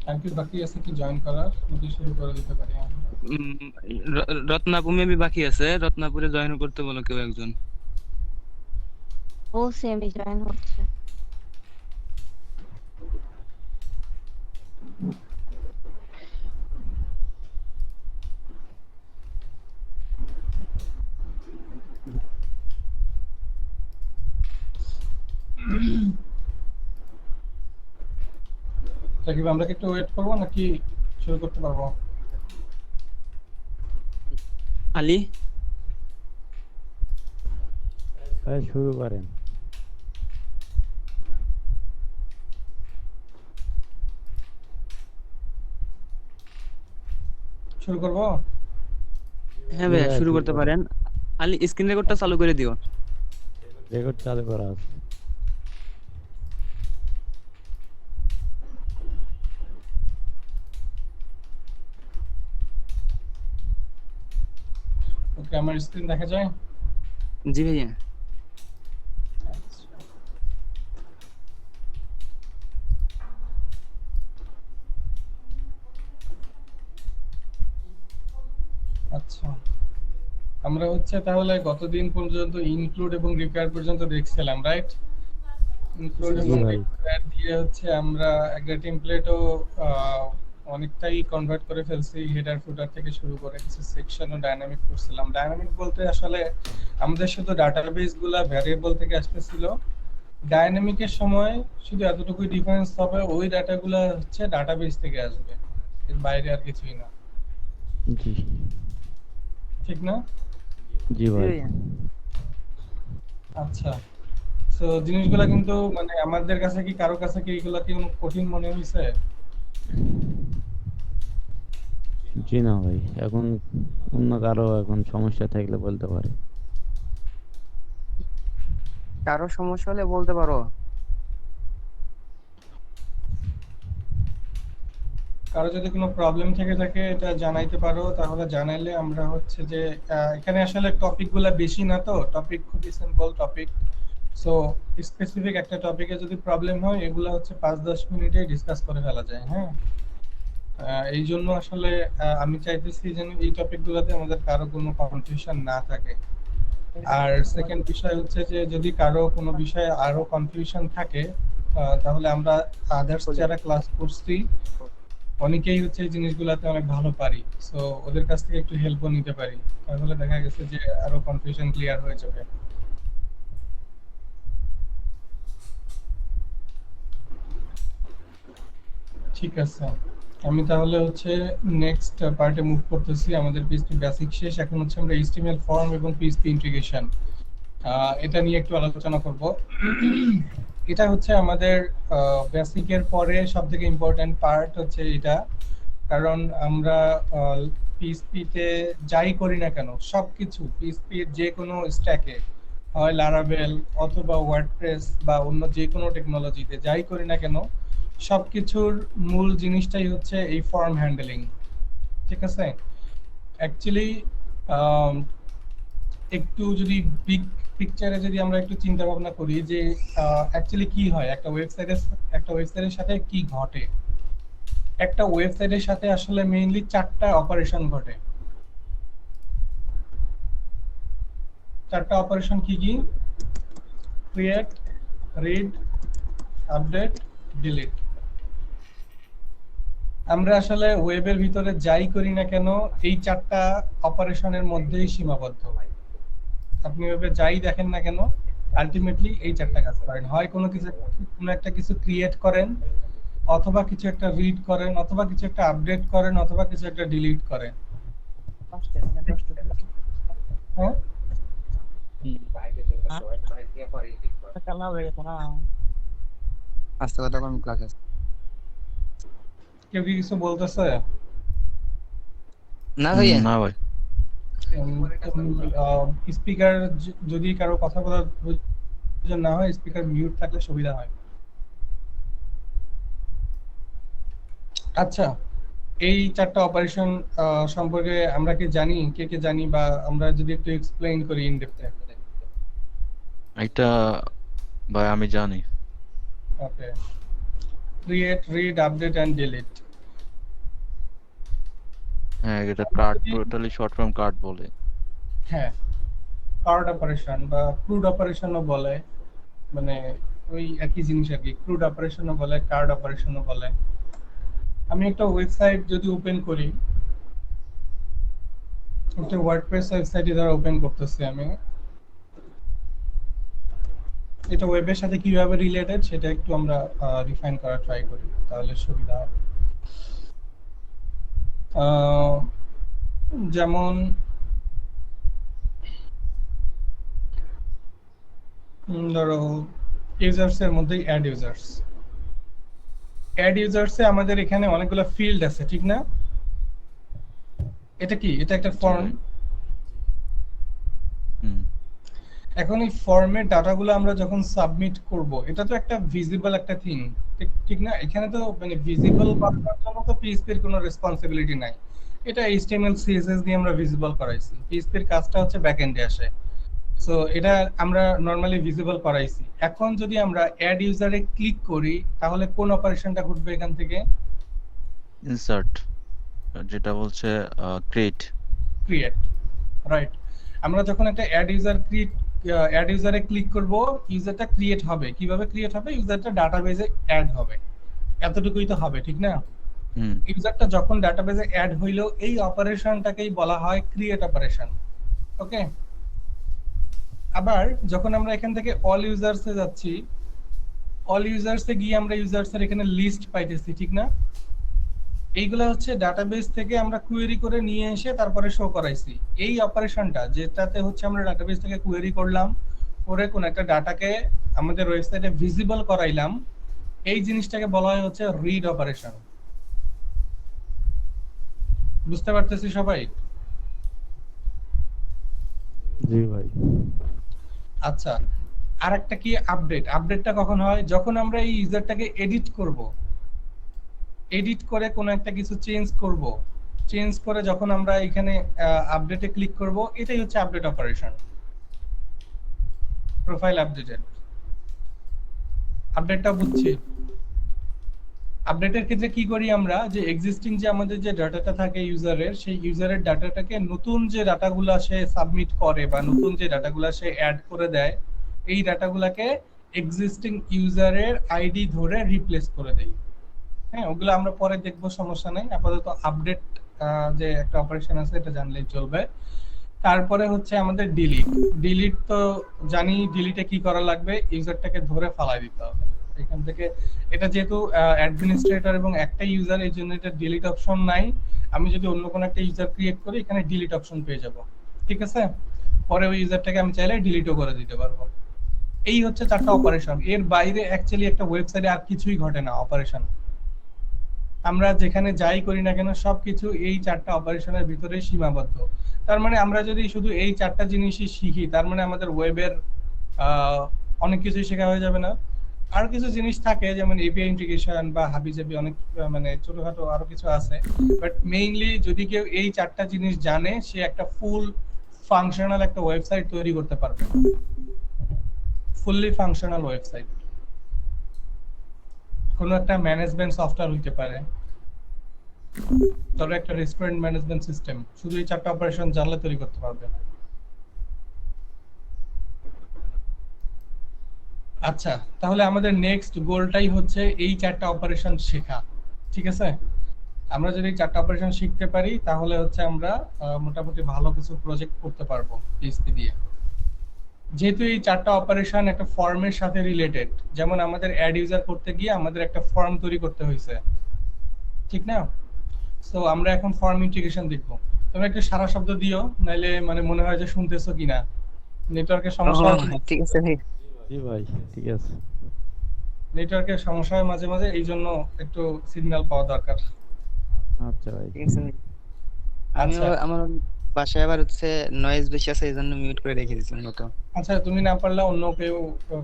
আর কি বাকি আছে কি জয়েন করার, নাকি শুরু করে দিতে পারি আমি? উম, রত্নাপুর মেবি বাকি আছে, রত্নাপুরে জয়েন করতে বলো কেউ একজন। ও সেমি জয়েন হচ্ছে। সাকিব, আমরা কি একটু ওয়েট করবো নাকি শুরু করতে পারবো? আলী, ভাই শুরু করেন। শুরু করবো। হ্যাঁ জি ভাইয়া ভাই শুরু শুরু করতে করেন। পারেন। আলী স্ক্রিন রেকর্ডটা চালু করে দিও। রেকর্ড চালু করা আছে। ওকে, আমার স্ক্রিন দেখা যায়? জি ভাইয়া। আচ্ছা, আমরা হচ্ছে তাহলে গতদিন পর্যন্ত ইনক্লুড এবং রিপেয়ার পর্যন্ত দেখছিলাম, রাইট? ইনক্লুড জি এবং ভাই। রিপেয়ার দিয়ে হচ্ছে আমরা একটা টেমপ্লেটও অনেকটাই কনভার্ট করে ফেলছি। হেডার ফুটার থেকে শুরু করে কিছু সেকশনও ডাইনামিক করছিলাম। ডাইনামিক বলতে আসলে আমাদের শুধু ডাটাবেস গুলা ভ্যারিয়েবল থেকে আসতেছিল। ডাইনামিকের সময় শুধু এতটুকুই ডিফারেন্স হবে, ওই ডাটাগুলো হচ্ছে ডাটাবেস থেকে আসবে, এর বাইরে আর কিছুই না। জি। ঠিক না? জি জি ভাই। ভাইয়া। আচ্ছা, তো জিনিসগুলা কিন্তু মানে আমাদের কাছে কি, কারো কাছে কি এগুলা কি কঠিন মনে হয়েছে? জি না ভাই, এখন অন্য কারো এখন সমস্যা থাকলে বলতে পারে। কারো সমস্যা হলে বলতে পারো। কারো যদি কোনো প্রবলেম থেকে থাকে এটা জানাইতে পারো, তাহলে জানাইলে আমরা হচ্ছে যে এখানে আসলে টপিক গুলা বেশি না, তো টপিক খুবই সিম্পল টপিক। সো স্পেসিফিক একটা টপিকে যদি প্রবলেম হয়, এগুলা হচ্ছে 5-10 মিনিটে ডিসকাস করে ফেলা যায়। হ্যাঁ, এই জন্য আসলে আমি চাইতেছি যেন এই টপিক গুলাতে আমাদের কারো কোনো কনফিউশন না থাকে। আর সেকেন্ড বিষয় হচ্ছে যে যদি কারো কোনো বিষয়ে আরো কনফিউশন থাকে, তাহলে আমরা আদার্স যারা ক্লাস করছি অনেকেই হচ্ছে এই জিনিসগুলাতে অনেক ভালো পারি। সো ওদের কাছ থেকে একটু হেল্পও নিতে পারি, তাহলে দেখা গেছে যে আরো কনফিউশন ক্লিয়ার হয়ে যাবে। ঠিক আছে, আমি তাহলে হচ্ছে নেক্সট পার্টে মুভ করতেছি। আমাদের পিএইচপি বেসিক শেষ, এখন হচ্ছে আমরা এইচটিএমএল ফর্ম এবং পিএইচপি ইন্টিগ্রেশন এটা নিয়ে একটু আলোচনা করব। এটা হচ্ছে আমাদের বেসিকের পরে সব থেকে ইম্পর্টেন্ট পার্ট হচ্ছে এটা। কারণ আমরা পিএইচপিতে যাই করি না কেন, সবকিছু পিএইচপির যে কোনো স্ট্যাকে, হয় লারাভেল অথবা ওয়ার্ডপ্রেস বা অন্য যে কোনো টেকনোলজিতে যাই করি না কেন, সবকিছুর মূল জিনিসটাই হচ্ছে এই ফর্ম হ্যান্ডলিং। ঠিক আছে? অ্যাকচুয়ালি একটু যদি বিগ পিকচারে যদি আমরা একটু চিন্তা ভাবনা করি যে অ্যাকচুয়ালি কি হয় একটা ওয়েবসাইটের সাথে কি ঘটে। একটা ওয়েবসাইটের সাথে আসলে মেইনলি 4টা অপারেশন ঘটে। 4টা অপারেশন কি কি? Create, read, update, delete. আমরা আসলে ওয়েবের ভিতরে যাই করি না কেন, এই 4টা অপারেশনের মধ্যেই সীমাবদ্ধ। আপনি ওয়েবে যাই দেখেন না কেন, আলটিমেটলি এই 4টা কাজ করেন। হয় কোনো একটা কিছু ক্রিয়েট করেন, অথবা কিছু একটা রিড করেন, অথবা কিছু একটা আপডেট করেন, অথবা কিছু একটা ডিলিট করেন। হ্যাঁ, আস্তে কথা কোন ক্লাস আছে? কেউ কি কিছু বলতেছে? না ভাইয়া। না ভাই। স্পিকার যদি কারো কথা বলা প্রয়োজন না হয়, স্পিকার মিউট থাকলে সুবিধা হয়। আচ্ছা, এই 4টা অপারেশন সম্পর্কে আমরা কি জানি, কে কে জানি, বা আমরা যদি একটু এক্সপ্লেইন করি ইন ডেপথে। এটা ভাই আমি জানি। Okay, create, read, update and delete. হ্যাঁ এটা আমরা কার্ড, যদি টোটালি শর্ট ফর্ম কার্ড বলে। হ্যাঁ কার্ড অপারেশন বা ক্রুড অপারেশনও বলে, মানে ওই একই জিনিস আর কি, ক্রুড অপারেশনও বলে কার্ড অপারেশনও বলে। আমি একটা ওয়েবসাইট যদি ওপেন করি, একটা ওয়ার্ডপ্রেস ওয়েবসাইট দ্বারা ওপেন করতেছি আমি, এটা ওয়েবের সাথে কিভাবে রিলেটেড সেটা একটু আমরা রিফাইন করার ট্রাই করি, তাহলে সুবিধা হবে। আহ, যেমন ধরো ইউজার্স এর মধ্যে অ্যাড ইউজার্স এ আমাদের এখানে অনেকগুলো ফিল্ড আছে, ঠিক না? এটা কি, এটা একটা জি ফর্ম। ভাই। হুম এখন এই ফর্মের ডাটাগুলো আমরা যখন সাবমিট করব, এটা তো একটা ভিজিবল একটা থিং, ঠিক ঠিক না? এখানে তো মানে ভিজিবল করার জন্য তো পিএইচপি এর কোনো রেসপন্সিবিলিটি নাই, এটা এইচটিএমএল সিএসএস দিয়ে আমরা ভিজিবল করাইছি, পিএইচপি এর কাজটা হচ্ছে ব্যাকএন্ডে আসে। সো এটা আমরা নরমালি ভিজিবল করাইছি। এখন যদি আমরা অ্যাড ইউজারে ক্লিক করি তাহলে কোন অপারেশনটা ঘটবে এখান থেকে? ইনসার্ট, যেটা বলছে ক্রিয়েট। Create, right. আমরা যখন একটা অ্যাড ইউজারে ক্লিক করব, ইউজারটা ক্রিয়েট হবে। কিভাবে ক্রিয়েট হবে? ইউজারটা ডাটাবেজে অ্যাড হবে, এতটুকুই তো হবে, ঠিক না? হুম ইউজারটা যখন ডাটাবেজে অ্যাড হইলো, এই অপারেশনটাকেই বলা হয় ক্রিয়েট অপারেশন। ওকে, আবার যখন আমরা এখান থেকে অল ইউজার্সে যাচ্ছি, অল ইউজার্সে গিয়ে আমরা ইউজার্সের এখানে লিস্ট পাইতেছি, ঠিক না? এইগুলা হচ্ছে ডাটাবেস থেকে আমরা কোয়েরি করে নিয়ে এসে তারপরে শো করাইছি। এই অপারেশনটা যেটাতে হচ্ছে আমরা ডাটাবেস থেকে কোয়েরি করলাম, করে কোন একটা ডাটাকে আমাদের ওয়েবসাইটে ভিজিবল করাইলাম, এই জিনিসটাকে বলা হয় হচ্ছে রিড অপারেশন। বুঝতে পারতেছি সবাই? জি ভাই। আচ্ছা, আর একটা কি আপডেট? আপডেটটা কখন হয়? যখন আমরা এই ইউজারটাকে এডিট করব, এডিট করে কোনো একটা কিছু চেঞ্জ করব, চেঞ্জ করে যখন আমরা এখানে আপডেটে ক্লিক করব, এটাই হচ্ছে আপডেট অপারেশন, প্রোফাইল আপডেটেড। আপডেটটা বুঝছি। আপডেটের ক্ষেত্রে কি করি আমরা, যে এক্সিস্টিং যে আমাদের যে ডাটাটা থাকে ইউজারের, সেই ইউজারের ডাটাটাকে নতুন যে ডাটাগুলো সে সাবমিট করে বা নতুন যে ডাটাগুলো সে অ্যাড করে দেয়, এই ডাটাগুলোকে এক্সিস্টিং ইউজারের আইডি ধরে রিপ্লেস করে দেই। হ্যাঁ, ওগুলো আমরা পরে দেখবো, সমস্যা নাই। আপাতত আপডেট যে একটা অপারেশন আছে এটা জানলেই চলবে। তারপরে হচ্ছে আমাদের ডিলিট। ডিলিট তো জানি, ডিলিটে কি করা লাগবে, ইউজারটাকে ধরে ফালাই দিতে হবে এখান থেকে। এটা যেহেতু অ্যাডমিনিস্ট্রেটর এবং একটা ইউজার, এই জন্য এটা ডিলিট অপশন নাই। আমি যদি অন্য কোনো একটা ইউজার ক্রিয়েট করি, এখানে ডিলিট অপশন পেয়ে যাব, ঠিক আছে? পরে ওই ইউজারটাকে আমি চাইলে ডিলিটও করে দিতে পারবো। এই হচ্ছে 4টা অপারেশন। এর বাইরে অ্যাকচুয়ালি একটা ওয়েবসাইটে আর কিছুই ঘটে না অপারেশন। আমরা যেখানে যাই করি না কেন সবকিছু এই 4টা অপারেশনের ভিতরে সীমাবদ্ধ। তার মানে আমরা যদি শুধু এই 4টা জিনিসই শিখি, তার মানে আমাদের ওয়েবের অনেক কিছুই শেখা হয়ে যাবে না। আর কিছু জিনিস থাকে যেমন এপিআই ইন্টিগ্রেশন বা হাবিজাবি, অনেক মানে ছোটখাটো আরো কিছু আছে। বাট মেইনলি যদি কেউ এই 4টা জিনিস জানে, সে একটা ফুল ফাংশনাল একটা ওয়েবসাইট তৈরি করতে পারবে, ফুললি ফাংশনাল ওয়েবসাইট। কোনো একটা ম্যানেজমেন্ট সফটওয়্যার হইতে পারে, ধরো একটা রেস্টুরেন্ট ম্যানেজমেন্ট সিস্টেম, শুধু এই 4টা অপারেশন জানলে তৈরি করতে পারবে। আচ্ছা, তাহলে আমাদের নেক্সট গোলটাই হচ্ছে এই 4টা অপারেশন শেখা, ঠিক আছে? আমরা যদি 4টা অপারেশন শিখতে পারি তাহলে হচ্ছে আমরা মোটামুটি ভালো কিছু প্রজেক্ট করতে পারবো পিএইচপি দিয়ে। যেহেতু এই 4টা অপারেশন একটা ফর্মের সাথে রিলেটেড, যেমন আমাদের অ্যাড ইউজার করতে গিয়ে আমাদের একটা ফর্ম তৈরি করতে হয়েছে, ঠিক না? সো আমরা এখন ফর্ম ইন্টিগ্রেশন দেখব। তোমরা একটু সারা শব্দ দিও, নাইলে মানে মনে হয় যে শুনতেছো কিনা, নেটওয়ার্কের সমস্যা হয়। ঠিক আছে ভাই। জি ভাই, ঠিক আছে। নেটওয়ার্কের সমস্যা হয় মাঝে মাঝে, এই জন্য একটু সিগন্যাল পাওয়া দরকার। আচ্ছা ভাই। ঠিক আছে ভাই। আমিও আচ্ছা আমার বাসায় আবার হচ্ছে নয়েজ বেশি আছে, এই জন্য মিউট করে রেখে দিয়েছি মূলত। আচ্ছা, তুমি না পারলে অন্য কেউ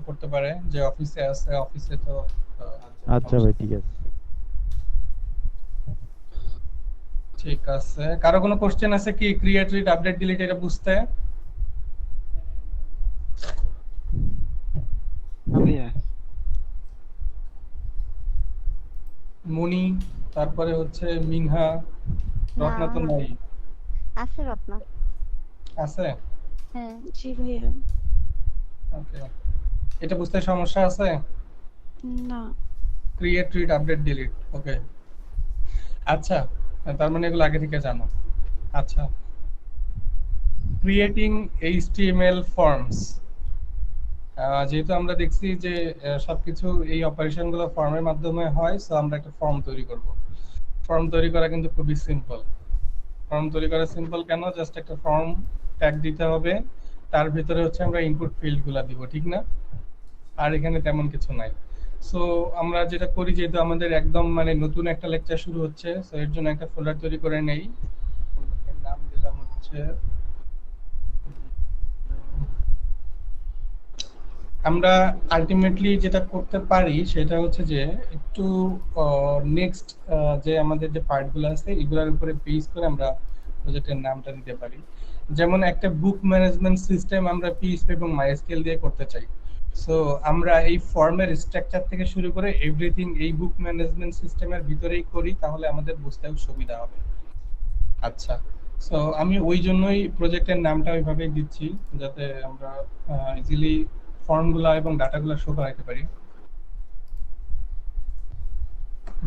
করতে পারে, যে অফিসে আছে, অফিসে তো আচ্ছা ভাই, ঠিক আছে। ঠিক আছে। কারো কোনো কোশ্চেন আছে কি ক্রিয়েট, রিড, আপডেট, ডিলিট এটা বুঝতে? ভাইয়া মুনি, তারপরে হচ্ছে মিনহা, রত্না তো নাই। আছে রত্না। আছে? হ্যাঁ। জি ভাইয়া। ওকে, এটা বুঝতে সমস্যা আছে? না। Create, read, update, delete. Okay, আচ্ছা, তার মানে এগুলো আগে থেকে জানো। আচ্ছা, ক্রিয়েটিং এইচটিএমএল ফর্মস। যেহেতু আমরা দেখছি যে সবকিছু এই অপারেশনগুলো ফর্মের মাধ্যমে হয়, সো আমরা একটা ফর্ম তৈরি করব। ফর্ম তৈরি করা কিন্তু খুবই সিম্পল। ফর্ম তৈরি করা সিম্পল কেন? জাস্ট একটা ফর্ম ট্যাগ দিতে হবে, তার ভিতরে হচ্ছে আমরা ইনপুট ফিল্ডগুলো দিব, ঠিক না? আর এখানে তেমন কিছু নাই। সো আমরা যেটা করি, যেহেতু আমাদের একদম মানে নতুন একটা লেকচার শুরু হচ্ছে, সো এর জন্য একটা ফোল্ডার তৈরি করে নেই। এর নাম দিলাম হচ্ছে, আমরা আলটিমেটলি যেটা করতে পারি সেটা হচ্ছে যে একটু নেক্সট যে আমাদের যে পার্টগুলো আছে এগুলোর উপরে বেস করে আমরা প্রজেক্টের নামটা দিতে পারি। যেমন একটা বুক ম্যানেজমেন্ট সিস্টেম আমরা পিএইচপি এবং মাইএসকিউএল দিয়ে করতে চাই। সো আমরা এই ফর্মের স্ট্রাকচার থেকে শুরু করে এভরিথিং এই বুক ম্যানেজমেন্ট সিস্টেমের ভিতরেই করি, তাহলে আমাদের বুঝতেও সুবিধা হবে। আচ্ছা, সো আমি ওই জন্যই প্রজেক্টের নামটা ওইভাবেই দিচ্ছি, যাতে আমরা ইজিলি ফর্মগুলো এবং ডাটাগুলো শো করাইতে পারি।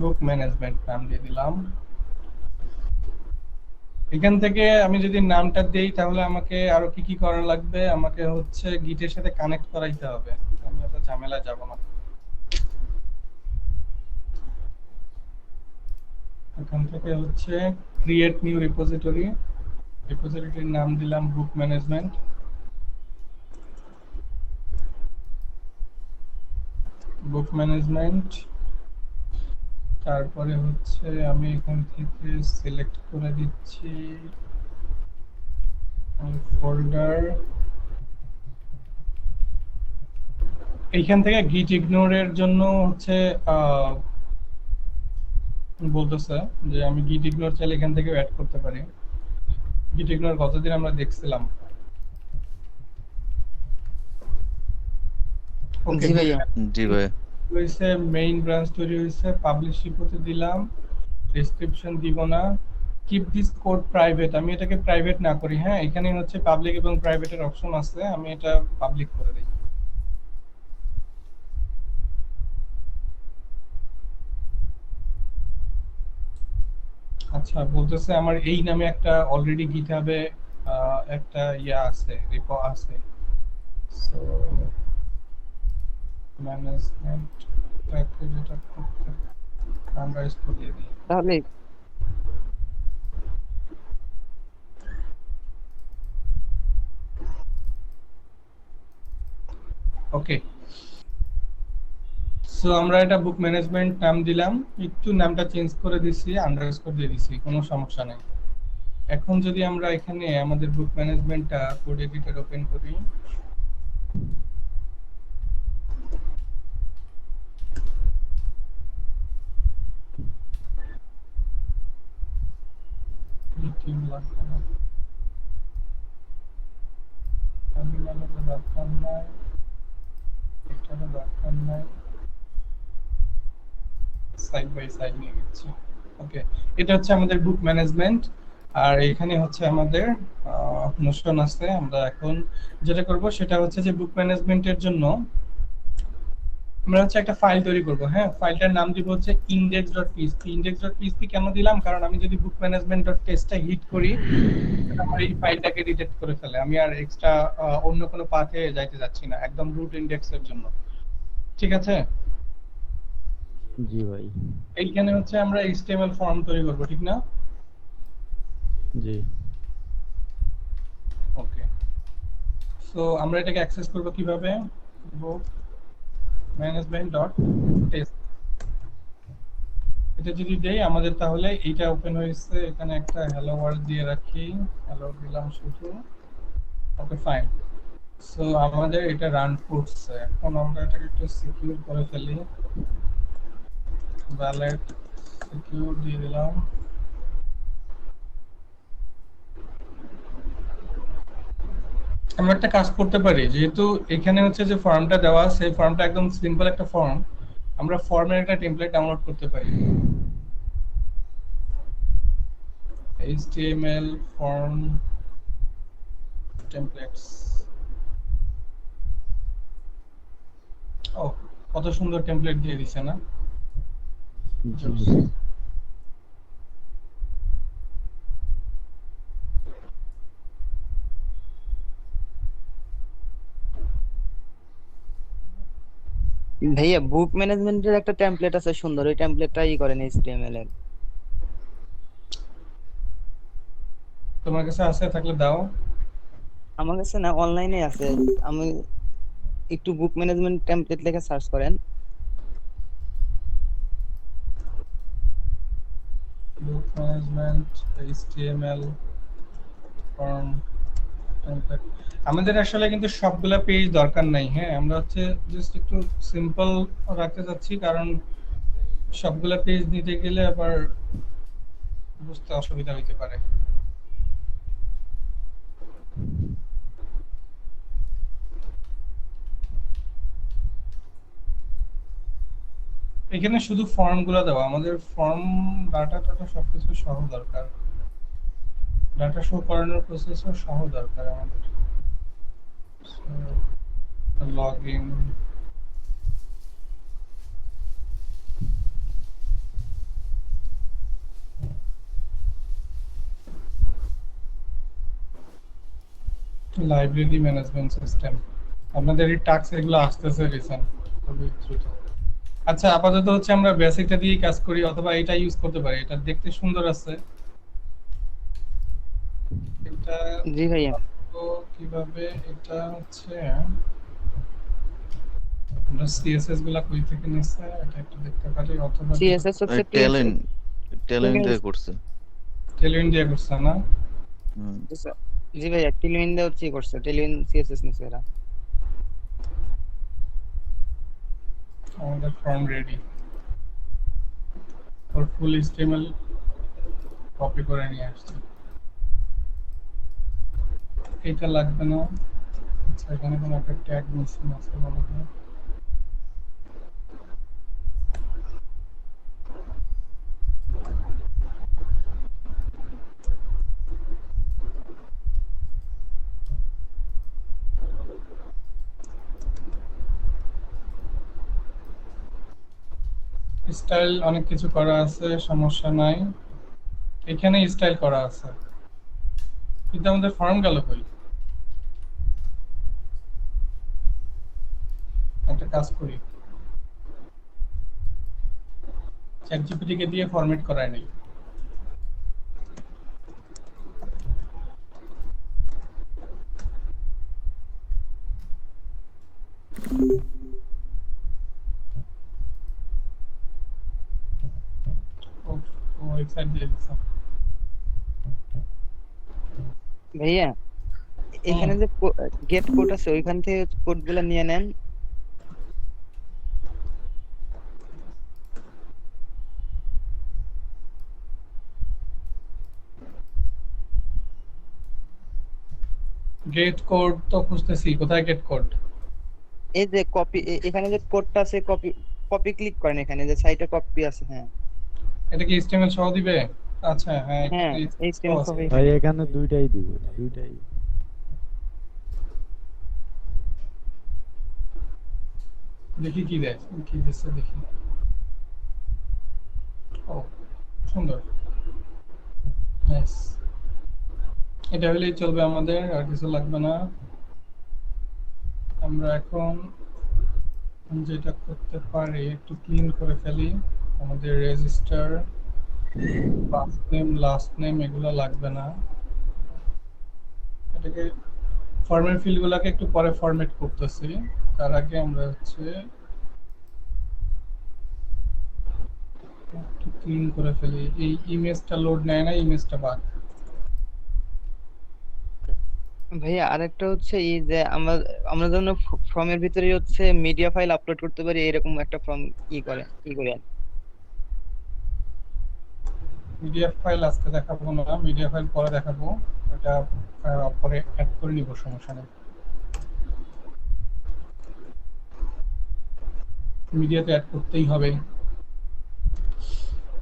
বুক ম্যানেজমেন্ট নাম দিয়ে দিলাম। এখান থেকে আমি যদি নামটা দেই তাহলে আমাকে আরো কি কি করা লাগবে? আমাকে হচ্ছে গিটের সাথে কানেক্ট করাইতে হবে। আমি এত ঝামেলা যাব না। এখান থেকে হচ্ছে ক্রিয়েট নিউ রিপোজিটরি। রিপোজিটরির নাম দিলাম বুক ম্যানেজমেন্ট। বুক ম্যানেজমেন্ট, তারপরে হচ্ছে আমি এখান থেকে সিলেক্ট করে দিচ্ছি ফোল্ডার। এইখান থেকে গিট ইগনোরের জন্য হচ্ছে বলতেছে যে আমি গিট ইগনোর চাইলে এখান থেকে অ্যাড করতে পারি। গিট ইগনোর কতদিন আমরা দেখছিলাম। ওকে, জি ভাইয়া। জি ভাই। হইছে মেইন ব্রাঞ্চ তৈরি হইছে, পাবলিশ রিপোর্টে দিলাম, ডেসক্রিপশন দিব না। কিপ দিস কোড প্রাইভেট, আমি এটাকে প্রাইভেট না করি। হ্যাঁ, এখানে হচ্ছে পাবলিক এবং প্রাইভেটের অপশন আছে, আমি এটা পাবলিক করে দিই। আচ্ছা, বলতেছে আমার এই নামে একটা অলরেডি গিটহাবে একটা ইয়া আছে, রিপো আছে। সো ম্যানেজমেন্ট প্যাকেজ এটা করতে আমরা ইস্কো দিয়ে দিই। তাহলে ওকে, সো আমরা এটা বুক ম্যানেজমেন্ট নাম দিলাম, একটু নামটা চেঞ্জ করে দিছি, আন্ডারস্কোর দিয়ে দিছি, কোনো সমস্যা নেই। এখন যদি আমরা এখানে আমাদের বুক ম্যানেজমেন্টটা কোড এডিটর ওপেন করি, সাইড বাই সাইড নিয়ে গেছি। ওকে, এটা হচ্ছে আমাদের বুক ম্যানেজমেন্ট, আর এখানে হচ্ছে আমাদের নোশন আছে। আমরা এখন যেটা করব সেটা হচ্ছে যে বুক ম্যানেজমেন্টের জন্য আমরা হচ্ছে একটা ফাইল তৈরি করব। হ্যাঁ, ফাইলটার নাম দিব হচ্ছে index.php। index.php কেন দিলাম? কারণ আমি যদি বুক ম্যানেজমেন্ট.testটা হিট করি আমার এই ফাইলটাকে ডিটেক্ট করে ফেলে। আমি আর এক্সট্রা অন্য কোনো পাথে যাইতে যাচ্ছি না, একদম রুট ইন্ডেক্সের জন্য। ঠিক আছে? জি ভাই। এইখানে হচ্ছে আমরা HTML ফর্ম তৈরি করব, ঠিক না? জি। ওকে, সো আমরা এটাকে অ্যাক্সেস করব কিভাবে? বুক management.test, এটা যদি দেই আমাদের তাহলে এইটা ওপেন হয়েছে। এখানে একটা হ্যালো ওয়ার্ল্ড দিয়ে রাখি, হ্যালো দিলাম শুধু। ওকে, ফাইন। সো আমাদের এটা রান করছে। এখন আমরা এটাকে একটু সিকিউর করে ফেলি, ভ্যালিড সিকিউর দিয়ে দিলাম। আমরা একটা কাজ করতে পারি, যেহেতু এখানে হচ্ছে যে ফর্মটা দেওয়া, সেই ফর্মটা একদম সিম্পল একটা ফর্ম, আমরা ফর্মের একটা টেমপ্লেট ডাউনলোড করতে পারি। HTML form templates. ও কত সুন্দর টেমপ্লেট দিয়ে দিছে না? জি Just- ভাই। ভাইয়া বুক ম্যানেজমেন্টের একটা টেমপ্লেট আছে সুন্দর, ওই টেমপ্লেটটা ই করেন HTML এর। তোমার কাছে আছে থাকলে দাও। আমার কাছে না, অনলাইনে আছে। আমি একটু বুক ম্যানেজমেন্ট টেমপ্লেট লিখে সার্চ করেন। Book management, HTML form template. আমাদের আসলে কিন্তু সবগুলা পেজ দরকার নাই, হ্যাঁ আমরা হচ্ছে জাস্ট একটু সিম্পল রাখতে চাচ্ছি, কারণ সবগুলা পেজ নিতে গেলে আবার বুঝতে অসুবিধা হইতে পারে। এখানে শুধু ফর্ম গুলা দেওয়া, আমাদের ফর্ম ডাটা টাটা সবকিছু সহ দরকার, ডাটা শো করানোর প্রসেসও সহ দরকার আমাদের। লগইন, লাইব্রেরি ম্যানেজমেন্ট সিস্টেম, আপনাদের এই টাস্ক এগুলো আসতেছে রিসেন্ট, খুবই দ্রুত। আচ্ছা আপাতত হচ্ছে আমরা বেসিকটা দিয়ে কাজ করি, অথবা এটা ইউজ করতে পারি, এটা দেখতে সুন্দর আছে। এটা জি ভাইয়া। তো কিভাবে, এটা হচ্ছে আমরা সিএসএস গুলা কই থেকে নিছে এটা একটু দেখতে পারি, অথবা সিএসএস হচ্ছে টেলেন দিয়ে করছে। টেলউইন দিয়ে করছে না? হুম। জি ভাইয়া, টেলউইন দিয়ে হচ্ছে ই করছে, টেলউইন সিএসএস নিছে এরা। আমাদের ফর্ম রেডি, ওর ফুল HTML কপি করে নিয়ে আসছি। এটা লাগবে না। আচ্ছা এখানে কোনো একটা ট্যাগ মিসিং আছে মনে হয়। স্টাইল অনেক কিছু করা আছে, সমস্যা নাই। এখানে স্টাইল করা আছে, কিন্তু আমাদের ফর্ম গেল কই? একটা কাজ করি, চ্যাটজিপিটি কে দিয়ে ফরম্যাট করায় নেই। ওয়েবসাইট দিয়ে দিছে। ভাইয়া এখানে যে গেট কোড আছে, ওইখান থেকে কোড গুলা নিয়ে নেন। গেট কোড তো খুঁজতেছি, কোথায় গেট কোড? এই যে কপি, এখানে যে কোডটা আছে, কপি কপি ক্লিক করেন, এখানে যে সাইটে কপি আছে। হ্যাঁ এটা কি HTML সহ দিবে? আচ্ছা হ্যাঁ, হ্যাঁ, এখানে HTML আছে। কপি। ভাই এখানে দুইটাই দিব, দুইটাই। দেখি কি দেয়, কি দিচ্ছে দেখি। ও সুন্দর, নাইস। এটা হলেই চলবে আমাদের, আর কিছু লাগবে না। আমরা এখন যেটা করতে পারি, একটু ক্লিন করে ফেলি। আমাদের register, first name, last name এগুলো লাগবে না। এটাকে ফর্মের ফিল্ডগুলোকে একটু পরে ফরম্যাট করতেছি, তার আগে আমরা হচ্ছে একটু ক্লিন করে ফেলি। এই ইমেজটা লোড নেয় না, ইমেজটা বাদ। ভাইয়া আরেকটা হচ্ছে এই যে আমরা আমরা যেন ফর্মের ভিতরে হচ্ছে মিডিয়া ফাইল আপলোড করতে পারি, এরকম একটা ফর্ম ই করেন। পিডিএফ ফাইল আজকে দেখাবো না, মিডিয়া ফাইল পরে দেখাবো, এটা পরে অ্যাড করে নিব, সমস্যা নেই। মিডিয়াতে অ্যাড করতেই হবে।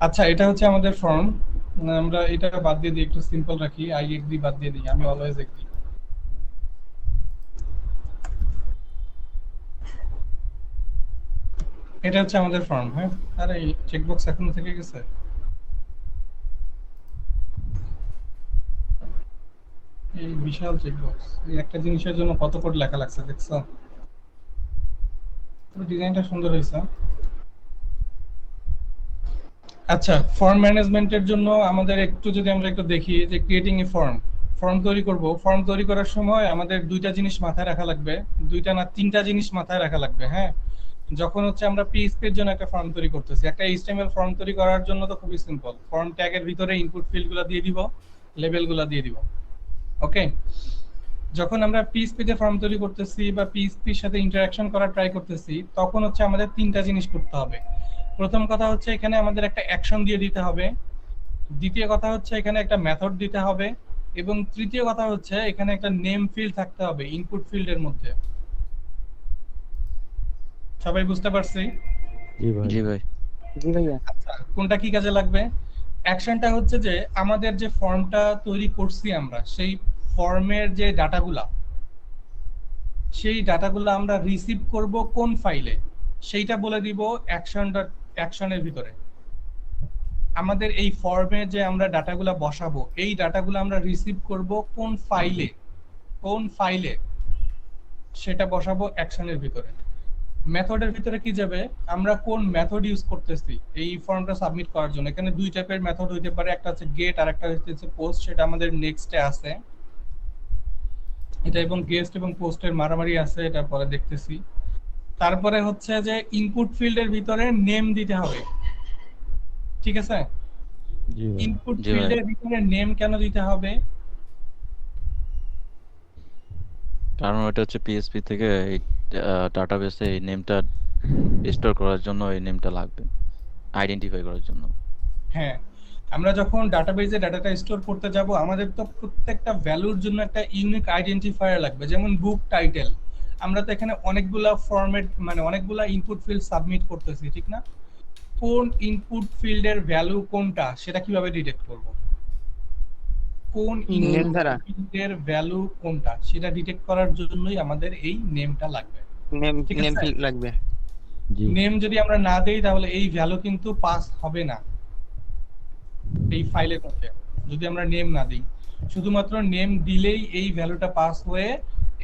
আচ্ছা এটা হচ্ছে আমাদের ফর্ম, না, আমরা এটা বাদ দিয়ে দিই, একটু সিম্পল রাখি, আই এগ্রি বাদ দিয়ে দিই, আমি অলওয়েজ এগ্রি। এটা হচ্ছে আমাদের ফর্ম। হ্যাঁ, আরে এই চেকবক্স এখনো থেকে গেছে। এই বিশাল চেকবক্স, এই একটা জিনিসের জন্য কত কোড লেখা লাগছে দেখছো? পুরো ডিজাইনটা সুন্দর হয়েছে। আচ্ছা, ফর্ম ম্যানেজমেন্টের জন্য আমাদের একটু যদি আমরা একটু দেখি যে ক্রিয়েটিং এ ফর্ম, ফর্ম তৈরি করব। ফর্ম তৈরি করার সময় আমাদের দুইটা জিনিস মাথায় রাখা লাগবে, দুইটা না তিনটা জিনিস মাথায় রাখা লাগবে। হ্যাঁ, যখন হচ্ছে আমরা পিএইচপি এর জন্য একটা ফর্ম তৈরি করতেছি, একটা এইচটিএমএল ফর্ম তৈরি করার জন্য তো খুবই সিম্পল, ফর্ম ট্যাগের ভিতরে ইনপুট ফিল্ডগুলো দিয়ে দিব, লেবেলগুলো দিয়ে দিব। ওকে, যখন আমরা পিএইচপি তে ফর্ম তৈরি করতেছি বা পিএইচপির সাথে ইন্টারঅ্যাকশন করার ট্রাই করতেছি, তখন হচ্ছে আমাদের তিনটা জিনিস করতে হবে। প্রথম কথা হচ্ছে এখানে আমাদের একটা অ্যাকশন দিয়ে দিতে হবে, দ্বিতীয় কথা হচ্ছে এখানে একটা মেথড দিতে হবে, এবং তৃতীয় কথা হচ্ছে এখানে একটা নেম ফিল্ড থাকতে হবে ইনপুট ফিল্ডের মধ্যে। সবাই বুঝতে পারছি? জি ভাই। জি ভাই। জি ভাইয়া। আচ্ছা, কোনটা কি কাজে লাগবে? অ্যাকশনটা হচ্ছে যে আমাদের যে ফর্মটা তৈরি করছি আমরা, সেই ফর্মের যে ডাটাগুলা, সেই ডাটাগুলো আমরা রিসিভ করব কোন ফাইলে, সেইটা বলে দিব অ্যাকশনের ভিতরে। আমাদের এই ফর্মে যে আমরা ডাটাগুলো বসাবো, এই ডাটাগুলো আমরা রিসিভ করব কোন ফাইলে সেটা বসাবো অ্যাকশনের ভিতরে। মেথডের ভিতরে কি যাবে, আমরা কোন মেথড ইউজ করতেছি এই ফর্মটা সাবমিট করার জন্য। এখানে দুই টাইপের মেথড হইতে পারে, একটা হচ্ছে গেট আর একটা হচ্ছে পোস্ট, সেটা আমাদের নেক্সটে আছে। এটা এবং গেস্ট এবং পোস্টের মারামারি আছে, এটা পরে দেখতেছি। তারপরে হচ্ছে যে ইনপুট ফিল্ডের ভিতরে নেম দিতে হবে, ঠিক আছে? জি ভাই। ইনপুট জি ভাই। ফিল্ডের ভিতরে নেম কেন দিতে হবে? কারণ ওটা হচ্ছে পিএসপি থেকে এই ডাটাবেসে এই নেমটা স্টোর করার জন্য এই নেমটা লাগবে, আইডেন্টিফাই করার জন্য। হ্যাঁ, আমরা যখন ডাটাবেজে ডাটাটা স্টোর করতে যাব, আমাদের তো প্রত্যেকটা ভ্যালুর জন্য একটা ইউনিক আইডেন্টিফায়ার লাগবে। যেমন বুক টাইটেল, আমরা তো এখানে অনেকগুলা ফরম্যাট মানে অনেকগুলা ইনপুট ফিল্ড সাবমিট করতেছি, ঠিক না? কোন ইনপুট ফিল্ডের ভ্যালু কোনটা সেটা কিভাবে ডিটেক্ট করব? কোন Name ইনপুট দ্বারা। ফিল্ডের ভ্যালু কোনটা সেটা ডিটেক্ট করার জন্যই আমাদের এই নেমটা লাগবে। নেম ঠিক নেম আছে? ফিল্ড লাগবে। জি নেম যদি আমরা না দেই তাহলে এই ভ্যালু কিন্তু পাস হবে না এই ফাইলের মধ্যে, যদি আমরা নেম না দিই। শুধুমাত্র নেম দিলেই এই ভ্যালুটা পাস হয়ে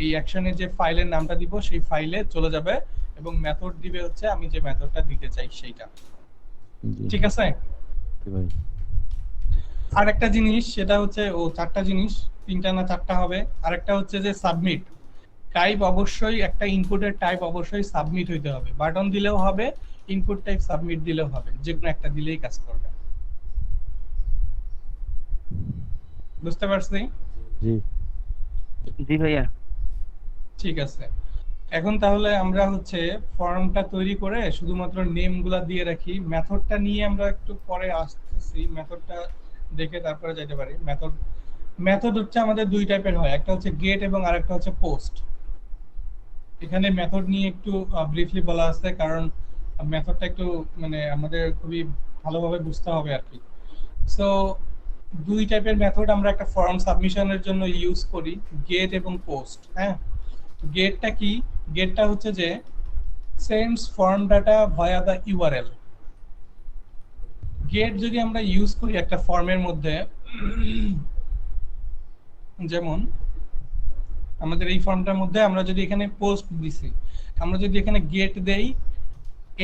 এই অ্যাকশনের যে ফাইলের নামটা দিব সেই ফাইলে চলে যাবে, এবং মেথড দিবে হচ্ছে আমি যে মেথডটা দিতে চাই সেইটা। জি ঠিক আছে? জি ভাই। আর একটা জিনিস, সেটা হচ্ছে চারটা জিনিস, তিনটা না চারটা হবে। আরেকটা হচ্ছে যে সাবমিট টাইপ, অবশ্যই একটা ইনপুটের টাইপ অবশ্যই সাবমিট হইতে হবে। বাটন দিলেও হবে, ইনপুট টাইপ সাবমিট দিলেও হবে, যে কোনো একটা দিলেই কাজ করবে। বুঝতে পারছি? জি জি ভাইয়া। ঠিক আছে, এখন তাহলে আমরা হচ্ছে ফর্মটা তৈরি করে শুধুমাত্র নেম গুলা দিয়ে রাখি। মেথডটা নিয়ে আমরা একটু পরে আসতেছি, মেথডটা দেখে তারপরে যাইতে পারি। মেথড হচ্ছে আমাদের দুই টাইপের হয়, একটা হচ্ছে গেট এবং আরেকটা হচ্ছে পোস্ট। এখানে মেথড নিয়ে একটু ব্রিফলি বলা আছে, কারণ মেথডটা একটু মানে আমাদের খুবই ভালোভাবে বুঝতে হবে আর কি। সো দুই টাইপের মেথড আমরা একটা ফর্ম সাবমিশনের জন্য ইউজ করি, গেট এবং পোস্ট। হ্যাঁ, গেটটা কি? গেটটা হচ্ছে যে সেন্ডস ফর্ম ডাটা ভায়া দা ইউআরএল। গেট যদি আমরা ইউজ করি একটা ফর্মের মধ্যে, যেমন আমাদের এই ফর্মটার মধ্যে আমরা যদি এখানে পোস্ট দিছি, আমরা যদি এখানে গেট দেই,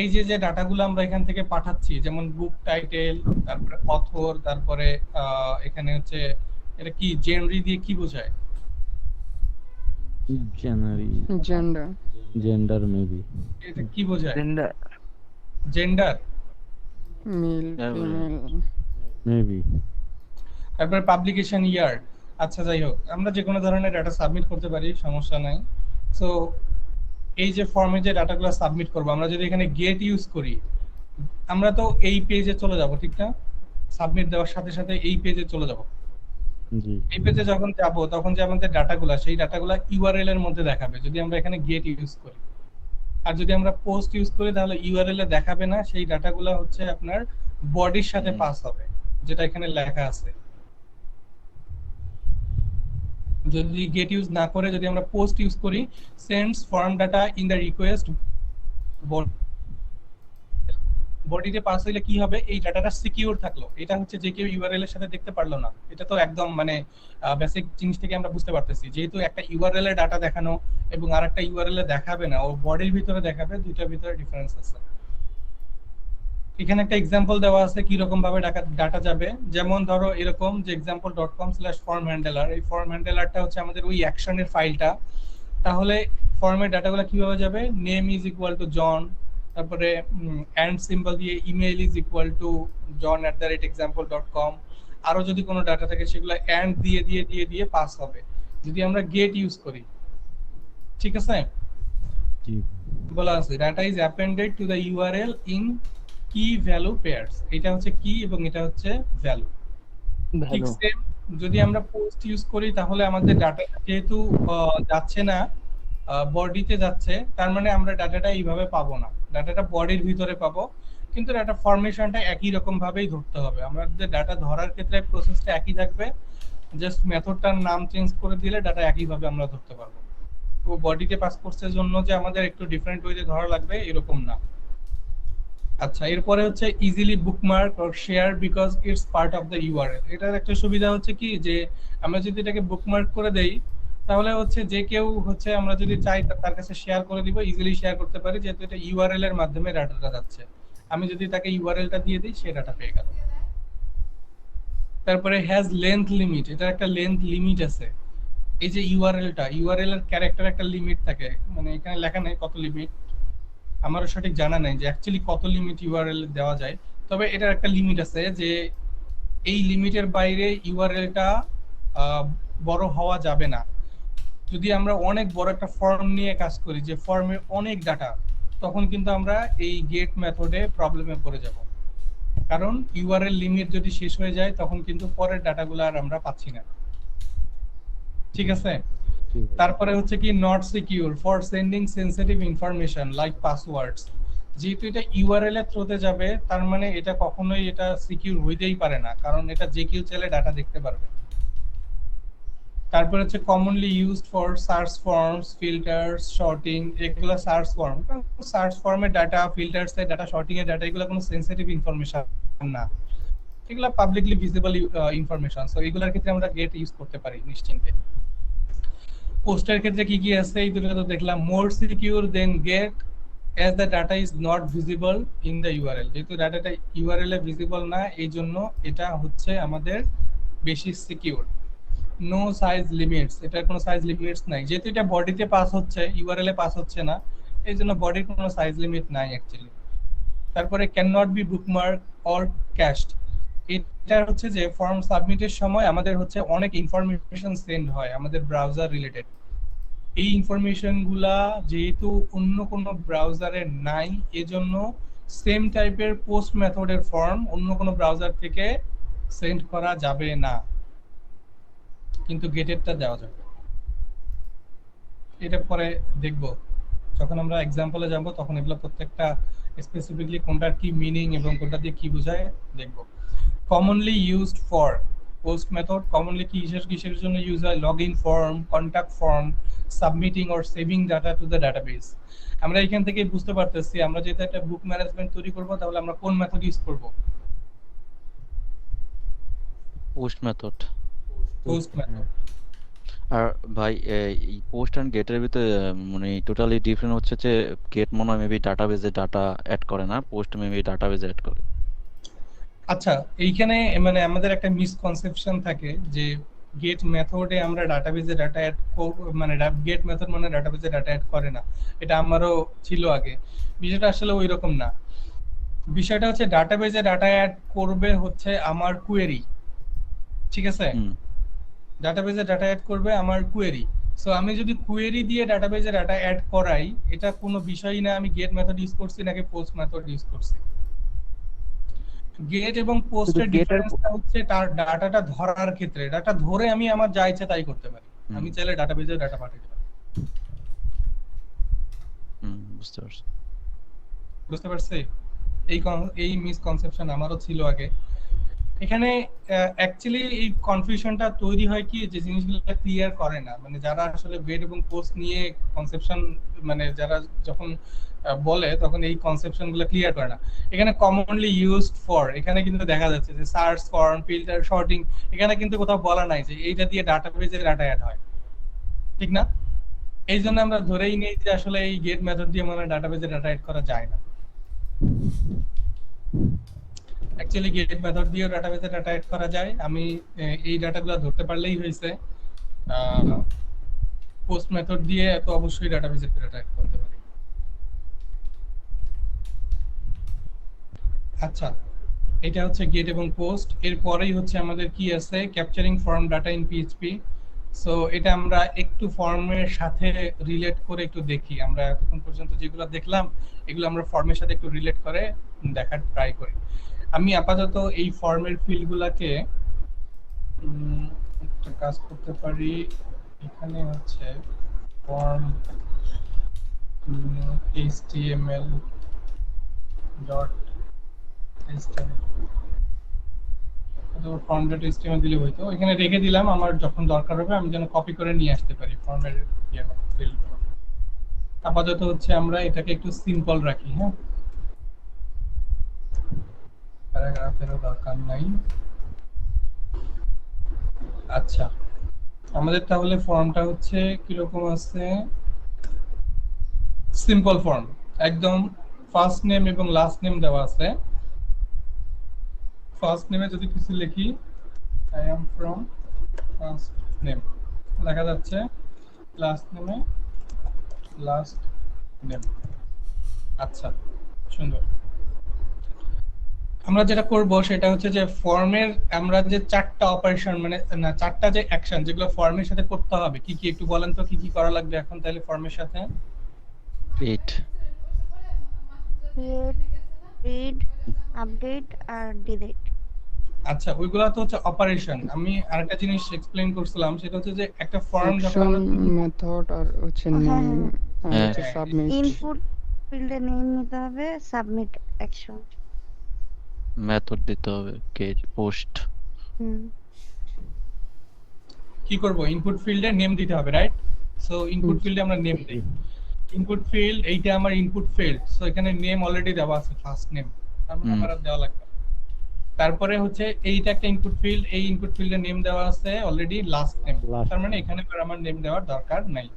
এই যে যে ডাটাগুলো আমরা এখান থেকে পাঠাচ্ছি, যেমন বুক টাইটেল, তারপরে অথর, তারপরে এখানে হচ্ছে এটা কি জেনারি দিয়ে কি বোঝায়? জানুয়ারি Gender. জেন্ডার মেবি এটা কি বোঝায়? Gender. Gender. Male, Yeah, female. Maybe. তারপরে পাবলিকেশন ইয়ার। আচ্ছা, যাই হোক, আমরা যে কোনো ধরনের ডাটা সাবমিট করতে পারি, সমস্যা নাই। সো এই যে ফর্মে যে ডাটাগুলো সাবমিট করব, আমরা যদি এখানে গেট ইউজ করি, আমরা তো এই পেজে চলে যাব, ঠিক না? সাবমিট দেওয়ার সাথে সাথে এই পেজে চলে যাব। জি এই পেজে যখন যাব তখন যে আমাদের ডাটাগুলো, সেই ডাটাগুলো ইউআরএল এর মধ্যে দেখাবে যদি আমরা এখানে গেট ইউজ করি। আর যদি আমরা পোস্ট ইউজ করি তাহলে ইউআরএল এ দেখাবে না, সেই ডাটাগুলো হচ্ছে আপনার বডির সাথে পাস হবে। যেটা এখানে লেখা আছে। যদি গেট ইউজ না করে যদি আমরা পোস্ট ইউজ করি, sends form data in the request বডিতে পাস হইলে কি হবে, এই ডাটাটা সিকিউর থাকলো। এটা হচ্ছে যে কেউ ইউআরএল এর সাথে দেখতে পারলো না, এটা তো একদম মানে বেসিক জিনিস থেকে আমরা বুঝতে পারতেছি। যেহেতু একটা ইউআরএল এর ডাটা দেখানো এবং আরেকটা ইউআরএল এ দেখাবে না, ও বডির ভিতরে দেখাবে, দুইটার ভিতরে ডিফারেন্স আছে। এখানে একটা এক্সাম্পল দেওয়া আছে কি রকম ভাবে ডাটা যাবে। যেমন ধরো এরকম যে example.com/formhandler, এই ফর্ম হ্যান্ডলারটা হচ্ছে আমাদের ওই অ্যাকশনের ফাইলটা। তাহলে ফর্মের ডাটাগুলো কিভাবে যাবে, নেম ইজ ইকুয়াল টু জন, তারপরে এন্ড সিম্বল দিয়ে email is equal to john@example.com। আরো যদি কোনো ডাটা থাকে সেগুলো এন্ড দিয়ে দিয়ে দিয়ে দিয়ে পাস হবে যদি আমরা গেট ইউজ করি। ঠিক আছে, জি বলা আছে data is অ্যাপেন্ডেড to the URL in কি ভ্যালু পেয়ারস। এটা হচ্ছে কি এবং এটা হচ্ছে ভ্যালু। ঠিক ভালো। সেম যদি আমরা পোস্ট ইউজ করি তাহলে আমাদের ডাটা যেহেতু যাচ্ছে না বডিতে যাচ্ছে, তার মানে আমরা ডাটাটা এইভাবে পাবো না, ডাটাটা বডির ভিতরে পাবো। কিন্তু ডাটা ফরমেশনটা একই রকম ভাবেই ধরতে হবে। আমাদের ডাটা ধরার ক্ষেত্রে প্রসেসটা একই থাকবে, জাস্ট মেথডটার নাম চেঞ্জ করে দিলে ডাটা একই ভাবে আমরা ধরতে পারবো। তো বডিতে পাস কোর্সের জন্য যে আমাদের একটু ডিফারেন্ট ওয়েতে ধরা লাগবে এরকম না। আচ্ছা, এরপরে হচ্ছে easily bookmark or share because it's part of the URL. এটার একটা সুবিধা হচ্ছে কি যে আমরা যদি এটাকে বুকমার্ক করে দেই তাহলে হচ্ছে যে কেউ হচ্ছে আমরা যদি চাই তার কাছে শেয়ার করে দিব, ইজিলি শেয়ার করতে পারি, যেহেতু এটা ইউআরএল এর মাধ্যমে ডাটাটা যাচ্ছে। আমি যদি তাকে ইউআরএলটা দিয়ে দিই সে ডাটা পেয়ে গেল। তারপরে হ্যাজ লেন্থ লিমিট, এটার একটা লেন্থ লিমিট আছে। এই যে ইউআরএল এর ক্যারেক্টার একটা লিমিট থাকে, মানে এখানে লেখা নেই কত লিমিট, আমারও সঠিক জানা নাই যে অ্যাকচুয়ালি কত লিমিট ইউআরএল দেওয়া যায়। তবে এটার একটা লিমিট আছে যে এই লিমিটের বাইরে ইউআরএলটা বড় হওয়া যাবে না। যদি আমরা অনেক বড় একটা ফর্ম নিয়ে কাজ করি, যে ফর্মে অনেক ডাটা, তখন কিন্তু আমরা এই গেট মেথডে প্রবলেমে পড়ে যাব। কারণ ইউআরএল লিমিট যদি শেষ হয়ে যায় তখন কিন্তু পরের ডাটাগুলো আর আমরা পাচ্ছি না। ঠিক আছে, ঠিক আছে। তারপরে হচ্ছে কি not secure for sending sensitive information like passwords. যেহেতু এটা ইউআরএল এর থ্রুতে যাবে, তার মানে এটা কখনোই এটা সিকিউর হইতেই পারে না, কারণ এটা যে কেউ চাইলে ডাটা দেখতে পারবে। তারপর হচ্ছে commonly used for search forms, filters, sorting. এগুলো সার্চ ফর্মের ডাটা, ফিল্টার্স এর ডাটা, শর্টিং এর ডাটা, এগুলো কোনো সেনসিটিভ ইনফরমেশন না, এগুলো পাবলিকলি ভিজিবল ইনফরমেশন। সো এগুলোর ক্ষেত্রে আমরা গেট ইউজ করতে পারি নিশ্চিন্তে। পোস্টের ক্ষেত্রে কি কি আছে এই দুটো তো দেখলাম। More secure then get as the data is not visible in the URL। যেহেতু ডাটাটা ইউআরএল এ ভিজিবল না, এই জন্য এটা হচ্ছে আমাদের বেশি সিকিউর। নো সাইজ লিমিটস, এটার কোনো সাইজ লিমিটস নাই, যেহেতু এটা বডিতে পাস হচ্ছে, ইউআরএল এ পাস হচ্ছে না, এই জন্য বডির কোনো সাইজ লিমিট নাই অ্যাকচুয়ালি। তারপরে can not be bookmark or cached. এটা হচ্ছে যে ফর্ম সাবমিটের সময় আমাদের হচ্ছে অনেক ইনফরমেশন সেন্ড হয় আমাদের ব্রাউজার রিলেটেড। এই ইনফরমেশন গুলা যেহেতু অন্য কোনো ব্রাউজারে নাই, এজন্য সেম টাইপের পোস্ট মেথডের ফর্ম অন্য কোনো ব্রাউজার থেকে সেন্ড করা যাবে না, কিন্তু গেটেরটা দেওয়া যাবে। এটা পরে দেখবো যখন আমরা এক্সাম্পলে যাব, তখন এগুলো প্রত্যেকটা স্পেসিফিকলি কোনটার কি মিনিং এবং কোনটা দিয়ে কি বোঝায় দেখবো। Commonly used for post method commonly কিসের জন্য ইউজ হয়, login form, contact form, submitting or saving data to the database. আমরা এখান থেকে বুঝতে পারতেছি আমরা যেহেতু একটা বুক ম্যানেজমেন্ট তৈরি করব, তাহলে আমরা কোন মেথড ইউজ করব, পোস্ট মেথড। Post method. আর ভাই এই পোস্ট এন্ড গেটের ভিতরে মানে টোটালি ডিফারেন্ট হচ্ছে যে গেট মনে হয় মেবি ডাটাবেজে ডাটা অ্যাড করে না, পোস্ট মেবি ডাটাবেজে অ্যাড করে। আচ্ছা, এইখানে মানে আমাদের একটা মিসকনসেপশন থাকে যে গেট মেথডে আমরা ডাটাবেজে ডাটা অ্যাড মানে গেট মেথড মানে ডাটাবেজে ডাটা অ্যাড করে না, এটা আমারও ছিল আগে। বিষয়টা আসলে ওই রকম না। বিষয়টা হচ্ছে ডাটাবেজে ডাটা অ্যাড করবে হচ্ছে আমার কোয়েরি। ঠিক আছে, ডাটাবেজে ডাটা অ্যাড করবে আমার কোয়েরি। সো আমি যদি কোয়েরি দিয়ে ডাটাবেজে ডাটা অ্যাড করাই, এটা কোনো বিষয়ই না আমি গেট মেথড ইউজ করছি নাকি পোস্ট মেথড ইউজ করছি। গেট এবং পোস্টের ডিফারেন্সটা হচ্ছে তার ডাটাটা ধরার ক্ষেত্রে, ডাটা ধরে আমি আমার যা ইচ্ছা তাই করতে পারি, আমি চাইলে ডাটাবেজে ডাটা পাঠাতে পারি। বুঝতে পারছি? এই মিসকনসেপশন আমারও ছিল আগে। এখানে অ্যাকচুয়ালি এই কনফিউশনটা তৈরি হয় কি, যে জিনিসগুলো ক্লিয়ার করে না, মানে যারা আসলে গেট এবং পোস্ট নিয়ে কনসেপশন, মানে যারা যখন বলে তখন এই কনসেপশন গুলো ক্লিয়ার করে না। এখানে কমনলি ইউজড ফর, এখানে কিন্তু দেখা যাচ্ছে যে সার্চ, ফর্ম, ফিল্টার, শর্টিং, এখানে কিন্তু কোথাও বলা নাই যে এইটা দিয়ে ডাটাবেজে ডাটা অ্যাড হয়, ঠিক না? এই জন্য আমরা ধরেই নেই যে আসলে এই গেট মেথড দিয়ে মানে ডাটাবেজে ডাটা অ্যাড করা যায় না। অ্যাকচুয়ালি গেট মেথড দিয়েও ডাটাবেজে ডাটা অ্যাড করা যায়। আমি এই ডাটাগুলো ধরতে পারলেই হয়েছে। পোস্ট মেথড দিয়ে তো অবশ্যই ডাটাবেজে ডাটা অ্যাড করতে পারি। আচ্ছা, এটা হচ্ছে গেট এবং পোস্ট। এরপরেই হচ্ছে আমাদের কি আছে, capturing form data in PHP. So এটা আমরা একটু ফর্মের সাথে রিলেট করে একটু দেখি। আমরা এতক্ষণ পর্যন্ত যেগুলো দেখলাম এগুলো আমরা ফর্মের সাথে একটু রিলেট করে দেখার ট্রাই করি। আমি আপাতত এই ফর্মের ফিল্ডগুলোকে একটা কাজ করতে পারি। এখানে হচ্ছে form html dot form dot html দিলে হইতো, এখানে রেখে দিলাম। আমার যখন দরকার হবে আমি যেন কপি করে নিয়ে আসতে পারি ফর্মের ফিল্ডগুলো। আপাতত হচ্ছে আমরা এটাকে একটু সিম্পল রাখি। হ্যাঁ, প্যারাগ্রাফেরও দরকার নাই। আচ্ছা, আমাদের তাহলে ফর্মটা হচ্ছে কিরকম আছে, সিম্পল ফর্ম, একদম ফার্স্ট নেম এবং লাস্ট নেম দেওয়া আছে। ফার্স্ট নেমে যদি কিছু লিখি, I am from first name দেখা যাচ্ছে, লাস্ট নেমে লাস্ট নেম। আচ্ছা, সুন্দর। আমরা যেটা করব সেটা হচ্ছে যে ফর্মের আমরা যে চারটা অপারেশন, মানে না চারটা যে অ্যাকশন যেগুলো ফর্মের সাথে করতে হবে, কি কি একটু বলেন তো, কি কি করা লাগবে এখন তাহলে ফর্মের সাথে? ক্রিয়েট, create, read, update আর delete। আচ্ছা, ওইগুলা তো হচ্ছে অপারেশন। আমি আরেকটা জিনিস এক্সপ্লেইন করছিলাম, সেটা হচ্ছে যে একটা ফর্ম যখন অ্যাকশন, আমরা মেথড আর হচ্ছে হ্যাঁ, নেম আর হ্যাঁ। হচ্ছে সাবমিট। ইনপুট ফিল্ডে নেম নিতে হবে, সাবমিট অ্যাকশন। মেথড দিতে হবে, গেট, পোস্ট। কি করব, ইনপুট ফিল্ডে নেম দিতে হবে, রাইট? সো ইনপুট হুম। ফিল্ডে আমরা নেম দেই। ইনপুট ফিল্ড এইটা আমার ইনপুট ফিল্ড, সো এখানে নেম অলরেডি দেওয়া আছে, ফার্স্ট নেম, তার মানে আমার আর দেওয়া লাগবে না। তারপরে হচ্ছে এইটা একটা ইনপুট ফিল্ড, এই ইনপুট ফিল্ডে নেম দেওয়া আছে অলরেডি লাস্ট নেম, Last তার মানে এখানে আর আমার নেম দেওয়ার দরকার নাই।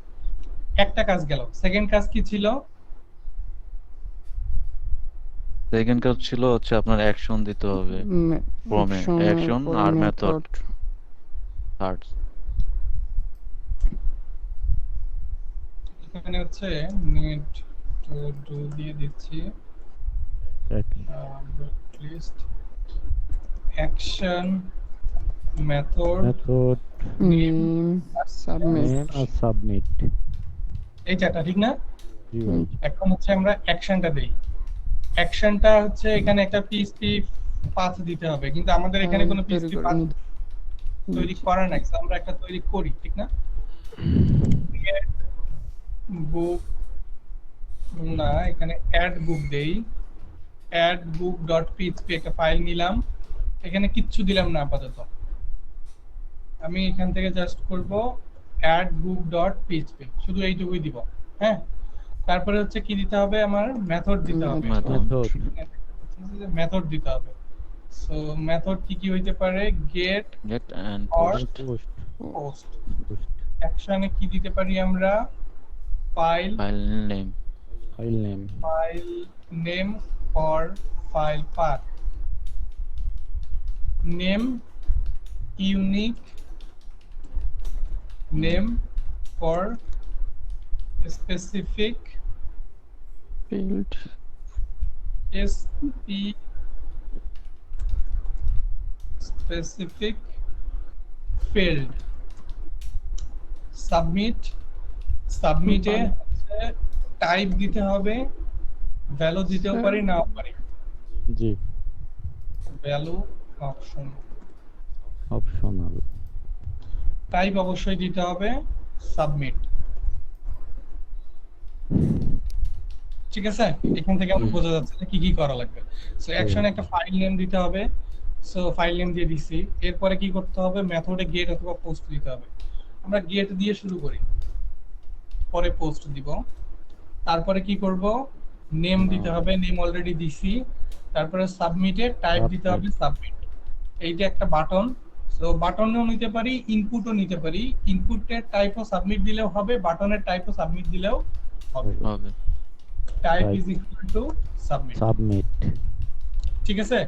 একটা কাজ গেল। সেকেন্ড কাজ কি ছিল? সেকেন্ড কাজ ছিল হচ্ছে আপনার অ্যাকশন দিতে হবে ফর্মে, অ্যাকশন আর মেথড, থার্ড। এখানে হচ্ছে নিড টু ডু দিয়ে দিচ্ছি, list action method method, name, submit. Name আর সাবমিট। এই চারটা, ঠিক না? জি ভাই। এখন হচ্ছে আমরা অ্যাকশনটা দেই। অ্যাকশনটা হচ্ছে এখানে একটা পিএইচপি পাথ দিতে হবে, কিন্তু আমাদের এখানে কোনো পিএইচপি পাথ তৈরি করা নাই, so আমরা একটা তৈরি করি, ঠিক না? বুক না, এখানে অ্যাড বুক দেই। অ্যাড বুক ডট পিএইচপি একটা ফাইল নিলাম, এখানে কিচ্ছু দিলাম না আপাতত। আমি এখান থেকে জাস্ট করব অ্যাড বুক ডট পিএইচপি, শুধু এইটুকুই দিব। হ্যাঁ, তারপরে হচ্ছে কি দিতে হবে, আমার মেথড দিতে হবে। মেথড, মেথড দিতে হবে। সো মেথড কি কি হইতে পারে, get get and or post. Post, post. Post, অ্যাকশনে কি দিতে পারি আমরা, file, file name, file name, file name or file path. Name unique name for specific field, specific field। Submit, সাবমিটে টাইপ দিতে হবে, ভ্যালু দিতেও পারি নাও পারি, জি ভ্যালু অপশন। অপশনাল। টাইপ অবশ্যই দিতে হবে, সাবমিট। ঠিক আছে, এখান থেকে আমরা বোঝা যাচ্ছে যে কি কি করা লাগবে। সো অ্যাকশনে একটা ফাইল নেম দিতে হবে, সো ফাইল নেম দিয়ে দিছি। এরপরে কি করতে হবে, মেথডে গেট অথবা পোস্ট দিতে হবে। আমরা গেট দিয়ে শুরু করি, পরে পোস্ট দিব। তারপরে কি করব, নেম দিতে হবে, নেম অলরেডি দিছি। তারপরে সাবমিটে টাইপ দিতে হবে সাবমিট। এইটা একটা বাটন, সো বাটনও নিতে পারি, ইনপুটও নিতে পারি। ইনপুটের টাইপও সাবমিট দিলেও হবে, বাটনের টাইপও সাবমিট দিলেও হবে। হবে। Type Right. Is equal to submit. Submit. ঠিক আছে,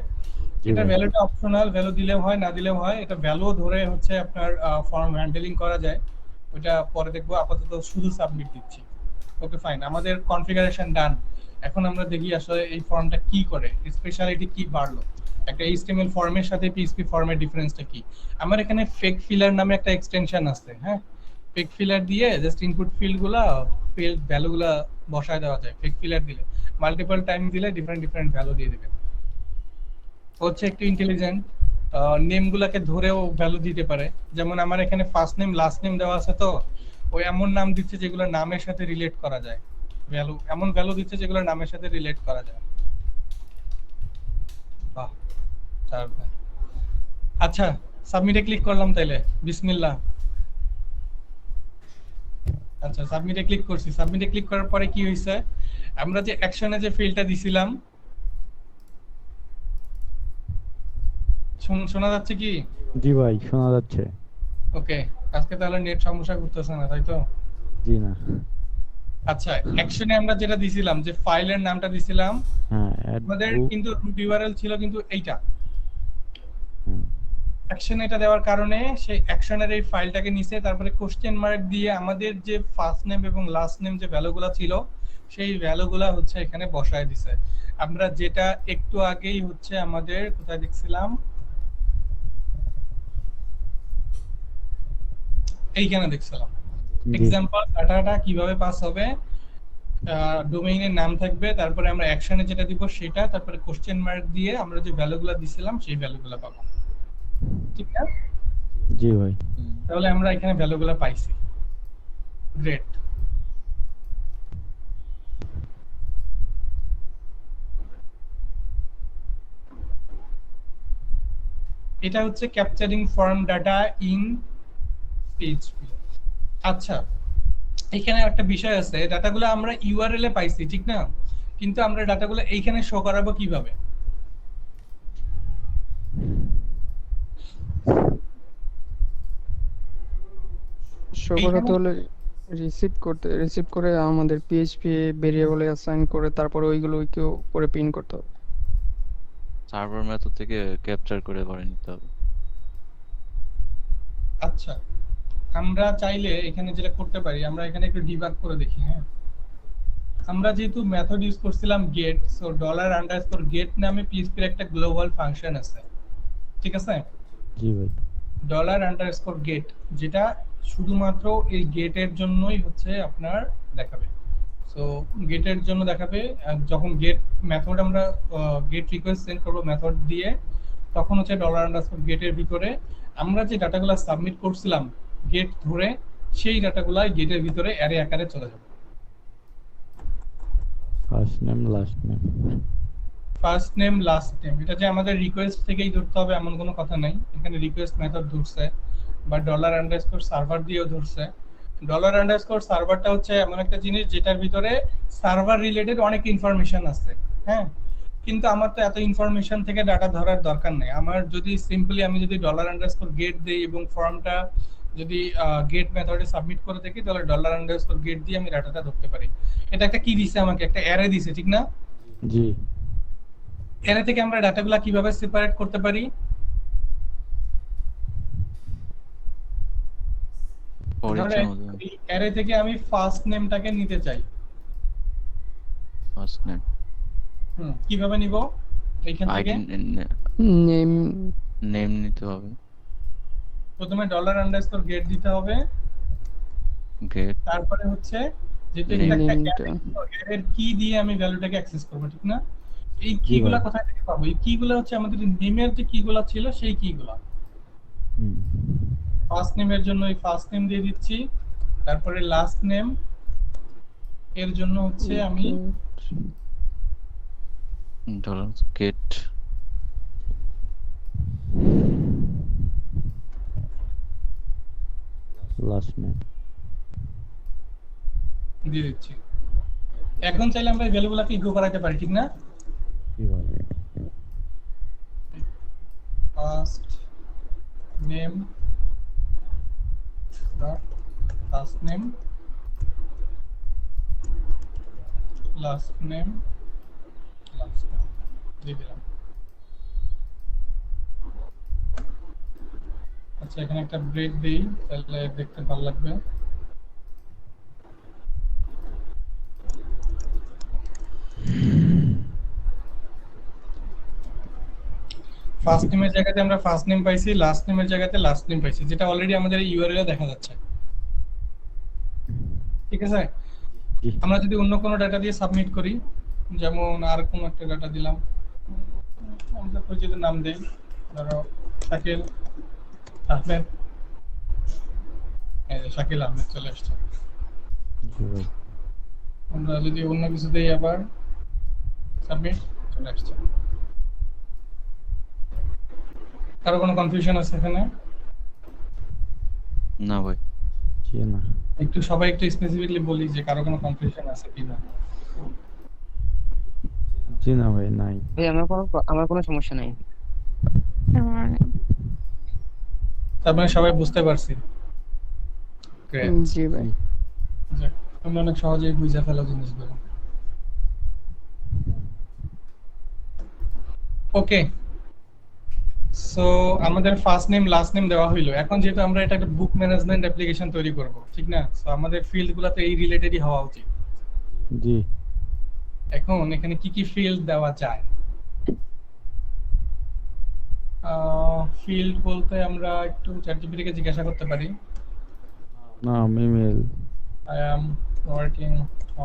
জি এটা ভাই। ভ্যালুটা অপশনাল, ভ্যালু দিলেও হয় না দিলেও হয়। এটা ভ্যালু ধরে হচ্ছে আপনার ফর্ম হ্যান্ডলিং করা যায়, ওটা পরে দেখবো। আপাতত শুধু সাবমিট দিচ্ছি। ওকে ফাইন, আমাদের কনফিগারেশন ডান। এখন আমরা দেখি আসলে এই ফর্মটা কি করে, স্পেশালিটি কি বাড়লো, একটা HTML ফর্মের সাথে PHP ফর্মের ডিফারেন্সটা কি। আমার এখানে ফেক ফিলার নামে একটা এক্সটেনশন আছে। হ্যাঁ, ফেক ফিলার দিয়ে জাস্ট ইনপুট ফিল্ডগুলা, ফিল্ড ভ্যালুগুলা বসায় দেওয়া যায়। ফেক ফিলার দিলে মাল্টিপল টাইম দিলে ডিফারেন্ট ডিফারেন্ট ভ্যালু দিয়ে দেবে। হচ্ছে একটু ইন্টেলিজেন্ট, নেমগুলোকে ধরেও ভ্যালু দিতে পারে। যেমন আমার এখানে ফার্স্ট নেম লাস্ট নেম দেওয়া আছে, তো ওই এমন নাম দিচ্ছে যেগুলো নামের সাথে রিলেট করা যায়। ভ্যালু এমন ভ্যালু দিচ্ছে যেগুলো নামের সাথে রিলেট করা যায়। বাহ, দারুণ ভাই। আচ্ছা, সাবমিটে ক্লিক করলাম তাইলে, বিসমিল্লাহ। আচ্ছা, সাবমিটে ক্লিক করছি। সাবমিটে ক্লিক করার পরে কি হয়েছে, আমরা যে অ্যাকশনে যে ফিল্ডটা দিছিলাম, শোনা যাচ্ছে কি? জি ভাই, শোনা যাচ্ছে। ওকে, আজকে তাহলে নেট সমস্যা করতেছে না, তাই তো? জি না। আচ্ছা, অ্যাকশনে আমরা যেটা দিছিলাম, যে ফাইলের নামটা দিছিলাম, হ্যাঁ, add আমাদের book, কিন্তু রুট ইউআরএল ছিল কিন্তু এইটা। হুম, অ্যাকশন এটা দেওয়ার কারণে সেই অ্যাকশনের এই ফাইলটাকে নিচে, তারপরে কোশ্চেন মার্ক দিয়ে আমাদের যে ফার্স্ট নেম এবং লাস্ট নেম যে ভ্যালুগুলো ছিল, সেই ভ্যালুগুলো হচ্ছে এখানে বসায় দিছে। আমরা যেটা একটু আগেই হচ্ছে আমাদের কোথায় দেখছিলাম, এইখানে দেখছিলাম। জি, এক্সাম্পল ডাটাটা কিভাবে পাস হবে, ডোমেইনের নাম থাকবে, তারপরে আমরা অ্যাকশনে যেটা দিব সেটা, তারপরে কোশ্চেন মার্ক দিয়ে আমরা যে ভ্যালুগুলো দিছিলাম সেই ভ্যালুগুলো পাবো। ঠিক না? জি ভাই। তাহলে আমরা এখানে ভ্যালুগুলো পাইছি। গ্রেট। এটা হচ্ছে capturing form data in PHP। আচ্ছা, এখানে একটা বিষয় আছে, ডাটাগুলো আমরা ইউআরএল এ পাইছি, ঠিক না? কিন্তু আমরা ডাটাগুলো এইখানে শো করাবো কিভাবে? শো করাতে হলে রিসিভ করে আমাদের পিএইচপি ভেরিয়েবলে অ্যাসাইন করে তারপরে ওইগুলো কেউ করে প্রিন্ট করতে হবে। সার্ভার মেথড থেকে ক্যাপচার করে নিতে হবে। আচ্ছা, আমরা চাইলে এখানে যেটা করতে পারি, আমরা এখানে একটু ডিবাগ করে দেখি। হ্যাঁ, আমরা যেহেতু মেথড ইউজ করছিলাম গেট, সো $_get নামে PHP এর একটা গ্লোবাল ফাংশন আছে, ঠিক আছে? জি ভাই। $_get, যেটা শুধুমাত্র এই গেটের জন্যই হচ্ছে আপনার দেখাবে। সো গেটের জন্য দেখাবে, যখন গেট মেথড আমরা গেট রিকোয়েস্ট সেন্ড করব মেথড দিয়ে, তখন হচ্ছে $_get এর ভিতরে আমরা যে ডাটাগুলো সাবমিট করছিলাম গেট ধরে, সেই ডাটাগুলো গেটের ভিতরে অ্যারে আকারে চলে যাবে। First name last name. First name last name, এটা যে আমাদের রিকোয়েস্ট থেকেই ধরতে হবে এমন কোনো কথা নাই। এখানে রিকোয়েস্ট মেথড ধরছে, বা $_সার্ভার দিয়েও ধরছে। $_সার্ভারটা হচ্ছে এমন একটা জিনিস যেটার ভিতরে সার্ভার রিলেটেড অনেক ইনফরমেশন আছে। হ্যাঁ, কিন্তু আমার তো এত ইনফরমেশন থেকে ডাটা ধরার দরকার নেই। আমার যদি সিম্পলি আমি যদি $_get দেই এবং ফর্মটা যদি গেট মেথডে সাবমিট করে দেখি, তাহলে $_get দিয়ে আমি ডাটাটা ধরতে পারি। এটা একটা কি দিছে আমাকে, একটা অ্যারে দিছে, ঠিক না? জি। অ্যারে থেকে আমরা ডাটাগুলো কিভাবে সেপারেট করতে পারি? ধরেন এই অ্যারে থেকে আমি ফার্স্ট নেমটাকে নিতে চাই। ফার্স্ট নেম কিভাবে নিব? এইখান থেকে নেম নেম নিতে হবে, প্রথমে $_get দিতে হবে, গেট তারপরে হচ্ছে যেহেতু Name এটা একটা নেমটা অ্যারের কি দিয়ে আমি ভ্যালুটাকে অ্যাক্সেস করব, ঠিক না? এই কিগুলা কোথায় থেকে পাবো? এই কিগুলা হচ্ছে আমাদের নেমের যে কিগুলা ছিল সেই কিগুলা। হুম, ফার্স্ট নেমের জন্য এই ফার্স্ট নেম দিয়ে দিচ্ছি, তারপরে লাস্ট নেম এর জন্য হচ্ছে আমি গেট লাস্ট নেম। দিয়ে দিচ্ছি। এখন চাইলে আমরা ভ্যালুগুলোকে ইকো করাতে পারি, ঠিক না? জি ভাই। First name dot first name last name দিয়ে দিলাম। আচ্ছা, এখানে একটা ব্রেক দেই, তাহলে দেখতে ভালো লাগবে। ফার্স্ট নেমের জায়গাতে আমরা ফার্স্ট নেম পাইছি, লাস্ট নেমের জায়গাতে লাস্ট নেম পাইছি, যেটা অলরেডি আমাদের ইউআরএল এ দেখা যাচ্ছে। ঠিক আছে, জি। আমরা যদি অন্য কোনো ডাটা দিয়ে সাবমিট করি, যেমন আর কোনো একটা ডাটা দিলাম, আমরা পরিচিত নাম দেই, ধরো শাকিল আহমেদ। এই যে শাকিল আহমেদ চলে আসছে। জি ভাই। আমরা যদি অন্য কিছু দেই, আবার সাবমিট চলে আসছে। কারো কোনো কনফিউশন আছে এখানে? না ভাই। জি না। একটু সবাই একটু স্পেসিফিকলি বলি যে কারো কোনো কনফিউশন আছে কিনা। জি না ভাই, নাই। ভাই আমার কোনো সমস্যা নাই। আমার নেই। তার মানে সবাই বুঝতে পারছি। Great. জি ভাই। যাক, তোমরা অনেক সহজেই বুঝে ফেলো জিনিসগুলো। ওকে, সো আমাদের ফার্স্ট নেম লাস্ট নেম দেওয়া হইলো। এখন যেহেতু আমরা এটা একটা বুক ম্যানেজমেন্ট অ্যাপ্লিকেশন তৈরি করব, ঠিক না? সো আমাদের ফিল্ডগুলো তো এই রিলেটেডই হওয়া উচিত। জি। এখন এখানে কি কি ফিল্ড দেওয়া যায়? ফিল্ড বলতে আমরা একটু চ্যাটজিপিটি কে জিজ্ঞাসা করতে পারি। নাম, email. I am working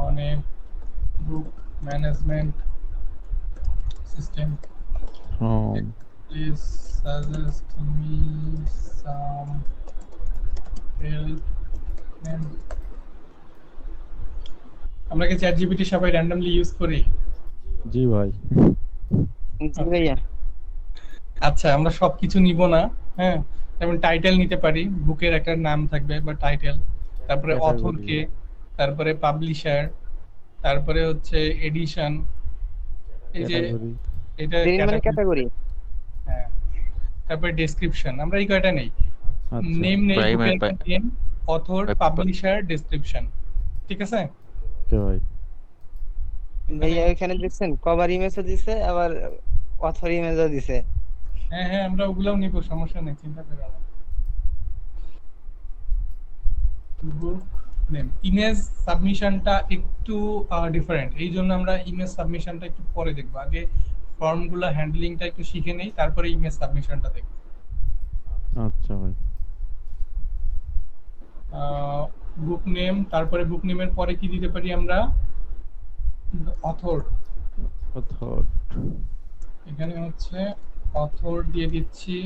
on a book management system. From. Please suggest me some field name. আমরা কি চ্যাটজিপিটি সবাই র্যান্ডমলি ইউজ করি? জি ভাই। জি ভাইয়া। আচ্ছা, আমরা সবকিছু নিব না, হ্যাঁ। যেমন টাইটেল নিতে পারি, বুকের একটা নাম থাকবে বা টাইটেল, তারপরে Category. অথর কে, তারপরে পাবলিশার, তারপরে হচ্ছে এডিশন, এই যে ক্যাটাগরি। এটা মানে category, ক্যাটাগরি। হ্যাঁ। তারপরে ডেসক্রিপশন, আমরা এই কয়টা নেই। আচ্ছা। নেম নেই, Primary বুকের নেম, অথর, পাবলিশার, ডেসক্রিপশন। ঠিক আছে? ওকে ভাই। ভাইয়া এখানে দেখছেন কভার ইমেজও দিছে, আবার অথর ইমেজও দিছে। হ্যাঁ হ্যাঁ, আমরা ওগুলাও নিব, সমস্যা নেই, চিন্তা করো না। বুক নেম, ইমেজ সাবমিশনটা একটু ডিফারেন্ট, এই জন্য আমরা ইমেজ সাবমিশনটা একটু পরে দেখব। আগে ফর্মগুলো হ্যান্ডলিংটা একটু শিখে নেই, তারপরে ইমেজ সাবমিশনটা দেখব। আচ্ছা ভাই। বুক নেম, তারপরে বুক নেমের পরে কি দিতে পারি আমরা? অথর। অথর। এখানে হচ্ছে অথর দিয়ে দিচ্ছি,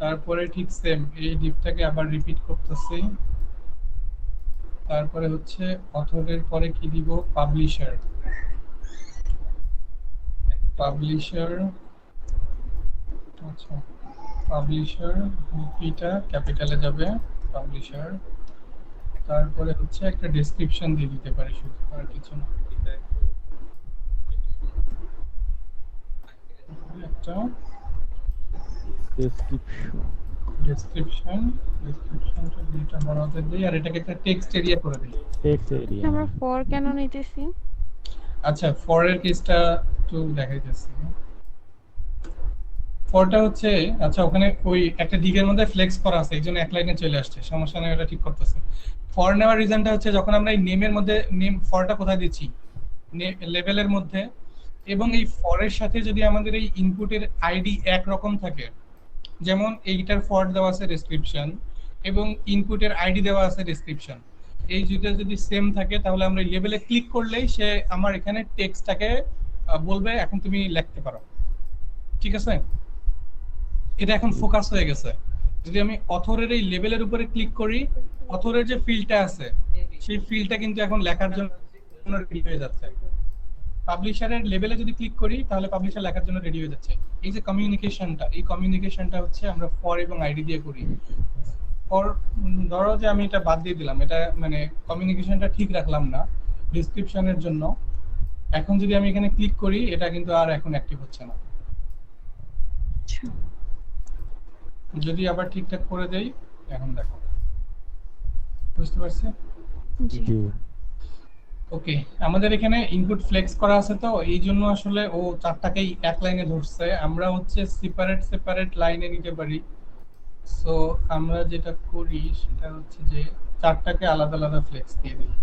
তারপরে ঠিক সেম এই ডিপটাকে আবার রিপিট করতেছি, তারপরে হচ্ছে অথরের পরে কি দিব? পাবলিশার। পাবলিশার, আচ্ছা, পাবলিশার পিটা ক্যাপিটালে যাবে, পাবলিশার। তারপরে হচ্ছে একটা ডেসক্রিপশন দিয়ে দিতে পারি, শুধু আর কিছু না। একটা ডেসক্রিপশন। ডেসক্রিপশনটা দুইটা বড় হাতের দিই, আর এটাকে একটা টেক্সট এরিয়া করে দিই। Text area. আমরা ফর কেন নিতেছি? আচ্ছা, ফর এর কেসটা একটু দেখাইতেছি। ফরটা হচ্ছে, আচ্ছা ওখানে ওই একটা দিকের মধ্যে ফ্লেক্স করা আছে, এইজন্য এক লাইনে চলে আসছে, সমস্যা নেই, এটা ঠিক করতেছে। ফর নেওয়ার রিজনটা হচ্ছে যখন আমরা এই নেমের মধ্যে, নেম ফরটা কোথায় দিচ্ছি? লেভেলের মধ্যে, এবং এই ফরের সাথে যদি আমাদের এই ইনপুটের আইডি এক রকম থাকে, যেমন এইটার ফর দেওয়া আছে ডেসক্রিপশন এবং ইনপুটের আইডি দেওয়া আছে ডেসক্রিপশন, এই দুটো যদি সেম থাকে তাহলে আমরা এই লেভেলে ক্লিক করলেই সে আমার এখানে টেক্সটটাকে বলবে এখন তুমি লিখতে পারো। ঠিক আছে, এটা এখন ফোকাস হয়ে গেছে। যদি আমি অথরের এই লেভেলের উপরে ক্লিক করি, অথরের যে ফিল্ডটা আছে সেই ফিল্ডটা কিন্তু এখন লেখার জন্য রেডি হয়ে যাচ্ছে। পাবলিশারের লেভেলে যদি ক্লিক করি তাহলে পাবলিশার লেখার জন্য রেডি হয়ে যাচ্ছে। এই যে কমিউনিকেশনটা, এই কমিউনিকেশনটা হচ্ছে আমরা ফর এবং আইডি দিয়ে করি। ওর ধরো যে আমি এটা বাদ দিয়ে দিলাম, এটা মানে কমিউনিকেশনটা ঠিক রাখলাম না ডেসক্রিপশনের জন্য। এখন যদি আমি এখানে ক্লিক করি, এটা কিন্তু আর এখন অ্যাক্টিভ হচ্ছে না। যদি আবার ঠিকঠাক করে দেই, এখন দেখো, বুঝতে পারছি? জি জি ওকে, আমাদের এখানে ইনপুট ফ্লেক্স করা আছে, তো এই জন্য আসলে ও চারটাকেই এক লাইনে ধরছে। আমরা হচ্ছে সেপারেট সেপারেট লাইনে নিতে পারি। সো আমরা যেটা করি সেটা হচ্ছে যে চারটাকে আলাদা আলাদা ফ্লেক্স দিয়ে দিই।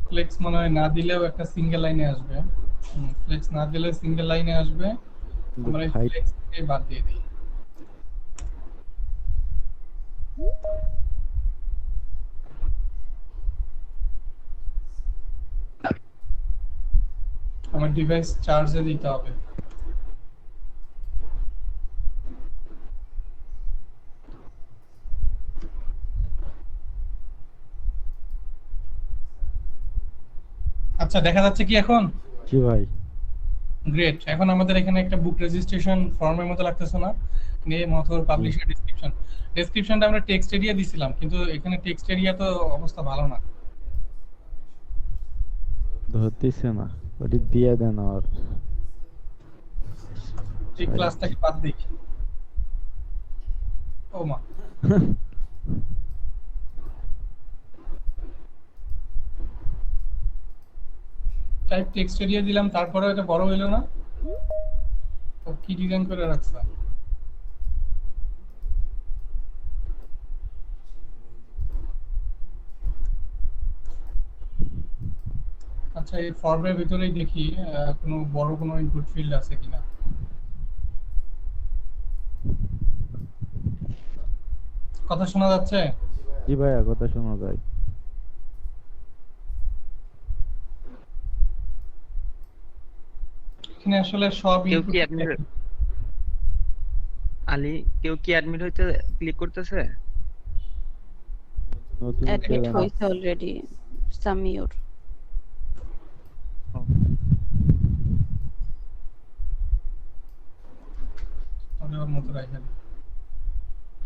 ফ্লেক্স মনে হয় না দিলেও একটা সিঙ্গেল লাইনে আসবে। ফ্লেক্স না দিলে সিঙ্গেল লাইনে আসবে। আমরা এই হাইট ফ্লেক্সকে বাদ দিয়ে দিই। আমার ডিভাইস চার্জে দিতে হবে। আচ্ছা, দেখা যাচ্ছে কি এখন? জি ভাই। গ্রেট। এখন আমাদের এখানে একটা বুক রেজিস্ট্রেশন ফর্মের মতো লাগতেছে না? Name, author, publisher, description. ডেসক্রিপশনটা আমরা টেক্সট এরিয়া দিছিলাম, কিন্তু এখানে টেক্সট এরিয়া তো অবস্থা ভালো না। ধরতেছে না, ওটি দিয়ে দেন আর এই ক্লাসটাকে বাদ দিই। ও মা, টাইপ টেক্সট এরিয়া দিলাম, তারপরে এটা বড় হইলো না। ও কি ডিজাইন করে রাখছে? আচ্ছা, এই ফর্মের ভিতরেই দেখি কোনো বড় কোনো ইনপুট ফিল্ড আছে কিনা। কথা শোনা যাচ্ছে? জি ভাইয়া, কথা শোনা যায়। এখানে আসলে সব কেউ input কি অ্যাডমিট আলী, কেউ কি অ্যাডমিট হইতে ক্লিক করতেছে? নতুন অ্যাডমিট কেরানি। হয়েছে অলরেডি সামিউর। ওর মতো রাখা দিই।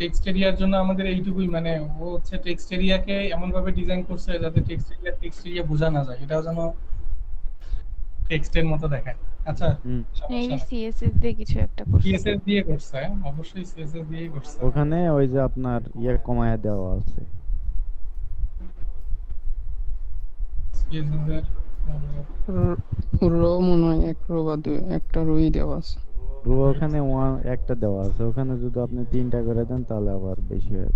টেক্সট এরিয়ার জন্য আমাদের এইটুকুই, মানে ও হচ্ছে টেক্সট এরিয়াকে এমন ভাবে ডিজাইন করছে যাতে টেক্সট এরিয়া বোঝা না যায়, এটাও যেন টেক্সটের মতো দেখায়। আচ্ছা, হুম, এই সমস্যা নেই। সিএসএস দিয়ে কিছু একটা করছে। সিএসএস দিয়ে করছে, অবশ্যই সিএসএস দিয়েই করছে। ওখানে ওই যে আপনার কমায়া দেওয়া আছে। সিএসএস এর রো মনে হয় এক রো বা একটা রোই দেওয়া আছে। রো ওখানে একটা দেওয়া আছে, ওখানে যদি আপনি 3টা করে দেন তাহলে আবার বেশি হয়।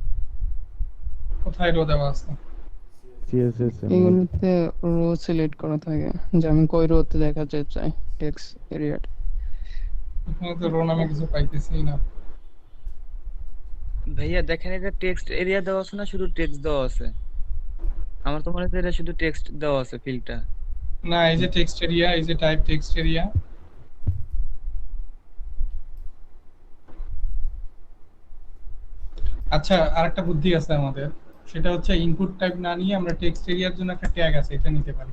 কোথায় রো দেওয়া আছে? সিএসএস এগুলোতে রো সিলেক্ট করা থাকে যে আমি কয় রোতে দেখাতে চাই টেক্সট এরিয়াটা। এখানে তো রো নামে কিছু পাইতেছি না। ভাইয়া দেখেন, এটা টেক্সট এরিয়া দেওয়া আছে না শুধু টেক্সট দেওয়া আছে? আমার তো মনে হচ্ছে এটা শুধু টেক্সট দেওয়া আছে ফিল্ডটা। না, এই যে টেক্সট এরিয়া, এই যে টাইপ টেক্সট এরিয়া, আচ্ছা আরেকটা বুদ্ধি আছে আমাদের, সেটা হচ্ছে ইনপুট টাইপ না নিয়ে আমরা টেক্সট এরিয়ার জন্য একটা ট্যাগ আছে, এটা নিতে পারি।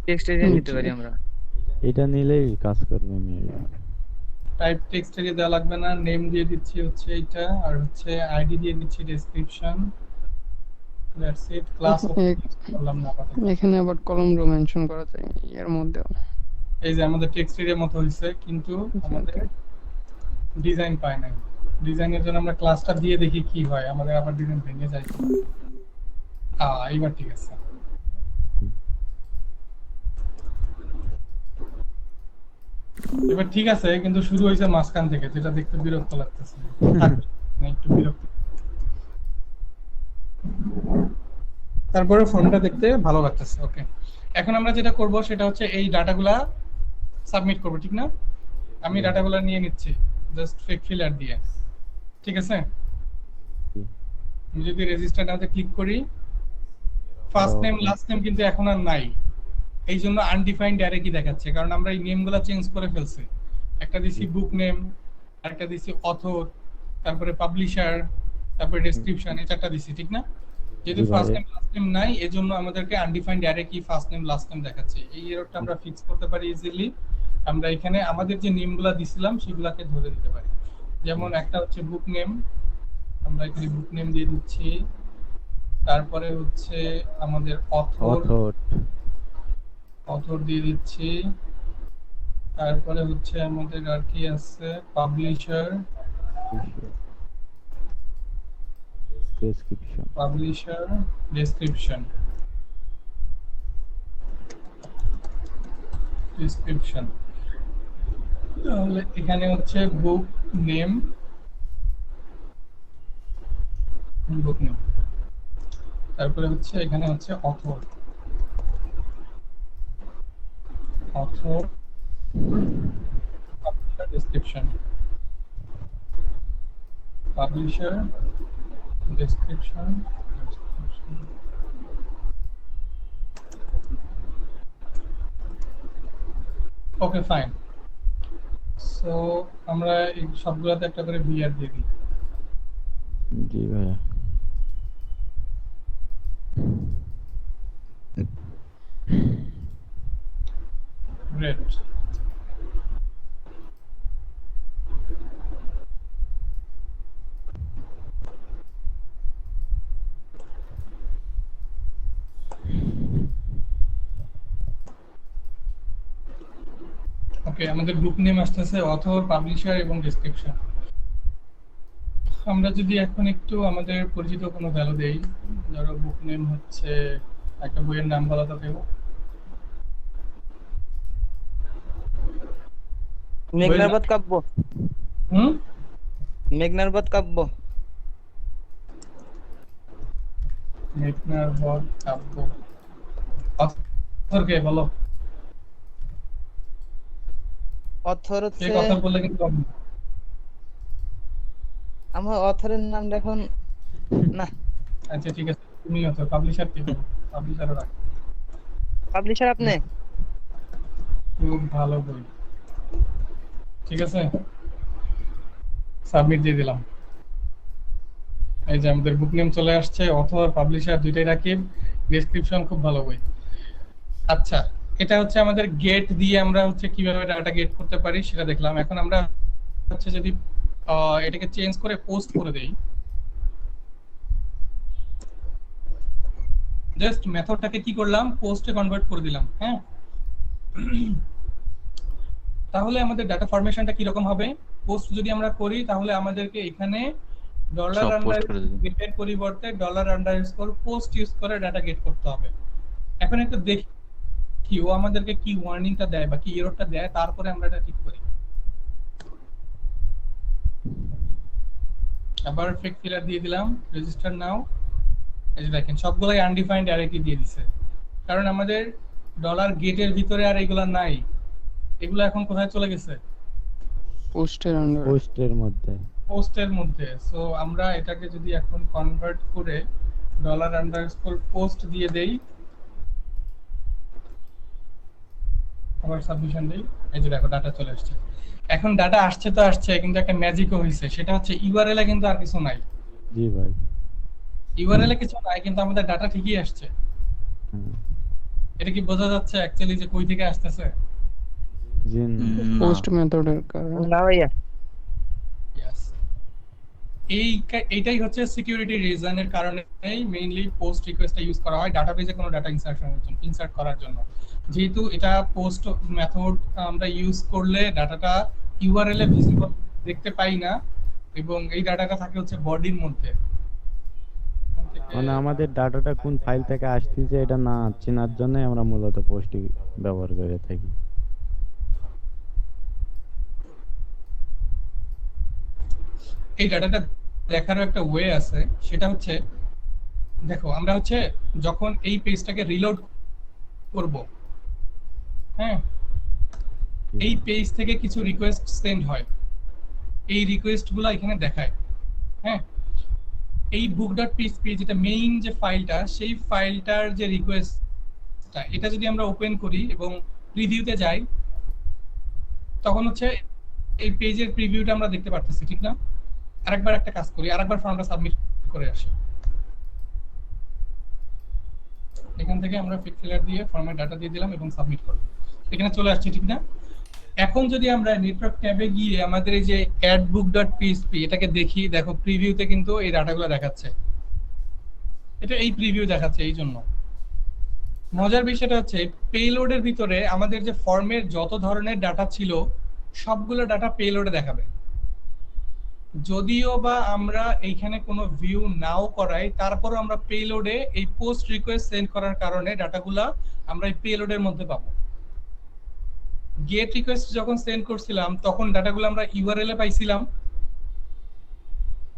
টেক্সট এরিয়া নিতে পারি আমরা। এটা নিলেই কাজ করবে মেবি। টাইপ টেক্সট এরিয়া দেওয়া লাগবে না, নেম দিয়ে দিচ্ছি হচ্ছে এটা, আর হচ্ছে আইডি দিয়ে দিচ্ছি ডেসক্রিপশন। That's it. ক্লাস করলাম না আপাতত। এখানে আবার কলম রো মেনশন করা যায় এর মধ্যে। এই যে আমাদের টেক্সট এরিয়ার মতো হইছে, কিন্তু আমাদের ডিজাইন পায় নাই। ডিজাইনের জন্য আমরা ক্লাসটা দিয়ে দেখি কি হয়, আমাদের আবার ডিজাইন ভেঙে যায় কিনা। এইবার ঠিক আছে। এবার ঠিক আছে, কিন্তু শুরু হয়েছে মাঝখান থেকে, যেটা দেখতে বিরক্ত লাগতেছে। থাক, না একটু বিরক্ত। তারপরে ফর্মটা দেখতে ভালো লাগতেছে। ওকে, এখন আমরা যেটা করব সেটা হচ্ছে এই ডাটাগুলা সাবমিট করব, ঠিক না? আমি ডাটাগুলা নিয়ে নিচ্ছি জাস্ট ফেক ফিলার দিয়ে, ঠিক আছে? আমি যদি রেজিস্টার নাওতে ক্লিক করি, ফার্স্ট নেম লাস্ট নেম কিন্তু এখন আর নাই, এই জন্য আনডিফাইন্ড অ্যারে কি দেখাচ্ছে, কারণ আমরা এই নেমগুলো চেঞ্জ করে ফেলছি। একটা দিছি বুক নেম, আরেকটা দিছি অথর, তারপরে পাবলিশার, তারপরে ডেসক্রিপশন, এই চারটা দিছি, ঠিক না? যদি ফার্স্ট নেম লাস্ট নেম নাই, এজন্য আমাদেরকে আনডিফাইন্ড অ্যারে কি ফার্স্ট নেম লাস্ট নেম দেখাচ্ছে। এই এররটা আমরা ফিক্স করতে পারি ইজিলি। আমরা এখানে আমাদের যে নেমগুলা দিছিলাম সেগুলাকে ধরে দিতে পারি। যেমন একটা হচ্ছে বুক নেম, আমরা এখানে বুক নেম দিয়ে দিচ্ছি। তারপরে হচ্ছে আমাদের অথর অথর দিয়ে দিচ্ছি। তারপরে হচ্ছে আমাদের আর কি আছে, পাবলিশার, ডেসক্রিপশন। তাহলে এখানে হচ্ছে বুক নেম, তারপরে হচ্ছে এখানে হচ্ছে author, description, publisher, description. Okay fine. So আমরা এই সবগুলোতে একটা করে বিআর দিয়ে দিই। জি ভাইয়া। গ্রেট। ওকে, আমাদের গ্রুপ নেম আসতেছে অথর, পাবলিশার এবং ডেসক্রিপশন। আমরা যদি এখন একটু আমাদের পরিচিত কোনো ভ্যালু দেই, ধরো বুক নেম হচ্ছে একটা বইয়ের নাম বলা তো দেব। মেঘনারবধ কাব্য। হুম, মেঘনারবধ কাব্য। মেঘনারবধ কাব্য। অথর কে বলো? অথর কে হচ্ছে, কথা বললে কিন্তু হবে না। আমার অথরের নামটা এখন না। আচ্ছা ঠিক আছে, তুমি অথর। পাবলিশার কে বলো? পাবলিশারও রাখ। পাবলিশার আপনি? খুব ভালো বই, ঠিক আছে, সাবমিট দিয়ে দিলাম। এই যে আমাদের বুক নেম চলে আসছে, অথর পাবলিশার দুইটাই রাখি, ডেসক্রিপশন খুব ভালো বই। আচ্ছা, এটা হচ্ছে আমাদের গেট দিয়ে আমরা হচ্ছে কিভাবে ডাটা গেট করতে পারি সেটা দেখলাম। এখন আমরা হচ্ছে যদি এটাকে চেঞ্জ করে পোস্ট করে দেই, জাস্ট মেথডটাকে কি করলাম, পোস্টে কনভার্ট করে দিলাম। হ্যাঁ, তাহলে আমাদের ডাটা ফরমেশনটা কি রকম হবে? পোস্ট যদি আমরা করি তাহলে আমাদেরকে এখানে ডলার সব পোস্ট করে দিবেন। গেটের পরিবর্তে ডলার আন্ডারস্কোর পোস্ট ইউজ করে ডাটা গেট করতে হবে। এখন একটু দেখি ও আমাদেরকে কি ওয়ার্নিংটা দেয় বা কি এররটা দেয়, তারপরে আমরা এটা ঠিক করি। আবার ফেক ফিলার দিয়ে দিলাম, রেজিস্টার নাও। এই যে দেখেন সবগুলাই আনডিফাইন্ড অ্যারেটি দিয়ে দিছে, কারণ আমাদের ডলার গেটের ভিতরে আর এগুলা নাই। এগুলো এখন কোথায় চলে গেছে? পোস্টের মধ্যে। সো আমরা এটাকে যদি এখন কনভার্ট করে ডলার আন্ডারস্কোর পোস্ট দিয়ে দেই, আবার সাবমিশন দেই, এই যে দেখো ডাটা চলে আসছে। এখন ডাটা আসছে তো আসছে, কিন্তু একটা ম্যাজিকও হইছে, সেটা হচ্ছে ইউআরএল এ কিন্তু আর কিছু নাই। জি ভাই। ইউআরএল এ কিছু নাই, কিন্তু আমাদের ডাটা ঠিকই আসছে। এটা কি বোঝা যাচ্ছে অ্যাকচুয়ালি যে কই থেকে আসতেছে? জি পোস্ট মেথডের কারণে। না ভাইয়া। Yes. এইটাই হচ্ছে সিকিউরিটি রিজনের কারণে মেইনলি পোস্ট রিকোয়েস্টটা ইউজ করা হয় ডাটাবেজে কোনো ডাটা ইনসার্ট করার জন্য। যেহেতু এটা পোস্ট মেথড আমরা ইউজ করলে ডাটাটা ইউআরএল এ ভিজিবল দেখতে পাই না, এবং এই ডাটাটা থাকে হচ্ছে বডির মধ্যে। মানে আমাদের ডাটাটা কোন ফাইল থেকে আসতেছে এটা না চেনার জন্য আমরা মূলত পোস্টই ব্যবহার করে থাকি। এই ডাটাটা দেখারও একটা ওয়ে আছে, সেটা হচ্ছে দেখো আমরা হচ্ছে যখন এই পেজটাকে রিলোড করব, হ্যাঁ, এই পেজ থেকে কিছু রিকোয়েস্ট সেন্ড হয়, এই রিকোয়েস্টগুলো এখানে দেখায়। হ্যাঁ, এই book.php যেটা মেইন যে ফাইলটা, সেই ফাইলটার যে রিকোয়েস্টটা, এটা যদি আমরা ওপেন করি এবং প্রিভিউতে যাই, তখন হচ্ছে এই পেজের প্রিভিউটা আমরা দেখতে পারতেছি, ঠিক না? আরেকবার একটা কাজ করি, আরেকবার ফর্মটা সাবমিট করে আসি। এখান থেকে আমরা ফিক ফিলার দিয়ে ফর্মের ডাটা দিয়ে দিলাম এবং সাবমিট করব। এখানে চলে আসছে, ঠিক না? এখন যদি আমরা নেটওয়ার্ক ট্যাবে গিয়ে আমাদের এই যে adbook.php এটাকে দেখি, দেখো প্রিভিউতে কিন্তু এই ডাটাগুলো দেখাচ্ছে, এটা এই প্রিভিউ দেখাচ্ছে। এই জন্য মজার বিষয়টা হচ্ছে পেলোডের ভিতরে আমাদের যে ফর্মের যত ধরনের ডাটা ছিল সবগুলো ডাটা পেলোডে দেখাবে। যদিও বা আমরা এইখানে কোনো ভিউ নাও করাই, তারপরও আমরা পেলোডে এই পোস্ট রিকোয়েস্ট সেন্ড করার কারণে ডাটাগুলা আমরা এই পেলোডের মধ্যে পাবো। গেট রিকোয়েস্ট যখন সেন্ড করছিলাম তখন ডাটাগুলো আমরা ইউআরএল এ পাইছিলাম,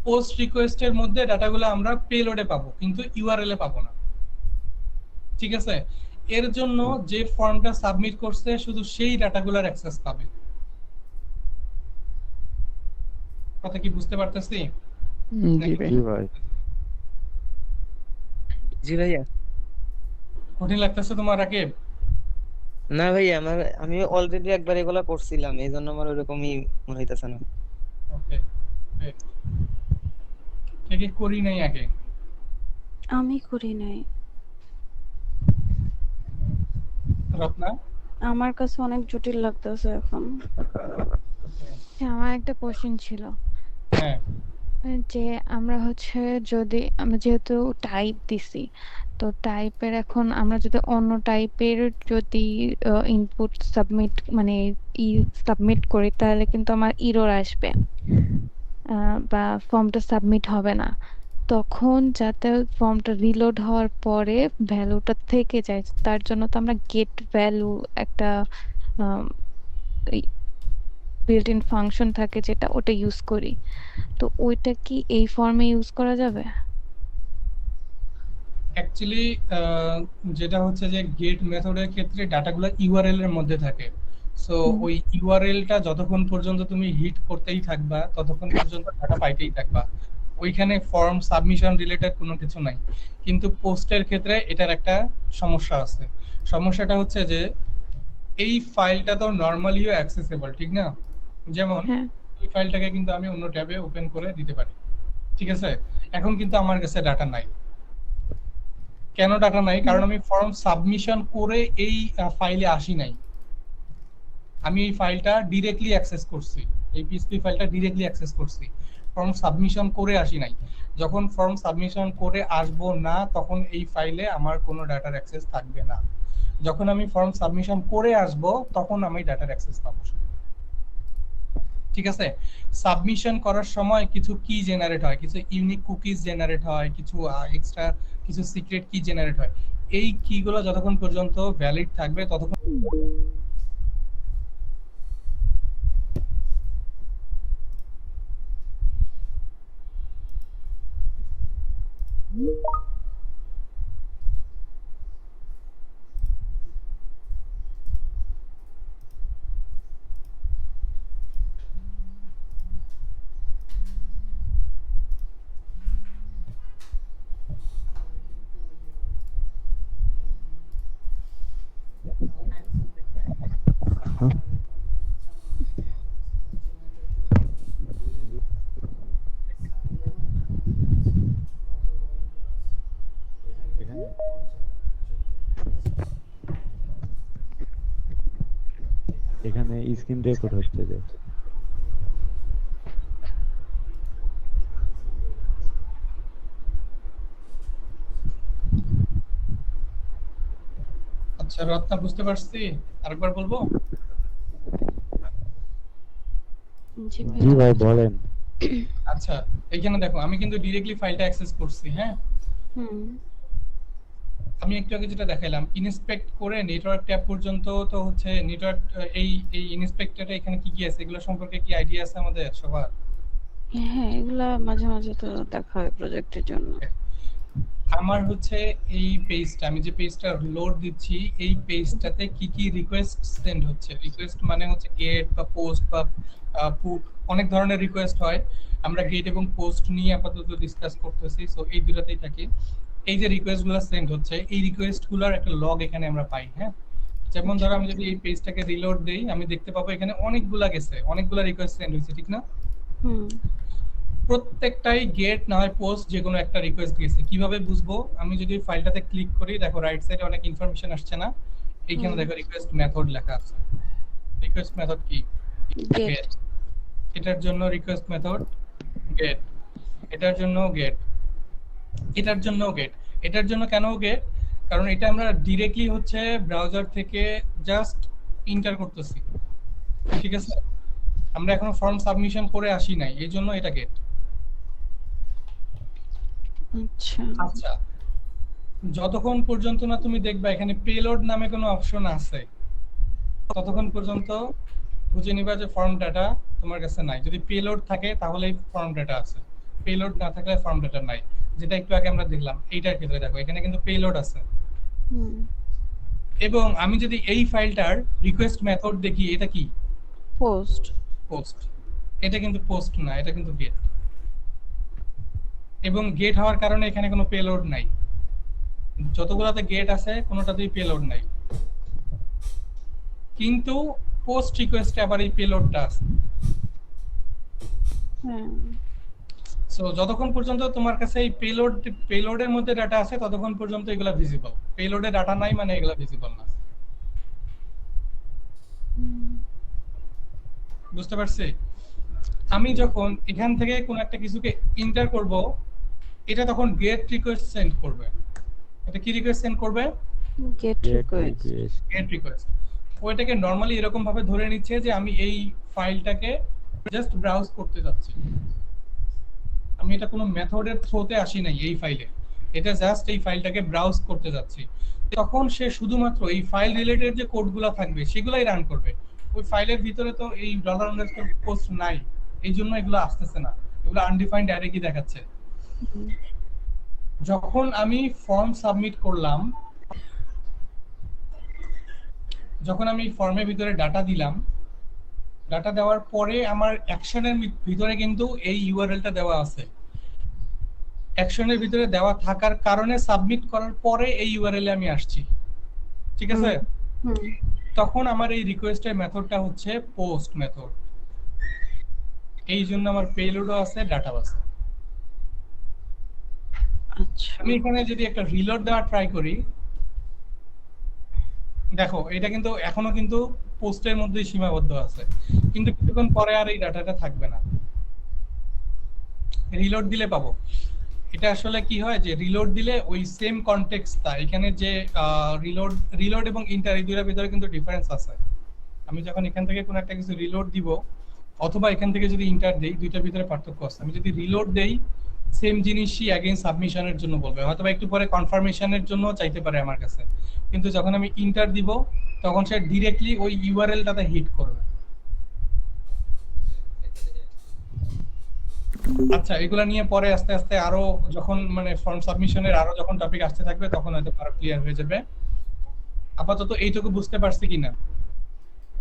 পোস্ট রিকোয়েস্টের মধ্যে ডাটাগুলো আমরা পেলোডে পাবো কিন্তু ইউআরএল এ পাবো না। ঠিক আছে, এর জন্য যে ফর্মটা সাবমিট করছে শুধু সেই ডাটাগুলোর অ্যাক্সেস পাবে। কথা কি বুঝতে পারতেছি? জি ভাই। জি ভাই। জি ভাইয়া। কঠিন লাগতেছে তোমার রাকিব? না ভাইয়া, আমি অলরেডি একবার এগুলা করছিলাম, এই জন্য আমার ওরকমই মনে হইতাছে না। ওকে, কে কে করি নাই আগে? আমি করি নাই। রত্না? আমার কাছে অনেক জটিল লাগতেছে এখন। আমার একটা কোশ্চেন ছিল হ্যাঁ, যে আমরা যদি আমরা যেহেতু টাইপ দিছি, তো টাইপের এখন আমরা যদি অন্য টাইপের যদি ইনপুট সাবমিট মানে সাবমিট করি তাহলে কিন্তু আমার ইরর আসবে, বা ফর্মটা সাবমিট হবে না। তখন যাতে ফর্মটা রিলোড হওয়ার পরে ভ্যালুটা থেকে যায়, তার জন্য তো আমরা গেট ভ্যালু একটা বিল্ট ইন ফাংশন থাকে যেটা, ওটা ইউজ করি। তো ওইটা কি এই ফর্মে ইউজ করা যাবে? অ্যাকচুয়ালি যেটা হচ্ছে যে গেট মেথডের ক্ষেত্রে ডাটাগুলো ইউআরএল এর মধ্যে থাকে। সো ওই ইউআরএলটা যতক্ষণ পর্যন্ত তুমি হিট করতেই থাকবা ততক্ষণ পর্যন্ত ডাটা পাইতেই থাকবা, ওইখানে ফর্ম সাবমিশন রিলেটেড কোনো কিছু নাই। কিন্তু পোস্টের ক্ষেত্রে এটার একটা সমস্যা আছে। সমস্যাটা হচ্ছে যে এই ফাইলটা তো নরমালিও অ্যাক্সেসেবল, ঠিক না? যেমন হ্যাঁ। এই ফাইলটাকে কিন্তু আমি অন্য ট্যাবে ওপেন করে দিতে পারি, ঠিক আছে? এখন কিন্তু আমার কাছে ডাটা নাই। কেন ডাটা নাই? কারণ আমি ফর্ম সাবমিশন করে এই ফাইলে আসি নাই, আমি এই ফাইলটা ডিরেক্টলি অ্যাক্সেস করছি, এই পিএসপি ফাইলটা ডিরেক্টলি অ্যাক্সেস করছি, ফর্ম সাবমিশন করে আসি নাই। যখন ফর্ম সাবমিশন করে আসবো না তখন এই ফাইলে আমার কোনো ডাটার অ্যাক্সেস থাকবে না। যখন আমি ফর্ম সাবমিশন করে আসবো তখন আমি ডাটার অ্যাক্সেস পাবো। ঠিক আছে, সাবমিশন করার সময় কিছু কি জেনারেট হয়, কিছু ইউনিক কুকিজ জেনারেট হয়, কিছু এক্সট্রা কিছু সিক্রেট কি জেনারেট হয়। এই কিগুলো যতক্ষণ পর্যন্ত ভ্যালিড থাকবে ততক্ষণ এখানে স্ক্রিন রেকর্ড হচ্ছে যে আচ্ছা রত্না, বুঝতে পারছি, আরেকবার বলবো? জি জি ভাই বলেন। আচ্ছা, এখানে দেখো আমি কিন্তু ডিরেক্টলি ফাইলটা অ্যাক্সেস করছি। হ্যাঁ, হুম। আমি একটু আগে যেটা দেখাইলাম ইনস্পেক্ট করে নেটওয়ার্ক ট্যাব পর্যন্ত, তো হচ্ছে নেটওয়ার্ক এই এই ইনস্পেক্টরে এখানে কি কি আছে এগুলো সম্পর্কে কি আইডিয়া আছে আমাদের সবার? হ্যাঁ, এগুলা মাঝে মাঝে তো দেখা হয় প্রজেক্টের জন্য। আমার হচ্ছে এই পেজটা, আমি যে পেজটা লোড দিচ্ছি এই পেজটাতে কি কি রিকোয়েস্ট সেন্ড হচ্ছে। রিকোয়েস্ট মানে হচ্ছে গেট বা পোস্ট বা পুট, অনেক ধরনের রিকোয়েস্ট হয়। আমরা গেট এবং পোস্ট নিয়ে আপাতত ডিসকাস করতেছি, সো এই দুটাতেই থাকি। এই যে রিকোয়েস্টগুলো সেন্ড হচ্ছে এই রিকোয়েস্টগুলোর একটা লগ এখানে আমরা পাই। হ্যাঁ, যেমন ধরো আমি যদি এই পেজটাকে রিলোড দেই আমি দেখতে পাবো এখানে অনেকগুলা গেছে, অনেকগুলা রিকোয়েস্ট সেন্ড হয়েছে, ঠিক না? হুম। প্রত্যেকটাই গেট না হয় পোস্ট যে কোনো একটা রিকোয়েস্ট গেছে। কিভাবে বুঝবো? আমি যদি ফাইলটাতে ক্লিক করি, দেখো রাইট সাইডে অনেক ইনফরমেশন আসছে না? এইখানে দেখো রিকোয়েস্ট মেথড লেখা আছে, রিকোয়েস্ট মেথড কি? Get get. এটার জন্য রিকোয়েস্ট মেথড গেট, এটার জন্য গেট, এটার জন্য গেট। এটার জন্য কেন গেট? কারণ এটা আমরা ডিরেক্টলি হচ্ছে ব্রাউজার থেকে জাস্ট ইন্টার করতেছি, ঠিক আছে? আমরা এখনো ফর্ম সাবমিশন করে আসি নাই, এই জন্য এটা গেট। আচ্ছা আচ্ছা, যতক্ষণ পর্যন্ত না তুমি দেখবা এখানে পেলোড নামে কোনো অপশন আছে, ততক্ষণ পর্যন্ত বুঝে নিবা যে ফর্ম ডাটা তোমার কাছে নাই। যদি পেলোড থাকে তাহলে ফর্ম ডাটা আছে, পেলোড না থাকলে ফর্ম ডাটা নাই। যেটা একটু আগে আমরা দেখলাম এইটার ক্ষেত্রে দেখো এখানে কিন্তু পেলোড আছে। হুম এবং আমি যদি এই ফাইলটার রিকোয়েস্ট মেথড দেখি, এটা কি? Post post. এটা কিন্তু পোস্ট না, এটা কিন্তু গেট। এবং গেট হওয়ার কারণে এখানে কোনো পেলোড নাই, যতগুলাতে গেট আছে কোনোটাতেই পেলোড নাই। কিন্তু পোস্ট রিকোয়েস্টে আবার এই পেলোডটা আছে। হ্যাঁ সো যতক্ষণ পর্যন্ত তোমার কাছে এই পেলোডের মধ্যে ডাটা আছে ততক্ষণ পর্যন্ত এগুলা ভিজিবল। পেলোডে ডাটা নাই মানে এগুলা ভিজিবল না। বুঝতে পারছি? আমি যখন এখান থেকে কোন একটা কিছুকে ইন্টার করব, এটা তখন গেট রিকোয়েস্ট সেন্ড করবে। এটা কি রিকোয়েস্ট সেন্ড করবে? Get get request request. Get request. ওইটাকে নরমালি এরকম ভাবে ধরে নিচ্ছে যে আমি এই ফাইলটাকে জাস্ট ব্রাউজ করতে যাচ্ছি, আমি এটা কোনো মেথডের থ্রুতে আসি নাই এই ফাইলে, এটা জাস্ট এই ফাইলটাকে ব্রাউজ করতে যাচ্ছি। তখন সে শুধুমাত্র এই ফাইল রিলেটেড যে কোডগুলো থাকবে সেগুলাই রান করবে। ওই ফাইলের ভিতরে তো এই $পোস্ট নাই, এই জন্য এগুলো আসতেছে না, এগুলো আনডিফাইন্ড অ্যারে কি দেখাচ্ছে। যখন আমি ফর্ম সাবমিট করলাম, যখন আমি ফর্মের ভিতরে ডাটা দিলাম, ডাটা দেওয়ার পরে আমার অ্যাকশনের ভিতরে কিন্তু এই ইউআরএলটা দেওয়া আছে। অ্যাকশনের ভিতরে দেওয়া থাকার কারণে সাবমিট করার পরে এই ইউআরএল এ আমি আসছি, ঠিক আছে? হুম তখন আমার এই রিকোয়েস্টের মেথডটা হচ্ছে পোস্ট মেথড। এই জন্য আমার পেলোডও আছে, ডাটাও আছে। আচ্ছা আমি এখানে যদি একটা রিলোড দেওয়া ট্রাই করি, দেখো এটা কিন্তু এখনো কিন্তু পোস্টের মধ্যেই সীমাবদ্ধ আছে, কিন্তু কিছুক্ষণ পরে আর এই ডাটাটা থাকবে না। রিলোড দিলে পাবো। এটা আসলে কি হয় যে রিলোড দিলে ওই সেম কনটেক্সটটা, এখানে যে রিলোড এবং ইন্টার এই দুইটার ভিতরে কিন্তু ডিফারেন্স আছে। আমি যখন এখান থেকে কোনো একটা কিছু রিলোড দিব অথবা এখান থেকে যদি ইন্টার দেই, দুইটার ভিতরে পার্থক্য আছে। আমি যদি রিলোড দেই সেম জিনিসই अगेन সাবমিশনের জন্য বলবে, হয়তোবা একটু পরে কনফার্মেশনের জন্য চাইতে পারে আমার কাছে। কিন্তু যখন আমি ইন্টার দিব তখন সে ডাইরেক্টলি ওই ইউআরএলটাতে হিট করবে। আচ্ছা, এগুলা নিয়ে পরে আস্তে আস্তে আরো যখন মানে ফর্ম সাবমিশনের আরো যখন টপিক আসতে থাকবে তখন হয়তো আরো ক্লিয়ার হয়ে যাবে। আপাতত এইটুকু বুঝতে পারছি কিনা?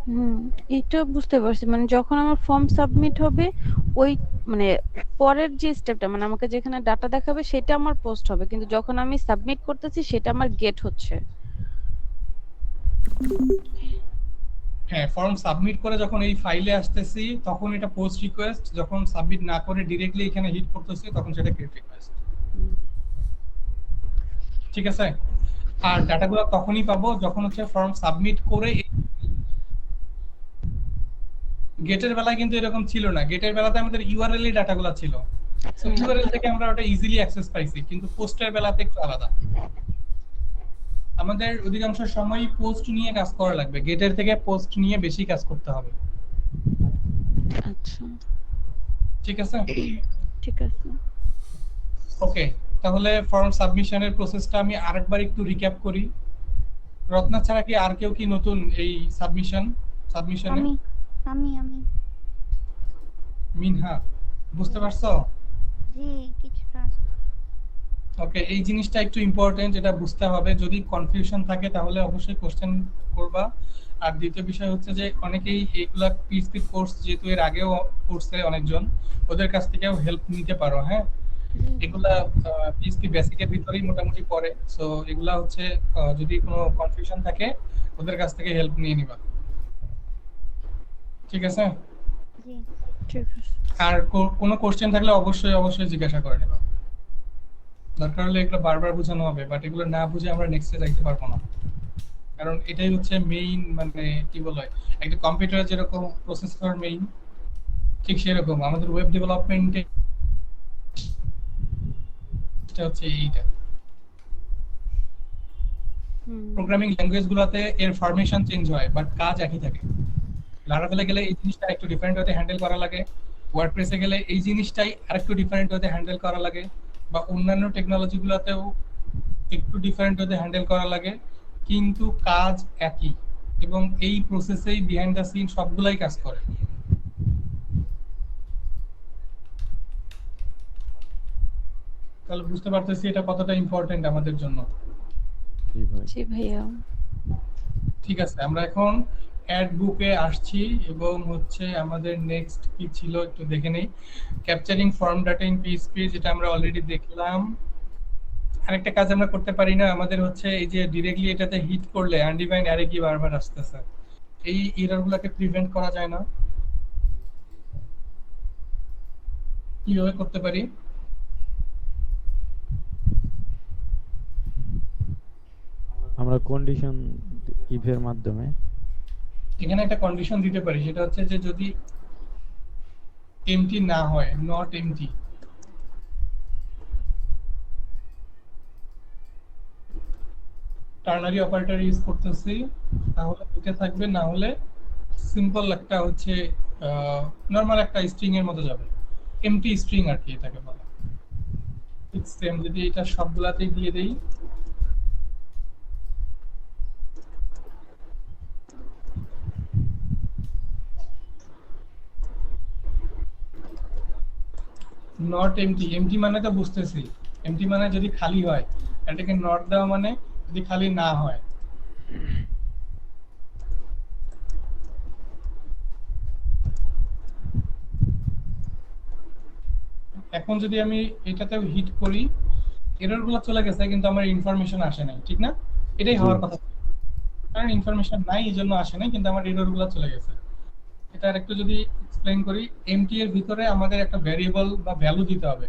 হুম এটা বুঝতে পারছি, মানে যখন আমার ফর্ম সাবমিট হবে ওই মানে পরের যে স্টেপটা মানে আমাকে যেখানে ডাটা দেখাবে সেটা আমার পোস্ট হবে, কিন্তু যখন আমি সাবমিট করতেছি সেটা আমার গেট হচ্ছে। হ্যাঁ, ফর্ম সাবমিট করে যখন এই ফাইলে আসতেছি তখন এটা পোস্ট রিকোয়েস্ট, যখন সাবমিট না করে ডাইরেক্টলি এখানে হিট করতেছি তখন সেটা গেট রিকোয়েস্ট। ঠিক আছে? আর ডাটাগুলো তখনই পাবো যখন হচ্ছে ফর্ম সাবমিট করে। গেটের বেলায় কিন্তু এরকম ছিল না, গেটের বেলাতে আমাদের ইউআরএল এর ডাটাগুলো ছিল, সো ইউআরএল থেকে আমরা ওটা ইজিলি অ্যাক্সেস পাইছি। কিন্তু পোস্টের বেলাতে একটু আলাদা, আমাদের অধিকাংশ সময় পোস্ট নিয়ে কাজ করা লাগবে, গেটের থেকে পোস্ট নিয়ে বেশি কাজ করতে হবে। আচ্ছা ঠিক আছে? ঠিক আছে ওকে, তাহলে ফর্ম সাবমিশনের প্রসেসটা আমি আরেকবার একটু রিক্যাপ করি। রত্না ছাড়া কি আর কেউ কি নতুন এই সাবমিশনে? আমি মিনহা, বুঝতে পারছো? জি কিছুটা। ওকে, এই জিনিসটা একটু ইম্পর্টেন্ট, এটা বুঝতে হবে। যদি কনফিউশন থাকে তাহলে অবশ্যই কোশ্চেন করবা। আর দ্বিতীয় বিষয় হচ্ছে যে অনেকেই এইগুলা পিএইচপি কোর্স যেহেতু এর আগেও করছে অনেকজন, ওদের কাছ থেকেও হেল্প নিতে পারো। হ্যাঁ, এগুলা পিএইচপি বেসিকের ভিতরেই মোটামুটি পড়ে। সো এগুলা হচ্ছে যদি কোনো কনফিউশন থাকে ওদের কাছ থেকে হেল্প নিয়ে নিবা। ঠিক আছে? জি ঠিক আছে আর কোনো কোশ্চেন থাকলে অবশ্যই জিজ্ঞাসা করে নেবা। দরকার হলে এগুলো বারবার বোঝানো হবে, বাট এগুলো না বুঝে আমরা নেক্সটে যাইতে পারবো না। কারণ এটাই হচ্ছে মেইন, মানে কি বলে, একটা কম্পিউটারে যেরকম প্রসেসর মেইন, ঠিক সেরকম আমাদের ওয়েব ডেভেলপমেন্টে হচ্ছে এইটা। প্রোগ্রামিং ল্যাঙ্গুয়েজ গুলোতে এর ফরমেশন চেঞ্জ হয় বাট কাজ একই থাকে। লারাভেলে গেলে এই জিনিসটা একটু ডিফারেন্ট ওয়েতে হ্যান্ডেল করা লাগে, ওয়ার্ডপ্রেসে গেলে এই জিনিসটাই আরেকটু ডিফারেন্ট ওয়েতে হ্যান্ডেল করা লাগে, বা অন্যান্য টেকনোলজি গুলোতেও একটু ডিফারেন্ট ওয়েতে হ্যান্ডেল করা লাগে, কিন্তু কাজ একই এবং এই প্রসেসেই বিহাইন্ড দ্য সিন সবগুলাই কাজ করে। তাহলে বুঝতে পারতেছি এটা কতটা ইম্পর্টেন্ট আমাদের জন্য। জি ভাই। জি ভাইয়া। ঠিক আছে, আমরা এখন অ্যাড বুকে আসছি এবং হচ্ছে আমাদের নেক্সট কি ছিল একটু দেখে নেই। Capturing form data in PHP, যেটা আমরা অলরেডি দেখলাম। আরেকটা কাজ আমরা করতে পারি না, আমাদের হচ্ছে এই যে ডিরেক্টলি এটাতে হিট করলে আনডিফাইন্ড অ্যারে কি বারবার আসতেছে, এই এররগুলোকে প্রিভেন্ট করা যায় না? কিভাবে করতে পারি? আমরা কন্ডিশন ইফ এর মাধ্যমে এখানে একটা কন্ডিশন দিতে পারি, সেটা হচ্ছে যে যদি এমটি না হয়, not empty, ternary operator use করতেছি, তাহলে এটা থাকবে, না হলে সিম্পল একটা হচ্ছে নরমাল একটা স্ট্রিং এর মতো যাবে, এমটি স্ট্রিং আর কি এটাকে বলে। ঠিক সেম যদি এটা সবগুলাতেই দিয়ে দেই, নট এমটি, এমটি মানে তো বুঝতেছি, এমটি মানে যদি খালি হয়, এটাকে নট দেওয়া মানে যদি খালি না হয়। এখন যদি আমি এটাতে হিট করি, এরর গুলো চলে গেছে কিন্তু আমার ইনফরমেশন আসে নাই, ঠিক না? এটাই হওয়ার কথা, কারণ ইনফরমেশন নাই এই জন্য আসে নাই, কিন্তু আমার এরর গুলো চলে গেছে। এটা আরেকটু যদি এক্সপ্লেইন করি, এমটি এর ভিতরে আমাদের একটা ভ্যারিয়েবল বা ভ্যালু দিতে হবে।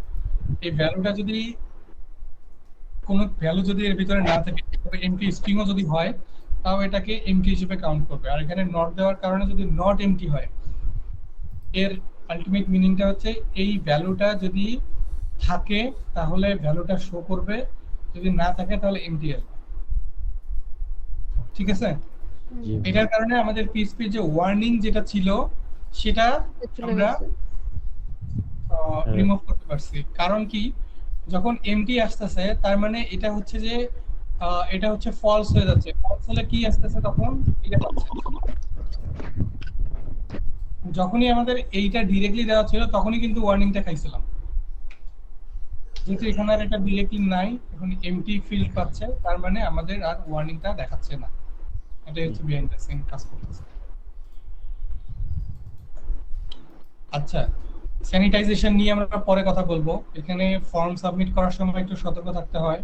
এই ভ্যালুটা যদি কোনো ভ্যালু যদি এর ভিতরে না থাকে, তবে এমটি স্ট্রিংও যদি হয়, তাও এটাকে এমটি হিসেবে কাউন্ট করবে। আর এখানে নট দেওয়ার কারণে যদি নট এমটি হয়, এর আলটিমেট মিনিংটা হচ্ছে এই ভ্যালুটা যদি থাকে তাহলে ভ্যালুটা শো করবে, যদি না থাকে তাহলে এমটি আসবে। ঠিক আছে? জি ভাই। এটার কারণে আমাদের পিএইচপি যে ওয়ার্নিং যেটা ছিল সেটা চলে আমরা গেছে। রিমুভ করতে পারছি। কারণ কি, যখন এমটি আসতেছে তার মানে এটা হচ্ছে যে এটা হচ্ছে ফলস হয়ে যাচ্ছে। ফলস হলে কি আসতেছে তখন এটা পাচ্ছে। যখনই আমাদের এইটা ডিরেক্টলি দেওয়া ছিল তখনই কিন্তু ওয়ার্নিংটা খাইছিলাম, যেহেতু এখানে আর এটা ডিরেক্টলি নাই, এখন এমটি ফিল্ড পাচ্ছে, তার মানে আমাদের আর ওয়ার্নিংটা দেখাচ্ছে না। এটাই হচ্ছে বিহাইন্ড দ্য সিন কাজ করতেছে। আচ্ছা, স্যানিটাইজেশন নিয়ে আমরা পরে কথা বলবো। এখানে ফর্ম সাবমিট করার সময় একটু সতর্ক থাকতে হয়।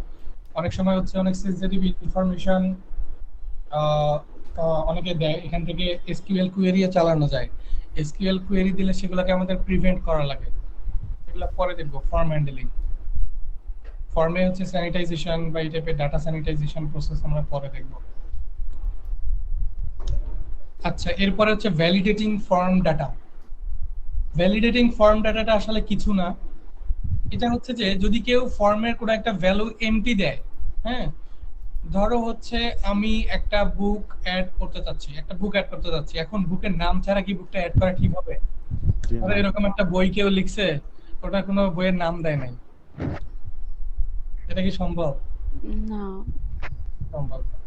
অনেক সময় হচ্ছে অনেক সেনসিটিভ ইনফরমেশন অনেকে দেয়, এখান থেকে এসকিউএল কোয়েরি চালানো যায়। এসকিউএল কোয়েরি দিলে সেগুলোকে আমাদের প্রিভেন্ট করা লাগে, এগুলো পরে দেখবো। ফর্ম হ্যান্ডলিং, ফর্মে হচ্ছে স্যানিটাইজেশন বা এই টাইপের ডাটা স্যানিটাইজেশন প্রসেস আমরা পরে দেখবো। আচ্ছা, এরপরে হচ্ছে validating form data. Validating form ডাটাটা আসলে কিছু না, এটা হচ্ছে যে যদি কেউ ফর্মের কোনো একটা ভ্যালু এমটি দেয়, হ্যাঁ, ধরো হচ্ছে আমি একটা বুক অ্যাড করতে চাচ্ছি, এখন বুকের নাম ছাড়া কি বুকটা অ্যাড করা ঠিক হবে? জি না। ধরো এরকম একটা বই কেউ লিখছে, ওটা কোনো বইয়ের নাম দেয় নাই, এটা কি সম্ভব? না। সম্ভব না।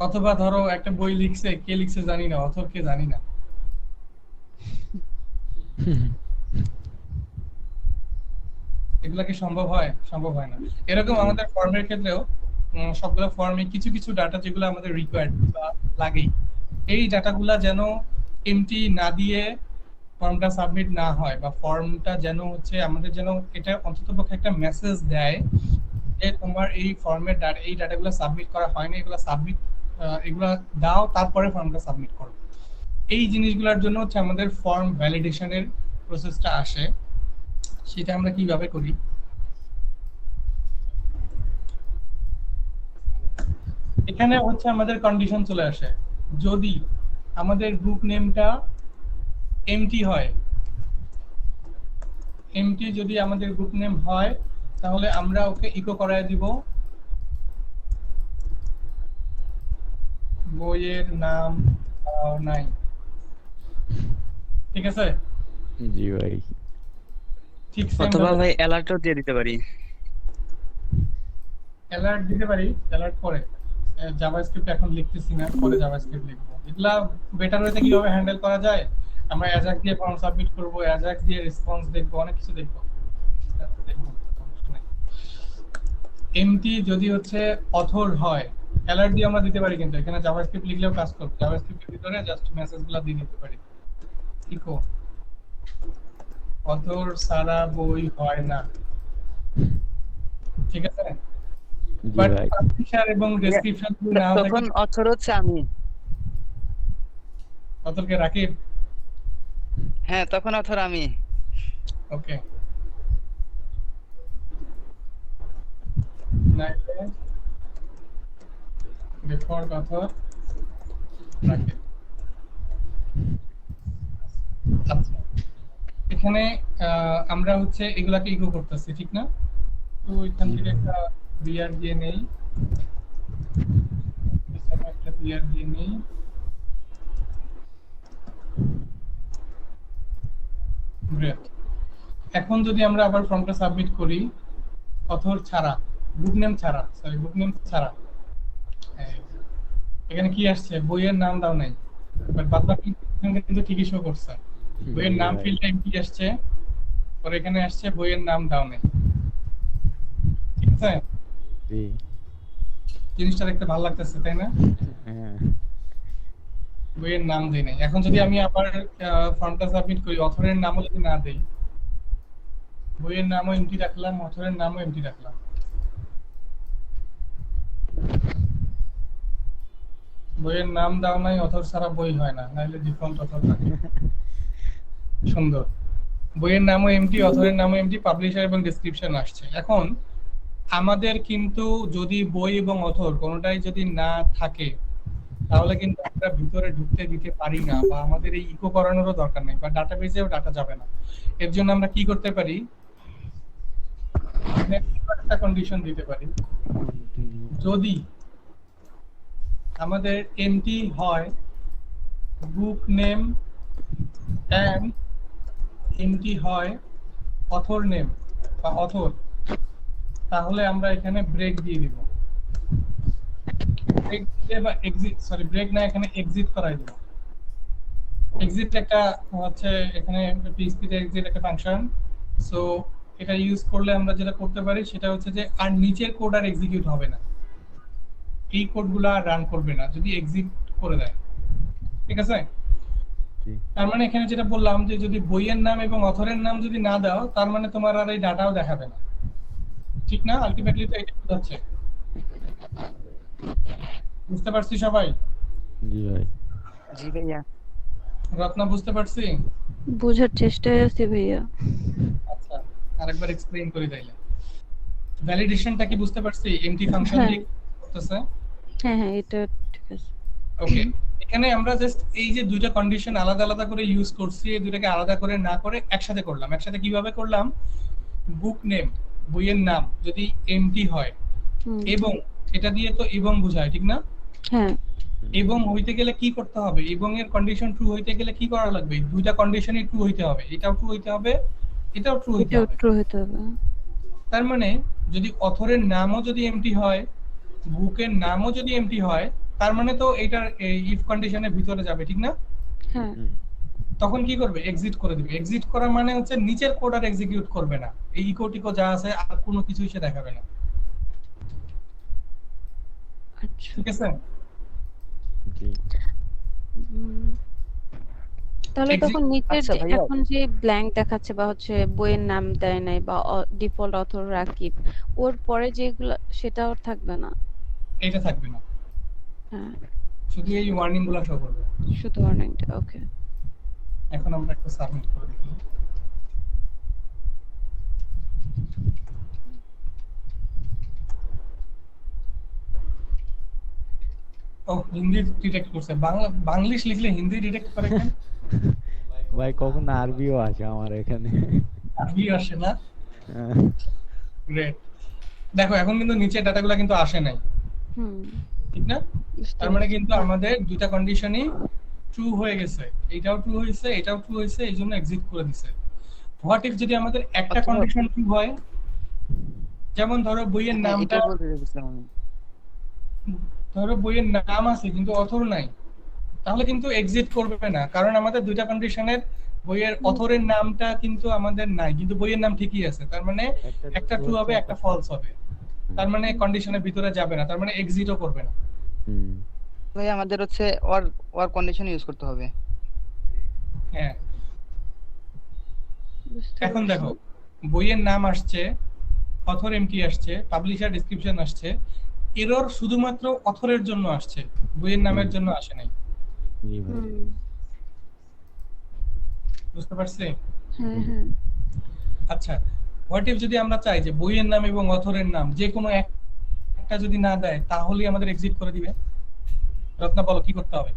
অথবা ধরো একটা বই লিখছে, কে লিখছে জানি না, অথর কে জানি না, এগুলা কি সম্ভব হয়? সম্ভব হয় না। এরকম আমাদের ফর্মের ক্ষেত্রেও সবগুলো ফর্মে কিছু কিছু ডাটা যেগুলো আমাদের রিকোয়ার্ড বা লাগেই, এই ডাটাগুলা যেন এমটি না দিয়ে ফর্মটা সাবমিট না হয়, বা ফর্মটা যেন হচ্ছে আমাদের যেন এটা অন্ততপক্ষে একটা মেসেজ দেয় যে তোমার এই ফর্মের এই ডাটাগুলো সাবমিট করা হয়নি, এগুলো সাবমিট, এগুলো দাও, তারপরে ফর্মটা সাবমিট করো। এই জিনিসগুলোর জন্য হচ্ছে আমাদের ফর্ম ভ্যালিডেশনের প্রসেসটা আসে। সেটা আমরা কিভাবে করি? এখানে হচ্ছে আমাদের কন্ডিশন চলে আসে, যদি আমাদের বুক নেমটা এমটি হয়, এমটি যদি আমাদের বুক নেম হয়, তাহলে আমরা ওকে ইকো করায় দিব বইয়ের নাম নাই। ঠিক আছে? জি ভাই। ঠিক সেম অথবা ভাই অ্যালার্টও দিয়ে দিতে পারি। অ্যালার্ট দিতে পারি, অ্যালার্ট পরে জাভাস্ক্রিপ্ট এখন লিখতেছি না, পরে জাভাস্ক্রিপ্ট লিখবো। এগুলা বেটার ওয়েতে কিভাবে হ্যান্ডেল করা যায়, আমরা অ্যাজাক্স দিয়ে ফর্ম সাবমিট করব, অ্যাজাক্স দিয়ে রেসপন্স দেখবো, অনেক কিছু দেখবো। এমটি যদি হচ্ছে অথর হয়, অ্যালার্ট দিয়ে আমরা দিতে পারি, কিন্তু এখানে জাভাস্ক্রিপ্ট লিখলেও কাজ করবে। জাভাস্ক্রিপ্টের ভিতরে জাস্ট মেসেজগুলো দিয়ে দিতে পারি, ইকো অথর সারা বই হয় না। ঠিক আছে? জি বাট ভাই। পাবলিশার এবং ডেসক্রিপশন যদি না থাকে, তখন অথর হচ্ছে আমি। অথরকে রাকিব। হ্যাঁ, তখন অথর আমি। ওকে, নাইলে ডিফল্ট অথর রাকিব। আচ্ছা, এখানে আমরা হচ্ছে এগুলাকে ইকো করতেছি, ঠিক না? তো এখান থেকে একটা বিআর দিয়ে নেই, একটা বিআর দিয়ে নেই। গ্রেট। এখন যদি আমরা আবার ফর্মটা সাবমিট করি অথর ছাড়া, বুক নেম ছাড়া, সরি বুক নেম ছাড়া, এখানে কি আসছে, বইয়ের নাম দাও নাই, বাট বাদ বাকি কিন্তু ঠিকই শো করছে। বইয়ের নাম ফিল্ডটা এমটি আসছে, পরে এখানে আসছে বইয়ের নাম দাও নাই। ঠিক আছে? জি। জিনিসটা দেখতে ভালো লাগতেছে, তাই না? হ্যাঁ। বইয়ের নাম দেই নাই। এখন যদি আমি আবার ফর্মটা সাবমিট করি, অথরের নামও যদি না দেই, বইয়ের নামও এমটি রাখলাম, অথরের নামও এমটি রাখলাম, বইয়ের নাম দাও নাই, অথর ছাড়া বই হয় না, নাইলে ডিফল্ট অথর থাকে। সুন্দর। বইয়ের নামও এমটি, অথরের নামও এমটি, পাবলিশার এবং ডেসক্রিপশন আসছে। এখন আমাদের কিন্তু যদি বই এবং অথর কোনোটাই যদি না থাকে, তাহলে কিন্তু আমরা ভিতরে ঢুকতে দিতে পারি না, বা আমাদের এই ইকো করানোরও দরকার নেই, বা ডাটাবেসেও ডাটা যাবে না। এর জন্য আমরা কি করতে পারি, একটা কন্ডিশন দিতে পারি, যদি আমাদের এমটি হয় বুক নেম এন্ড এমটি হয় অথর নেম বা অথর, তাহলে আমরা এখানে ব্রেক দিয়ে দিব। ব্রেক দিয়ে বা এক্সিট, সরি ব্রেক না, এখানে এক্সিট করাই দিব। এক্সিট একটা হচ্ছে এখানে পিএইচপি তে এক্সিট একটা ফাংশন। সো এটা ইউজ করলে আমরা যেটা করতে পারি সেটা হচ্ছে যে আর নিচের কোড আর এক্সিকিউট হবে না, এই কোডগুলো আর রান করবে না যদি এক্সিট করে দেয়। ঠিক আছে? তার মানে এখানে যেটা বললাম যে যদি বইয়ের নাম এবং অথরের নাম যদি না দাও, তার মানে তোমার আর এই ডাটাও দেখাবে না। ঠিক না? আলটিমেটলি তো এটা বোঝাচ্ছে। বুঝতে পারছি সবাই? জি ভাই। জি ভাইয়া। রত্না বুঝতে পারছি? বোঝার চেষ্টায় আছি ভাইয়া। আচ্ছা, আরেকবার এক্সপ্লেইন করি তাইলে। ভ্যালিডেশনটা কি বুঝতে পারছি? এমটি ফাংশন হ্যাঁ। দিয়ে করতেছে। হ্যাঁ হ্যাঁ, এটা ঠিক আছে। ওকে, এখানে আমরা জাস্ট এই যে দুইটা কন্ডিশন আলাদা আলাদা করে ইউজ করছি, এই দুটাকে আলাদা করে না করে একসাথে করলাম। একসাথে কিভাবে করলাম, বুক নেম বইয়ের নাম যদি এমটি হয়, হুম, এবং এটা দিয়ে তো এবং বোঝায়, ঠিক না? হ্যাঁ এবং হইতে গেলে কি করতে হবে, এবং এর কন্ডিশন ট্রু হইতে গেলে কি করা লাগবে, দুইটা কন্ডিশনই ট্রু হইতে হবে, এটাও ট্রু হইতে হবে, এটাও ট্রু হইতে এটাও হবে। ট্রু হতে হবে। তার মানে যদি অথরের নামও যদি এমটি হয়, বুকের নামও যদি এমটি হয়, তার মানে তো এটার ইফ কন্ডিশনের ভিতরে যাবে, ঠিক না? হ্যাঁ তখন কি করবে, এক্সিট করে দিবে। এক্সিট করা মানে হচ্ছে নিচের কোড আর এক্সিকিউট করবে না, এই ইকো টিকো যা আছে আর কোনো কিছুই সে দেখাবে না। আচ্ছা। ঠিক আছে? জি। উম, তাহলে Exit- তখন নিচের আচ্ছা যে ভাইয়া। এখন যে ব্ল্যাঙ্ক দেখাচ্ছে বা হচ্ছে বইয়ের নাম দেয় নাই বা ডিফল্ট অথর রাকিব, ওর পরে যেগুলো সেটা আর থাকবে না। এটা থাকবে না, হ্যাঁ, শুধু এই ওয়ার্নিং গুলো শো করবে। শুধু ওয়ার্নিংটা। ওকে, এখন আমরা একটা সাবমিট করে দেখি। ও হিন্দি ডিটেক্ট করছে, বাংলা বাংলিশ লিখলে হিন্দি ডিটেক্ট করে কেন? ভাই কখন আরবিও আছে আমার এখানে। আরবি আসে না? গ্রেট। দেখো এখন কিন্তু নিচে ডাটাগুলো কিন্তু আসে নাই, হুম, ঠিক না? বুঝতে তার মানে পারছি। কিন্তু আমাদের দুইটা কন্ডিশনই ট্রু হয়ে গেছে, এটাও ট্রু হয়েছে এটাও ট্রু হয়েছে, এই জন্য এক্সিট করে দিছে। হোয়াট ইফ যদি আমাদের একটা অথবা কন্ডিশন ট্রু হয়, যেমন ধরো বইয়ের হ্যাঁ, নামটা, এটাই বলতে চাইছিলাম আমি। ধরো বইয়ের নাম আছে কিন্তু অথর নাই, তাহলে কিন্তু এক্সিট করবে না, কারণ আমাদের দুইটা কন্ডিশনের বইয়ের অথরের নামটা কিন্তু আমাদের নাই, কিন্তু বইয়ের নাম ঠিকই আছে, তার মানে একটা ট্রু হবে একটা ফলস হবে, তার মানে কন্ডিশনের ভিতরে যাবে না, তার মানে এক্সিটও করবে না। হুম। ভাই আমাদের হচ্ছে ওর কন্ডিশন ইউজ করতে হবে। হ্যাঁ, বুঝতে এখন পারছি। দেখো বইয়ের নাম আসছে, অথর এমটি আসছে, পাবলিশার ডেসক্রিপশন আসছে, এরর শুধুমাত্র অথরের জন্য আসছে, বইয়ের নামের জন্য আসে নাই। জি ভাই। হুম, বুঝতে পারছি? হ্যাঁ হ্যাঁ। আচ্ছা, হোয়াট ইফ যদি আমরা চাই যে বইয়ের নাম এবং অথরের নাম যে কোনো একটা যদি না দেয় তাহলেই আমাদের এক্সিট করে দিবে? রত্না বলো কি করতে হবে?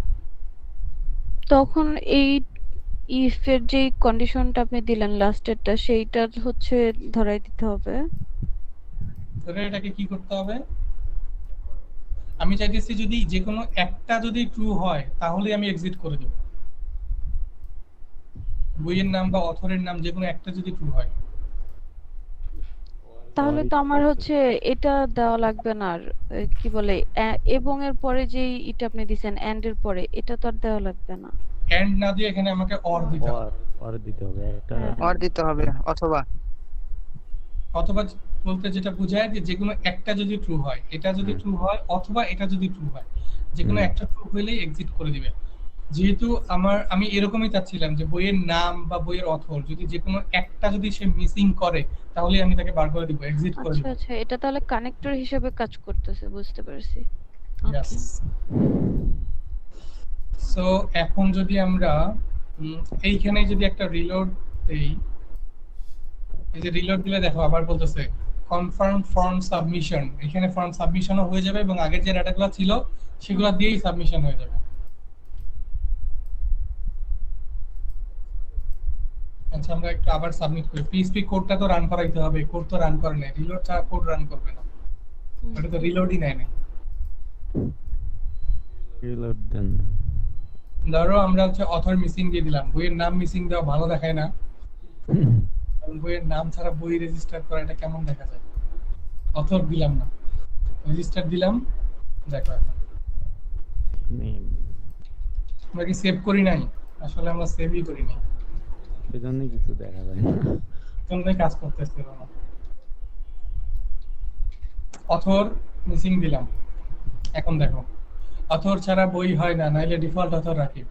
তখন এই ইফের যে কন্ডিশনটা আপনি দিলেন লাস্টেরটা, সেইটা হচ্ছে ধরাই দিতে হবে। তাহলে এটাকে কি করতে হবে? আমি চাইতেছি যদি যে কোনো একটা যদি ট্রু হয় তাহলে আমি এক্সিট করে দেব, বইয়ের নাম বা অথরের নাম যে কোনো একটা যদি ট্রু হয়। তাহলে তো আমার হচ্ছে এটা দেওয়া লাগবে না আর, কি বলে, এবং এর পরে যে এটা আপনি দিছেন এন্ড এর পরে, এটা তো আর দেওয়া লাগবে না। এন্ড না দিয়ে এখানে আমাকে অর দিতে হবে, আর দিতে হবে একটা। হ্যাঁ। ওর দিতে হবে অথবা অথবা বলতে যেটা বোঝায় যে যে কোনো একটা যদি ট্রু হয়, এটা যদি ট্রু হয় অথবা এটা যদি ট্রু হয়, যে কোনো একটা ট্রু হইলেই এক্সিট করে দিবে। যেহেতু আমি এরকমই চাচ্ছিলাম যে বইয়ের নাম বা বইয়ের অথর যদি যে কোনো একটা যদি সে মিসিং করে তাহলে আমি তাকে বার করে দিব, এক্সিট করে আচ্ছা দিব। আচ্ছা, এটা তাহলে কানেক্টর হিসেবে কাজ করতেছে, বুঝতে পারছি। Yes. ওকে। সো এখন যদি আমরা এইখানে যদি একটা রিলোড দেই, এই যে রিলোড দিলে দেখো আবার বলতেছে কনফার্ম ফর্ম সাবমিশন, এখানে ফর্ম সাবমিশনও হয়ে যাবে এবং আগের যে ডাটাগুলো ছিল সেগুলো দিয়েই সাবমিশন হয়ে যাবে। আচ্ছা আমরা একটু আবার সাবমিট করি, পিএইচপি কোডটা তো রান করাইতে হবে, কোড তো রান করে নাই, রিলোড ছাড়া কোড রান করবে না, এটা তো রিলোডই নেয় নাই। রিলোড দেন। ধরো আমরা হচ্ছে অথর মিসিং দিয়ে দিলাম, বইয়ের নাম মিসিং দেওয়া ভালো দেখায় না, কারণ বইয়ের নাম ছাড়া বই রেজিস্টার করা এটা কেমন দেখা যায়। অথর দিলাম না, রেজিস্টার দিলাম, দেখো এখন নেম আমরা কি সেভ করি নাই? আসলে আমরা সেভই করি নাই, সেজন্য কিছু দেখা যায় না। জন্যই কাজ করতেছিল না। অথর মিসিং দিলাম, এখন দেখো অথর ছাড়া বই হয় না, নাইলে ডিফল্ট অথর রাখি।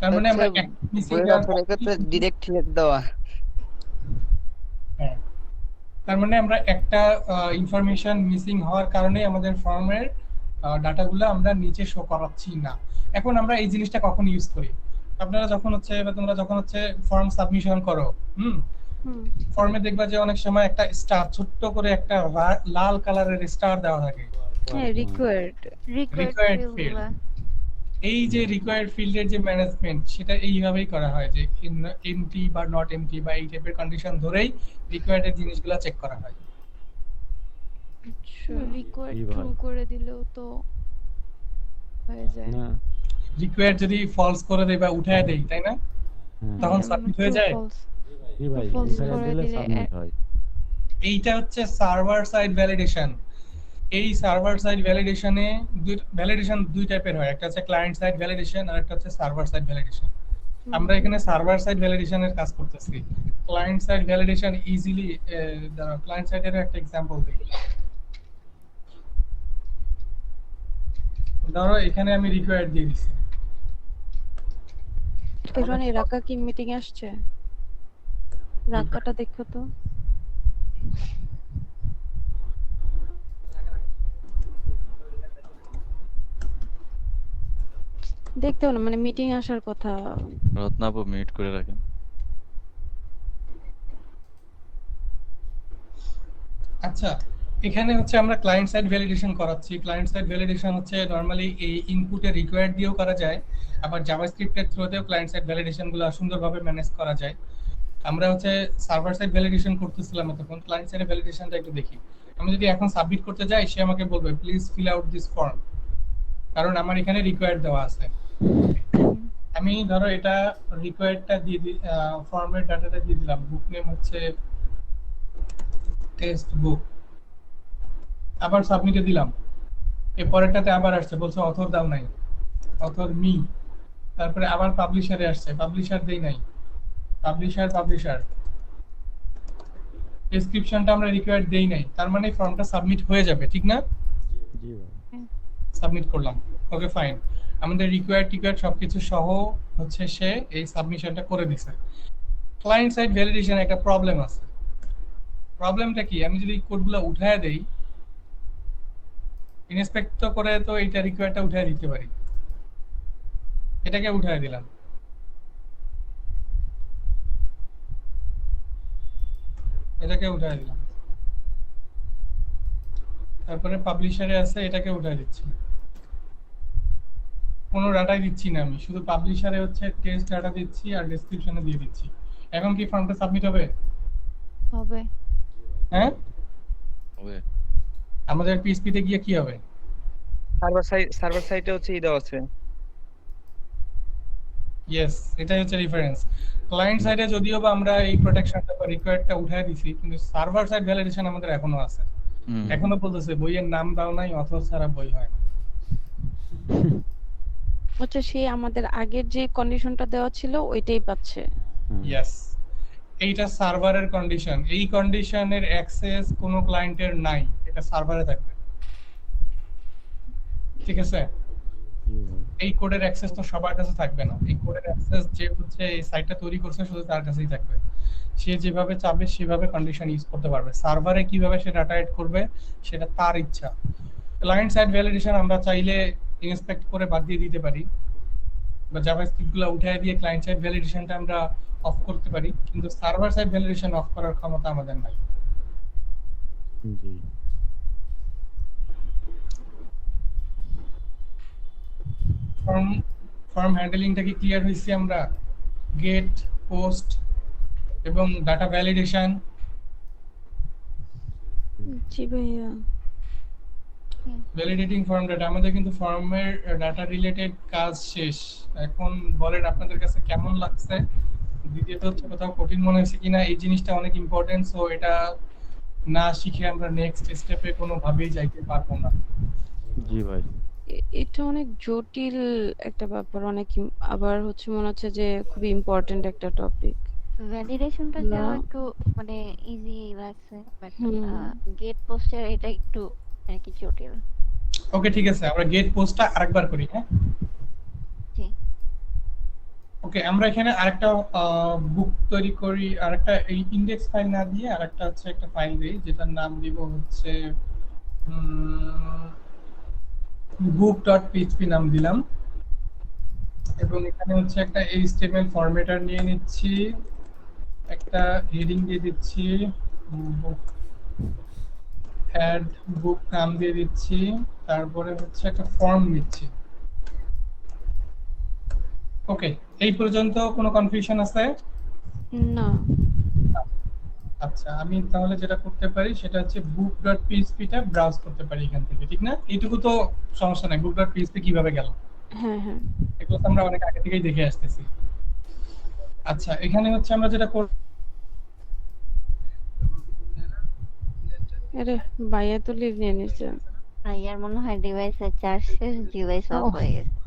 তার মানে আমরা হচ্ছে এক মিসিং বইয়ের দেওয়ার অথর এক্ষেত্রে ডিরেক্ট সিলেক্ট দেওয়া। হ্যাঁ, তার মানে আমরা একটা ইনফরমেশন মিসিং হওয়ার কারণে আমাদের ফর্মের ডাটাগুলো আমরা নিচে শো করাচ্ছি না। এখন আমরা এই জিনিসটা কখন ইউজ করি? আপনারা যখন হচ্ছে বা তোমরা যখন হচ্ছে ফর্ম সাবমিশন করো, হুম, ফর্মে দেখবা যে অনেক সময় একটা স্টার, ছোট্ট করে একটা লাল কালারের স্টার দেওয়া থাকে, হ্যাঁ, রিকোয়ার্ড রিকোয়ার্ড ফিল্ড। এই যে রিকোয়ার্ড ফিল্ডের যে ম্যানেজমেন্ট সেটা এইভাবেই করা হয় যে এমটি বা নট এমটি বা এই টাইপের কন্ডিশন ধরেই রিকোয়ার্ডের জিনিসগুলো চেক করা হয়। রিকোয়ার্ড কি ট্রু ভাই? করে দিলেও তো হয়ে যায়। না, রিকোয়ার্ড যদি ফলস করে দেই বা উঠায় দেই, তাই না, হ্যাঁ। তখন সাবমিট হয়ে যায়। জি ভাই, false এখানে করে দিলে দিলে সাবমিট হয়। এইটা হচ্ছে সার্ভার সাইড ভ্যালিডেশন। এই সার্ভার সাইড ভ্যালিডেশনে দুই টাইপের হয়, একটা হচ্ছে ক্লায়েন্ট সাইড ভ্যালিডেশন আর একটা হচ্ছে সার্ভার সাইড ভ্যালিডেশন। আমরা এখানে সার্ভার সাইড ভ্যালিডেশনের কাজ করতেছি। Client side validation easily, client সাইডের একটা एग्जांपल দিই। ধরো এখানে আমি রিকোয়ার্ড দিয়ে দিছি, এখানে রাকা কি মিটিং আসছে? রাকাটা দেখো তো। দেখতে হবে না, মানে মিটিং আসার কথা। রত্নাপু মিউট করে রাখেন। আচ্ছা এখানে হচ্ছে আমরা ক্লায়েন্ট সাইড ভ্যালিডেশন করাচ্ছি। ক্লায়েন্ট সাইড ভ্যালিডেশন হচ্ছে নরমালি এই ইনপুটে রিকোয়ার্ড দিয়েও করা যায়, আবার জাভাস্ক্রিপ্টের থ্রুতেও ক্লায়েন্ট সাইড ভ্যালিডেশন গুলো সুন্দরভাবে ম্যানেজ করা যায়। আমরা হচ্ছে সার্ভার সাইড ভ্যালিডেশন করতেছিলাম তখন, ক্লায়েন্ট সাইড ভ্যালিডেশনটা একটু দেখি। আমি যদি এখন সাবমিট করতে যাই, সে আমাকে বলবে please fill out this form, কারণ আমার এখানে রিকোয়ার্ড দেওয়া আছে। আমি ধরো এটা রিকোয়ার্ডটা দিয়ে ফর্মের ডাটাটা দিয়ে দিলাম, বুক নেম হচ্ছে টেক্সট বুক, আবার সাবমিটে দিলাম। এরপরেরটাতে আবার আসছে, বলছে অথর দাও নাই, অথর মি। তারপরে আবার পাবলিশারে আসছে, পাবলিশার দেই নাই, পাবলিশার। ডেসক্রিপশনটা আমরা রিকোয়ার্ড দেই নাই, তার মানে ফর্মটা সাবমিট হয়ে যাবে, ঠিক না? জি ভাই। সাবমিট করলাম, ওকে ফাইন। আমাদের রিকোয়ার্ড সবকিছু সহ হচ্ছে সে এই সাবমিশনটা করে দিছে। ক্লায়েন্ট সাইড ভ্যালিডেশন একটা প্রবলেম আছে। প্রবলেমটা কি, আমি যদি কোডগুলো উঠায় দেই, ইনস্পেক্ট করে তো এইটা রিকোয়ার্ডটা উঠায় দিতে পারি। এটাকে উঠায় দিলাম, এটাকে উঠায় দিলাম। তারপরে পাবলিশারে আছে, এটাকে উঠায় দিচ্ছি। কোনো ডাটাই দিচ্ছি না আমি, শুধু পাবলিশারে হচ্ছে টেক্সট ডাটা দিচ্ছি আর ডেসক্রিপশনে দিয়ে দিচ্ছি। এখন কি ফর্মটা সাবমিট হবে? হবে। হ্যাঁ, হবে। আমাদের পিএইচপি তে গিয়ে কি হবে? সার্ভার সাইটে হচ্ছে দেওয়া আছে। ইয়েস, এটাই হচ্ছে রেফারেন্স। ক্লায়েন্ট সাইডে যদিও বা আমরা এই প্রোটেকশনটা বা রিকোয়ার্ডটা উঠায় দিছি, কিন্তু সার্ভার সাইড ভ্যালিডেশন আমাদের এখনো আছে। এখনো বলতেছে বইয়ের নাম দাও নাই, অথর ছাড়া বই হয় না। হচ্ছে সেই আমাদের আগের যে কন্ডিশনটা দেওয়া ছিল ওইটাই পাচ্ছে। ইয়েস, এইটা সার্ভারের কন্ডিশন। এই কন্ডিশনের অ্যাক্সেস কোনো ক্লায়েন্টের নাই, এটা সার্ভারে থাকবে, ঠিক আছে? জি ভাই। এই কোডের অ্যাক্সেস তো সবার কাছে থাকবে না। এই কোডের অ্যাক্সেস যে হচ্ছে এই সাইটটা তৈরি করছে শুধু তার কাছেই থাকবে। সে যেভাবে চাবে সেভাবে কন্ডিশন ইউজ করতে পারবে। সার্ভারে কিভাবে সে ডাটা এড করবে সেটা তার ইচ্ছা। ক্লায়েন্ট সাইড ভ্যালিডেশন আমরা চাইলে ইন্সপেক্ট করে বাদ দিয়ে দিতে পারি, বা জাভাস্ক্রিপ্ট গুলো উঠিয়ে দিয়ে ক্লায়েন্ট সাইড ভ্যালিডেশনটা আমরা অফ করতে পারি, কিন্তু সার্ভার সাইড ভ্যালিডেশন অফ করার ক্ষমতা আমাদের নাই। জি। ফর্ম হ্যান্ডলিংটা কি ক্লিয়ার হয়েছে? আমরা গেট, পোস্ট এবং ডাটা ভ্যালিডেশন। জি ভাইয়া। ভ্যালিডেটিং ফর্ম ডাটা, আমাদের কিন্তু ফর্মের ডাটা রিলেটেড কাজ শেষ। এখন বলেন আপনাদের কাছে কেমন লাগছে? দ্বিতীয়ত হচ্ছে কোথাও কঠিন মনে হয়েছে কিনা, এই জিনিসটা অনেক ইম্পর্টেন্ট। সো এটা না শিখে আমরা নেক্সট স্টেপে কোনোভাবেই যাইতে পারবো না। জি ভাই। এটা অনেক জটিল একটা ব্যাপার, অনেক আবার হচ্ছে মনে হচ্ছে যে খুবই ইম্পর্টেন্ট একটা টপিক। ভ্যালিডেশনটা না। যাও একটু মানে ইজি লাগছে, বাট হুম। গেট পোস্টের এটা একটু আর কি জটিল। ওকে ঠিক আছে, আমরা গেট পোস্টটা আরেকবার করি। হ্যাঁ, জি। ওকে, আমরা এখানে আরেকটা বুক তৈরি করি, আরেকটা এই ইন্ডেক্স ফাইল না দিয়ে আরেকটা হচ্ছে একটা ফাইল দিই, যেটার নাম দিব হচ্ছে book.php নাম দিলাম। এবং এখানে হচ্ছে একটা HTML ফরম্যাটার নিয়ে নিচ্ছি, একটা হেডিং দিয়ে দিচ্ছি, অ্যাড বুক নাম দিয়ে দিচ্ছি, তারপরে হচ্ছে একটা ফর্ম নিচ্ছি। ওকে, এই পর্যন্ত কোনো কনফিউশন আছে? না। আচ্ছা, আমি তাহলে যেটা করতে পারি সেটা হচ্ছে book.php টা ব্রাউজ করতে পারি এখান থেকে, ঠিক না? এইটুকু তো সমস্যা নাই। book.php কিভাবে গেল হ্যাঁ হ্যাঁ। এগুলো তো আমরা অনেক আগে থেকেই দেখে আসতেছি। আচ্ছা, এখানে হচ্ছে আমরা যেটা করব, আরে ভাইয়া তো লিভ নিয়ে নিছে। ভাইয়ার মনে হয় ডিভাইসের চার্জ শেষ, ডিভাইস অফ ওহ। হয়ে গেছে।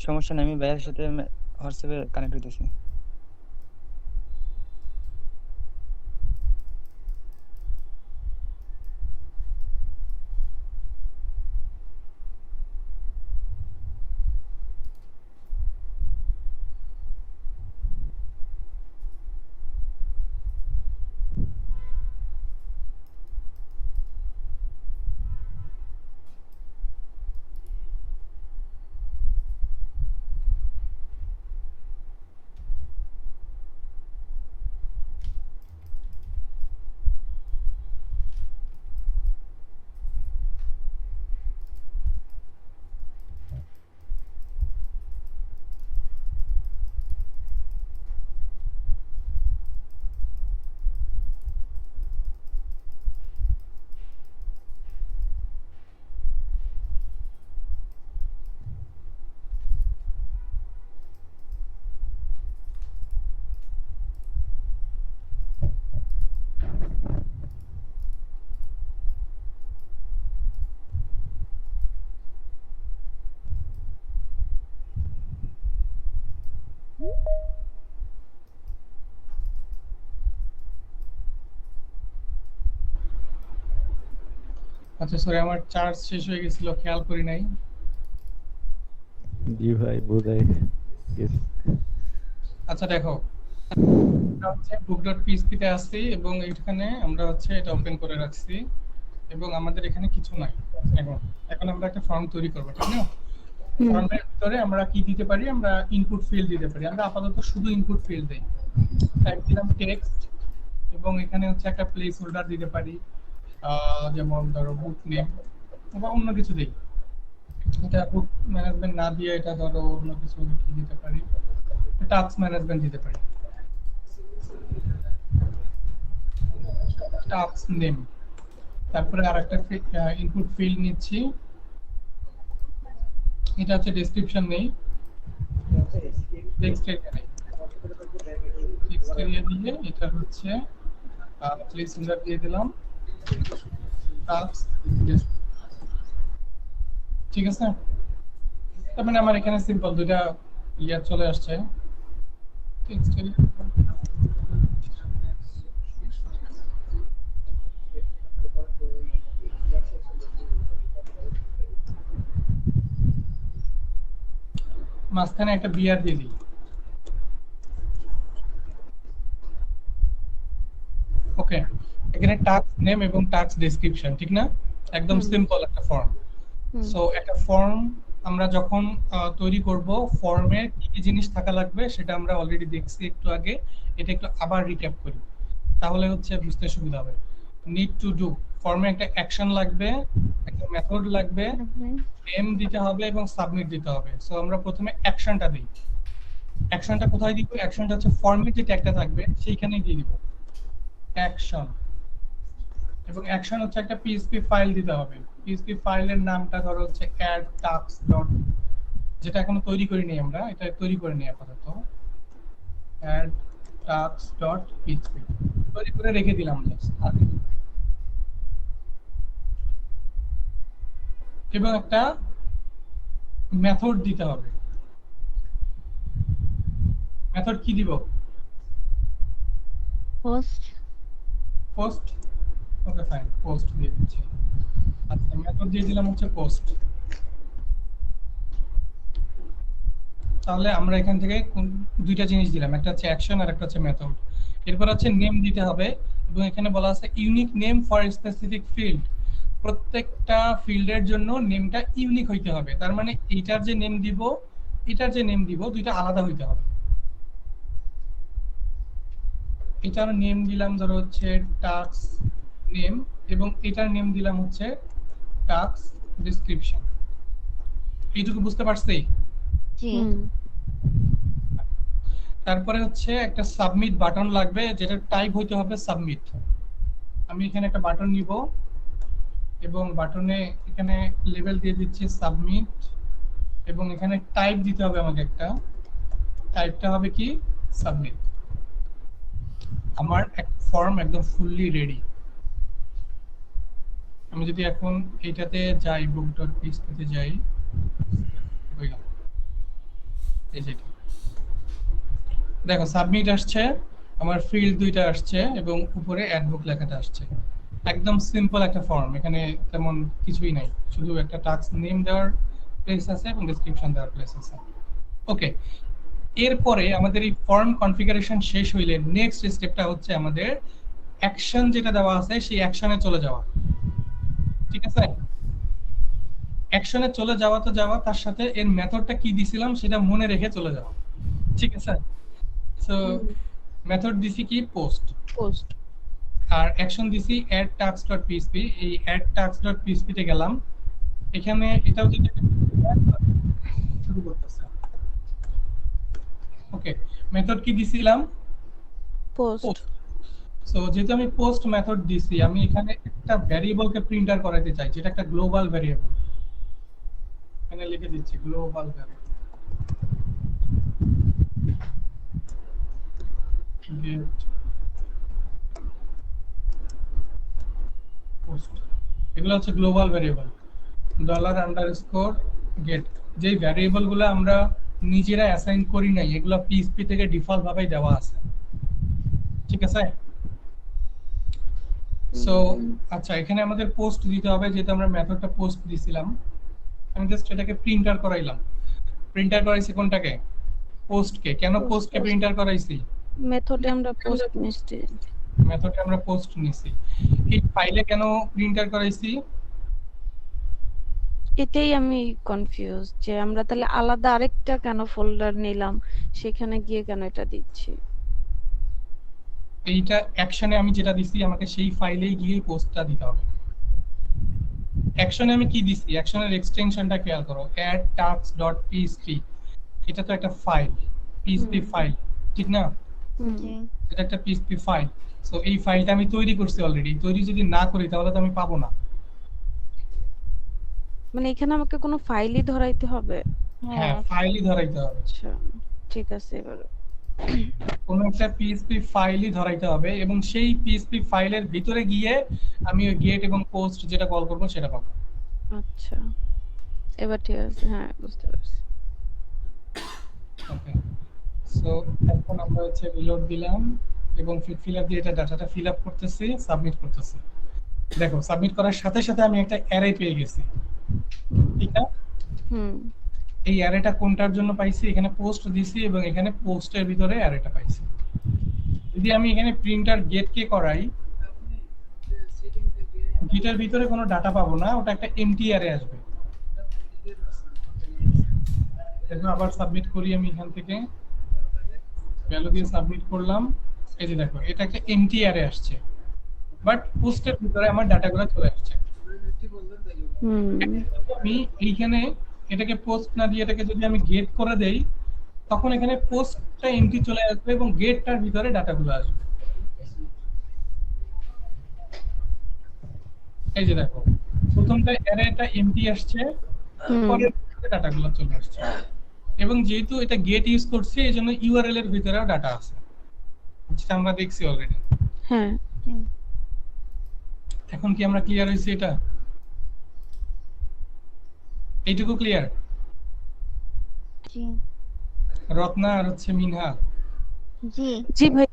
সমস্যা নেই, আমি ভাইয়ের সাথে হোয়াটসঅ্যাপে কানেক্ট হইতেছি। আচ্ছা সরি, আমার চার্জ শেষ হয়ে গেছিল, খেয়াল করি নাই। জি ভাই বোঝাই গেছে। আচ্ছা দেখো, এটা হচ্ছে book.php তে আসছি এবং এখানে আমরা হচ্ছে এটা ওপেন করে রাখছি এবং আমাদের এখানে কিছু নাই। এখন এখন আমরা একটা ফর্ম তৈরি করব, ঠিক না? হুম। ফর্মের ভিতরে আমরা কি দিতে পারি? আমরা ইনপুট ফিল্ড দিতে পারি। আমরা আপাতত শুধু ইনপুট ফিল্ড দেই। টাইপ দিলাম টেক্সট এবং এখানে হচ্ছে একটা প্লেস হোল্ডার দিতে পারি, যেমন ধরো বুক নেম বা অন্য কিছু দেই। এটা বুক ম্যানেজমেন্ট না দিয়ে এটা ধরো অন্য কিছু কি দিতে পারি, টাস্ক ম্যানেজমেন্ট দিতে পারি, টাস্ক নেম। তারপরে আরেকটা ইনপুট ফিল্ড নিচ্ছি, এটা হচ্ছে ডেসক্রিপশন নেই, টেক্সট এরিয়া নেই, টেক্সট এরিয়া দিয়ে এটা হচ্ছে প্লেস হোল্ডার দিয়ে দিলাম, টাস্ক। ঠিক আছে, তার মানে আমার এখানে সিম্পল দুইটা ইয়া চলে আসছে। টেক্সট এরিয়া মাঝখানে একটা বিআর দিয়ে দিই। ওকে, এখানে টাস্ক নেম এবং টাস্ক ডেসক্রিপশন, ঠিক না? একদম সিম্পল একটা ফর্ম। সো একটা ফর্ম আমরা যখন তৈরি করব, ফর্মে কি কি জিনিস থাকা লাগবে সেটা আমরা অলরেডি দেখছি একটু আগে। এটা একটু আবার রিক্যাপ করি, তাহলে হচ্ছে বুঝতে সুবিধা হবে। নিড টু ডু, ফর্মে একটা অ্যাকশন লাগবে, একটা মেথড লাগবে, নেম দিতে হবে এবং সাবমিট দিতে হবে। সো আমরা প্রথমে অ্যাকশনটা দিই। অ্যাকশনটা কোথায় দিব? অ্যাকশনটা হচ্ছে ফর্মে যে ট্যাগটা থাকবে সেইখানেই দিয়ে দিব অ্যাকশন। এবং অ্যাকশন হচ্ছে একটা পিএসপি ফাইল দিতে হবে। পিএসপি ফাইলের নামটা ধরো হচ্ছে add task dot, যেটা এখনো তৈরি করিনি আমরা, এটা তৈরি করে নিই আপাতত। add task dot php তৈরি করে রেখে দিলাম জাস্ট। এবং একটা মেথড দিতে হবে। মেথড কি দিব? Post. Post. Okay fine, post দিয়ে দিচ্ছি। আচ্ছা, মেথড দিয়ে দিলাম হচ্ছে পোস্ট। তাহলে আমরা এখান থেকে দুইটা জিনিস দিলাম, একটা হচ্ছে অ্যাকশন আর একটা হচ্ছে মেথড। এরপর হচ্ছে নেম দিতে হবে এবং এখানে বলা আছে unique name for specific field. প্রত্যেকটা ফিল্ডের জন্য নেমটা ইউনিক হইতে হবে। তার মানে এইটার যে নেম দিব, এটার যে নেম দিব, দুইটা আলাদা হইতে হবে। এটার নেম দিলাম ধরো হচ্ছে টাস্ক নেম এবং এটার নেম দিলাম হচ্ছে টাস্ক ডেসক্রিপশন। এইটুকু বুঝতে পারছি? জি। তারপরে হচ্ছে একটা সাবমিট বাটন লাগবে, যেটা টাইপ হইতে হবে সাবমিট। আমি এখানে একটা বাটন নিব এবং বাটনে এখানে লেবেল দিয়ে দিচ্ছি সাবমিট এবং এখানে টাইপ দিতে হবে আমাকে একটা, টাইপটা হবে কি সাবমিট। আমার একটা ফর্ম একদম ফুললি রেডি। আমি যদি এখন এইটাতে যাই, book.php তে যাই, হয়ে গেল। এই যে দেখো সাবমিট আসছে, আমার ফিল্ড দুইটা আসছে এবং উপরে অ্যাড বুক লেখাটা আসছে। একদম সিম্পল একটা ফর্ম, এখানে তেমন কিছুই নাই, শুধু একটা টাস্ক নেম দেওয়ার প্লেস আছে এবং ডেসক্রিপশন দেওয়ার প্লেস আছে। ওকে, এরপরে আমাদের এই ফর্ম কনফিগারেশন শেষ হইলে নেক্সট স্টেপটা হচ্ছে আমাদের অ্যাকশন যেটা দেওয়া আছে সেই অ্যাকশনে চলে যাওয়া। ঠিক আছে, অ্যাকশনে চলে যাওয়া তো যাওয়া, তার সাথে এর মেথডটা কি দিছিলাম সেটা মনে রেখে চলে যাওয়া। ঠিক আছে, সো মেথড দিছি কি পোস্ট, পোস্ট। আর অ্যাকশন দিছি add task.php। এই add task.php তে গেলাম, এখানে এটাও যদি শুরু করতেছে। ওকে, মেথড কি দিছিলাম? পোস্ট। সো যেহেতু আমি পোস্ট মেথড দিছি, আমি এখানে একটা ভ্যারিয়েবলকে প্রিন্টার করাতে চাই, যেটা একটা গ্লোবাল ভ্যারিয়েবল। এখানে লিখে দিচ্ছি গ্লোবাল ভ্যারিয়েবল get post। এগুলো হচ্ছে গ্লোবাল ভ্যারিয়েবল, $_get। যে ভ্যারিয়েবল গুলো আমরা নিজেরা অ্যাসাইন করি নাই, এগুলো পিএইচপি থেকে ডিফল্ট ভাবেই দেওয়া আছে। ঠিক আছে, সো আচ্ছা, এখানে আমাদের পোস্ট দিতে হবে, যেহেতু আমরা মেথডটা পোস্ট দিছিলাম। আমি জাস্ট এটাকে প্রিন্টার করাইলাম। প্রিন্টার করাইছি কোনটাকে? পোস্টকে। কেন পোস্টকে প্রিন্টার করাইছি? মেথডে আমরা পোস্ট নিচ্ছি। মেথডে আমরা পোস্ট নিছি। এই ফাইলে কেন প্রিন্টার করাইছি? এটাই আমি কনফিউজ যে আমরা তাহলে আলাদা আরেকটা কেন ফোল্ডার নিলাম, সেখানে গিয়ে কেন এটা দিচ্ছি। এইটা অ্যাকশনে আমি যেটা দিছি, আমাকে সেই ফাইলেই গিয়ে পোস্টটা দিতে হবে। অ্যাকশনে আমি কি দিছি? অ্যাকশনের এক্সটেনশনটা খেয়াল করো, add tasks.php। এটা তো একটা ফাইল, php ফাইল, ঠিক না? জি এটা একটা php ফাইল। সো এই ফাইলটা আমি তৈরি করছি অলরেডি। তৈরি যদি না করি তাহলে তো আমি পাবো না। মানে এখানে আমাকে কোনো ফাইলই ধরাইতে হবে? হ্যাঁ, ফাইলই ধরাইতে হবে। আচ্ছা ঠিক আছে। এবার কোনো একটা PHP ফাইলই ধরাইতে হবে, এবং সেই PHP ফাইলের ভিতরে গিয়ে আমি ওই গেট এবং পোস্ট যেটা কল করব সেটা পাবো। আচ্ছা এবার ঠিক আছে, হ্যাঁ বুঝতে পারছি। ওকে, সো এখন আমরা হচ্ছে রিলোড দিলাম এবং ফিলার দিয়ে এটা ডাটাটা ফিল আপ করতেছি, সাবমিট করতেছি। দেখো, সাবমিট করার সাথে সাথে আমি একটা অ্যারে পেয়ে গেছি, ঠিক না? এই অ্যারেটা কোনটার জন্য পাইছি? এখানে পোস্ট দিছি এবং এখানে পোস্টের ভিতরে অ্যারেটা পাইছি। যদি আমি এখানে প্রিন্টার গেটকে করাই, গেটের ভিতরে কোনো ডাটা পাবো না, ওটা একটা এমটি অ্যারে আসবে। দেখো, আবার সাবমিট করি আমি এখান থেকে, ভ্যালু দিয়ে সাবমিট করলাম। এই যে দেখো, এটা একটা এমটি অ্যারে আসছে, বাট পোস্টের ভিতরে আমার ডাটাগুলো চলে আসছে। আমি এইখানে এটাকে পোস্ট না দিয়ে এটাকে যদি আমি গেট করে দেই, তখন এখানে পোস্টটা এমটি চলে আসবে এবং গেটটার ভিতরে ডাটাগুলো আসবে। এই যে দেখো, প্রথমটা অ্যারেটা এমটি আসছে, পরের ডাটাগুলো চলে আসছে। এবং যেহেতু এটা গেট ইউজ করছি, এইজন্য ইউআরএল এর ভিতরেও ডাটা আছে, যেটা আমরা দেখছি অলরেডি। হ্যাঁ, এখন কি আমরা ক্লিয়ার হইছি? এটা এইটুকু ক্লিয়ার? জি রত্না আর হচ্ছে মিনহা? জি জি ভাই।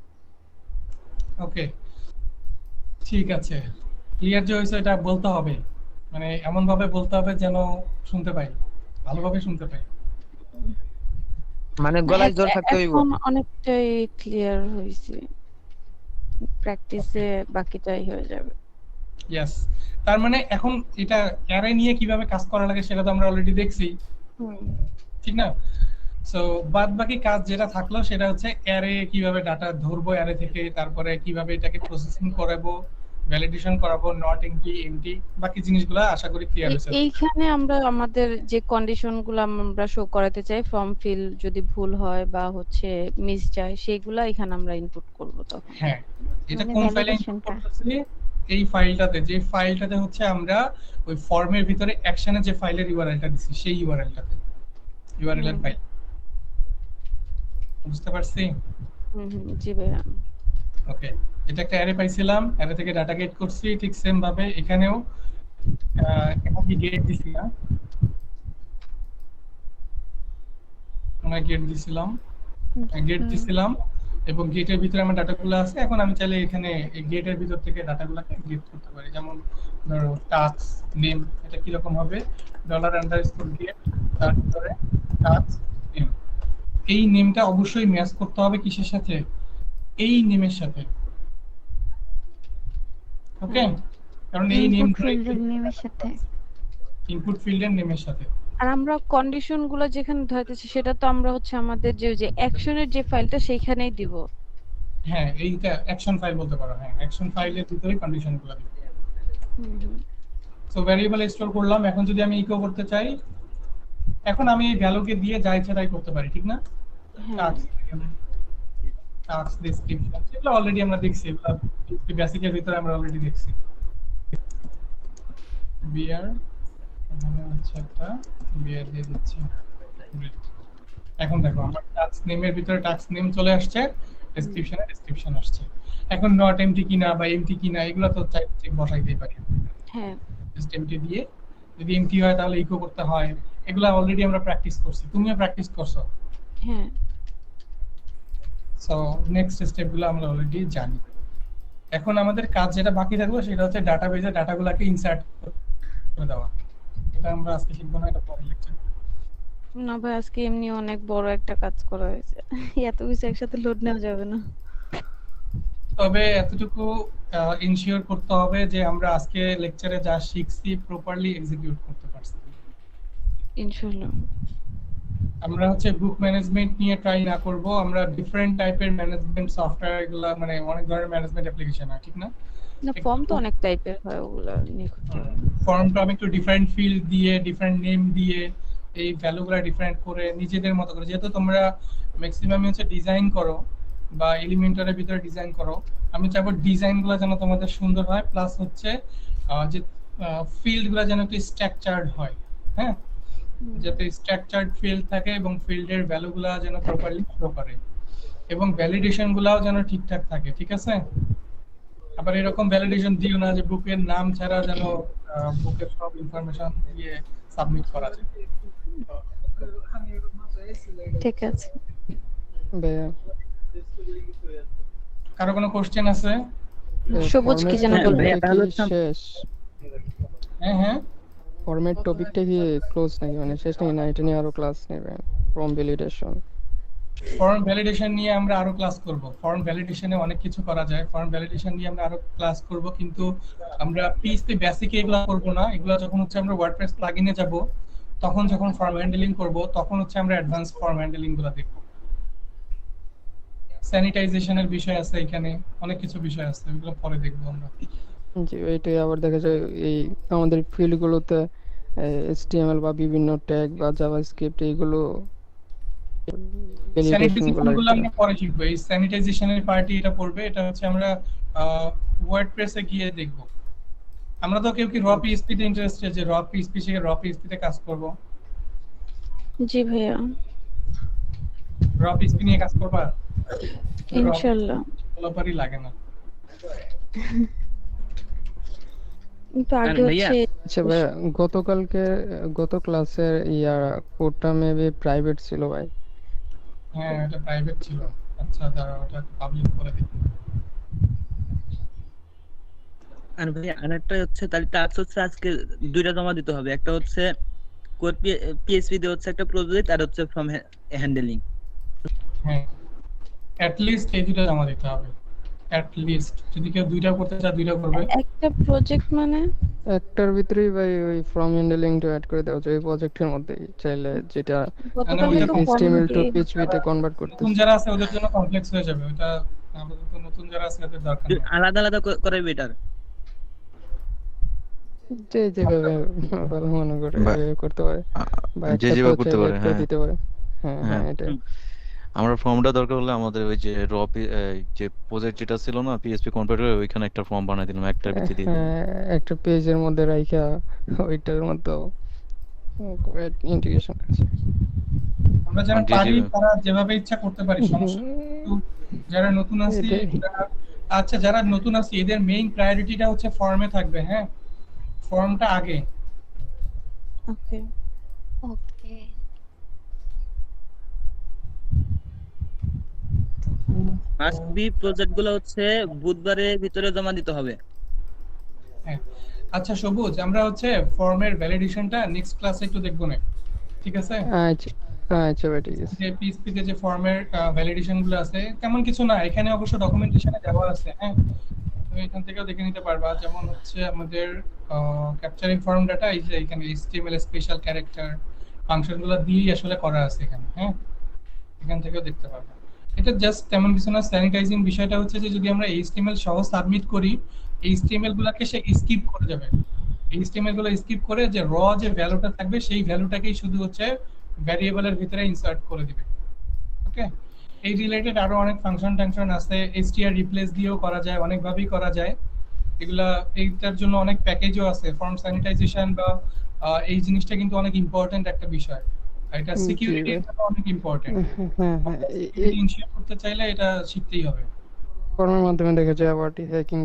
ওকে, ঠিক আছে। ক্লিয়ার যে হয়েছে এটা বলতে হবে, মানে এমন ভাবে বলতে হবে যেন শুনতে পাই, ভালোভাবে শুনতে পাই। মানে গলায় জোর থাকতে হইব। এখন অনেকটাই ক্লিয়ার হয়েছে, প্র্যাকটিসে বাকিটাই হয়ে যাবে। ইয়েস, তার মানে এখন এটা অ্যারে নিয়ে কিভাবে কাজ করা লাগে সেটা তো আমরা অলরেডি দেখছি, ঠিক না? সো বাদ বাকি কাজ যেটা থাকলো সেটা হচ্ছে অ্যারে কিভাবে ডাটা ধরবো অ্যারে থেকে, তারপরে কিভাবে এটাকে প্রসেসিং করাবো, ভ্যালিডেশন করাবো, নট এমটি এমটি, বাকি জিনিসগুলো আশা করি ক্লিয়ার হয়েছে। এইখানে আমরা আমাদের যে কন্ডিশন গুলো আমরা শো করাতে চাই, ফর্ম ফিল যদি ভুল হয় বা হচ্ছে মিস যায়, সেগুলা এখানে আমরা ইনপুট করব তখন। হ্যাঁ, এটা মানে কোন ফাইলে ইনপুট ভ্যালিডেশনটা করতেছি? এই ফাইলটাতে, যে ফাইলটাতে হচ্ছে আমরা ওই ফর্মের ভিতরে অ্যাকশনে যে ফাইলের ইউআরএলটা দিছি, সেই ইউআরএলটাতে, ইউআরএল এর ফাইল। বুঝতে পারছি? জি ভাইয়া। ওকে, এটা একটা অ্যারে পাইছিলাম, অ্যারে থেকে ডাটা গেট করছি, ঠিক সেম ভাবে এখানেও এখন কি গেট দিছি না? আমরা গেট দিছিলাম, এবং গেটের ভিতরে আমার ডাটাগুলো আছে। এখন আমি চাইলে এখানে এই গেটের ভিতর থেকে ডাটাগুলোকে গেট করতে পারি। যেমন ধরো টাস্ক নেম, এটা কি রকম হবে? $_get, তার ভিতরে টাস্ক নেম। এই নেমটা অবশ্যই ম্যাচ করতে হবে কিসের সাথে? এই নেমের সাথে। ওকে, কারণ এই নেম ইনপুট ফিল্ডের নেমের সাথে, ইনপুট ফিল্ডের নেমের সাথে। আর আমরা কন্ডিশন গুলো যেখানে ধরতেছি সেটা তো আমরা হচ্ছে আমাদের যে অ্যাকশনের যে ফাইলটা সেইখানেই দিব। হ্যাঁ, এইটা অ্যাকশন ফাইল বলতে পারো। হ্যাঁ, অ্যাকশন ফাইলের ভিতরে কন্ডিশনগুলো দিতে হবে। সো ভ্যারিয়েবল স্টোর করলাম। এখন যদি আমি ইকো করতে চাই, এখন আমি এই ভ্যালুকে দিয়ে যা ইচ্ছা তাই করতে পারি, ঠিক না? টাস্ক ডেসক্রিপশন এগুলো অলরেডি আমরা দেখছি, এগুলো বেসিকের ভিতরে আমরা অলরেডি দেখছি। বিআর এখানে হচ্ছে একটা বিআর দিয়ে দিচ্ছি। এখন দেখো, আমার টাস্ক নেমের ভিতরে টাস্ক নেম চলে আসছে, ডেসক্রিপশনে ডেসক্রিপশন আসছে। এখন নট এমটি কিনা বা এমটি কিনা এগুলো তো চাইতে বসাইতেই পারি। হ্যাঁ, জাস্ট এমটি দিয়ে, যদি এমটি হয় তাহলে ইকো করতে হয়। এগুলো অলরেডি আমরা প্র্যাকটিস করছি, তুমিও প্র্যাকটিস করছো। হ্যাঁ। সো নেক্সট স্টেপগুলো আমরা অলরেডি জানি। এখন আমাদের কাজ যেটা বাকি থাকলো সেটা হচ্ছে ডাটাবেজে ডাটাগুলোকে ইনসার্ট করে দেওয়া। এটা আমরা আজকে শিখবো না, এটা পরের লেকচার। না ভাই, আজকে এমনি অনেক বড় একটা কাজ করা হয়েছে, এত কিছু একসাথে লোড নেওয়া যাবে না। তবে এতটুকু ইনশিওর করতে হবে যে আমরা আজকে লেকচারে যা শিখছি প্রপারলি এক্সিকিউট করতে পারছি। ইনশাআল্লাহ। আমরা হচ্ছে বুক ম্যানেজমেন্ট নিয়ে ট্রাই না করব, আমরা ডিফারেন্ট টাইপের ম্যানেজমেন্ট সফটওয়্যার এগুলা মানে অনেক ধরনের ম্যানেজমেন্ট অ্যাপ্লিকেশন হয়, ঠিক না? না, ফর্ম তো অনেক টাইপের হয়, ওগুলা নিয়ে করতে হবে। ফর্মটা আমি একটু ডিফারেন্ট ফিল্ড দিয়ে ডিফারেন্ট নেম দিয়ে এই ভ্যালুগুলো ডিফারেন্ট করে নিজেদের মতো করে, যেহেতু তোমরা ম্যাক্সিমাম হচ্ছে ডিজাইন করো বা এলিমেন্টারের ভিতরে ডিজাইন করো, আমি চাইবো ডিজাইনগুলো যেন তোমাদের সুন্দর হয়, প্লাস হচ্ছে যে ফিল্ডগুলো যেন একটু স্ট্রাকচারড হয়, হ্যাঁ, যাতে স্ট্রাকচারড ফিল্ড থাকে এবং ফিল্ডের ভ্যালুগুলো যেন প্রপারলি শো করে এবং ভ্যালিডেশনগুলোও যেন ঠিকঠাক থাকে, ঠিক আছে? আবার এরকম ভ্যালিডেশন দিও না যে বুকের নাম ছাড়া যেন বুকের সব ইনফরমেশন দিয়ে সাবমিট করা যায়। ঠিক আছে। ভাইয়া কারো কোনো কোশ্চেন আছে? সবুজ কি যেন ফরম্যাট বলবে? টপিকটা কি শেষ? হ্যাঁ হ্যাঁ, ফরম্যাট টপিকটা কি ক্লোজ নাকি, মানে শেষ নাকি, না এটা নিয়ে আরো ক্লাস নেবেন? ফর্ম ভ্যালিডেশন, ফর্ম ভ্যালিডেশন নিয়ে আমরা আরো ক্লাস করব। ফর্ম ভ্যালিডেশনে অনেক কিছু করা যায়, ফর্ম ভ্যালিডেশন নিয়ে আমরা আরো ক্লাস করব, কিন্তু আমরা পিএইচপি বেসিক এগুলো করব না। এগুলো যখন হচ্ছে আমরা ওয়ার্ডপ্রেস প্লাগইনে যাব, তখন যখন ফর্ম হ্যান্ডলিং করব তখন হচ্ছে আমরা অ্যাডভান্স ফর্ম হ্যান্ডলিং গুলো দেখব। স্যানিটাইজেশনের বিষয় আছে, এখানে অনেক কিছু বিষয় আছে, ওগুলো পরে দেখব আমরা। যে এটাই আবার দেখা যায় এই আমাদের ফিল্ড গুলোতে HTML বা বিভিন্ন ট্যাগ বা জাভাস্ক্রিপ্ট এইগুলো ভ্যালিডেশন স্যানিটাইজেশন গুলো গুলো আমরা পরে শিখব। এই স্যানিটাইজেশনের পার্টি এটা পড়বে, এটা হচ্ছে আমরা ওয়ার্ডপ্রেসে গিয়ে দেখব। আমরা তো কেউ কি র পিএইচপি তে ইন্টারেস্টেড, যে র পিএইচপি শিখে র পিএইচপি তে কাজ করব? জি ভাইয়া, র পিএইচপি নিয়ে কাজ করবা? ইনশাআল্লাহ। ডেভেলপারই লাগে না। কিন্তু আর আগে ভাইয়া, হচ্ছে আচ্ছা ভাইয়া, গত ক্লাসের কোডটা মেবি প্রাইভেট ছিল ভাই। হ্যাঁ, এটা প্রাইভেট ছিল। আচ্ছা দাঁড়াও, ওটা পাবলিক করে দিই। আর ভাইয়া আরেকটা হচ্ছে, তাহলে টাস্ক হচ্ছে আজকে দুইটা জমা দিতে হবে, একটা হচ্ছে কোড পিএইচপি তে হচ্ছে একটা প্রজেক্ট, আর হচ্ছে ফ্রম হ্যান্ডলিং। হ্যাঁ, অ্যাট লিস্ট এই দুটো জমা দিতে হবে। অ্যাট লিস্ট যদি কেউ দুইটা করতে চায় দুইটা করবে। একটা প্রজেক্ট মানে একটার ভিতরেই ভাই ওই ফর্ম হ্যান্ডলিংটা অ্যাড করে দেওয়া যায় ওই প্রজেক্টের মধ্যে, চাইলে যেটা গতকালই তো HTML টু ফর্মটি PHP তে কনভার্ট করতে। নতুন যারা আছে ওদের জন্য কমপ্লেক্স হয়ে যাবে, ওটা আপাতত নতুন যারা আছে ওদের দরকার নেই। আলাদা আলাদা করে বেটার। যেভাবে ভালো মনে করে এভাবে করতে পারে, বা যে একটা যেভাবে তো করতে চাইলে পারে, একটা হ্যাঁ। দিতে পারে। হ্যাঁ হ্যাঁ, হ্যাঁ। এটাই। আমরা ফর্মটা দরকার হলে আমাদের ওই যে যে প্রজেক্ট যেটা ছিল না পিএসপি কনভার্টার, ওইখানে একটা ফর্ম বানাই দিলাম, একটার ভিতরে দিয়ে দিলাম। হ্যাঁ, একটা পেজের মধ্যে রাইখা ওইটার মতো ইন্টিগ্রেশন আছে। আমরা যারা আর যে পারি যে- তারা যেভাবে ইচ্ছা করতে পারি, সমস্যা নেই। কিন্তু যারা নতুন আছি আচ্ছা যারা নতুন আছি এদের মেইন প্রায়োরিটিটা হচ্ছে ফর্মে থাকবে, হ্যাঁ, ফর্মটা আগে। ওকে। ওকে। মাস্ট বি প্রজেক্ট গুলো হচ্ছে বুধবারের ভিতরে জমা দিতে হবে। হ্যাঁ, আচ্ছা সবুজ, আমরা হচ্ছে ফর্মের ভ্যালিডেশনটা নেক্সট ক্লাসে একটু দেখবো না, ঠিক আছে? আচ্ছা আচ্ছা ভাই, ঠিক আছে। যে পিএইচপি তে যে ফর্মের ভ্যালিডেশন গুলো আছে তেমন কিছু না, এখানে অবশ্য ডকুমেন্টেশনে দেওয়া আছে, হ্যাঁ, তুমি এখান থেকেও দেখে নিতে পারবা। যেমন হচ্ছে আমাদের ক্যাপচারিং ফর্ম ডাটা, এই যে এখানে HTML স্পেশাল ক্যারেক্টার ফাংশন গুলো দিয়েই আসলে করা আছে এখানে, হ্যাঁ, এখান থেকেও দেখতে পারবা। এটা জাস্ট তেমন কিছু না। স্যানিটাইজিং বিষয়টা হচ্ছে যে যদি আমরা HTML সহ সাবমিট করি, HTML গুলাকে সে স্কিপ করে যাবে। HTML গুলো স্কিপ করে যে র যে ভ্যালুটা থাকবে সেই ভ্যালুটাকেই শুধু হচ্ছে ভ্যারিয়েবলের ভিতরে ইনসার্ট করে দিবে। ওকে, এই রিলেটেড আরো অনেক ফাংশন আছে, str রিপ্লেস দিয়েও করা যায়, অনেকভাবেই করা যায় এগুলা। এইটার জন্য অনেক প্যাকেজও আছে। ফর্ম স্যানিটাইজেশন বা এই জিনিসটা কিন্তু অনেক ইম্পর্টেন্ট একটা বিষয়, এটা সিকিউরিটির জন্য অনেক ইম্পর্টেন্ট। হ্যাঁ হ্যাঁ, ইনশিওর করতে চাইলে এটা শিখতেই হবে। ফর্মের মাধ্যমে দেখা যায় আবার হ্যাকিং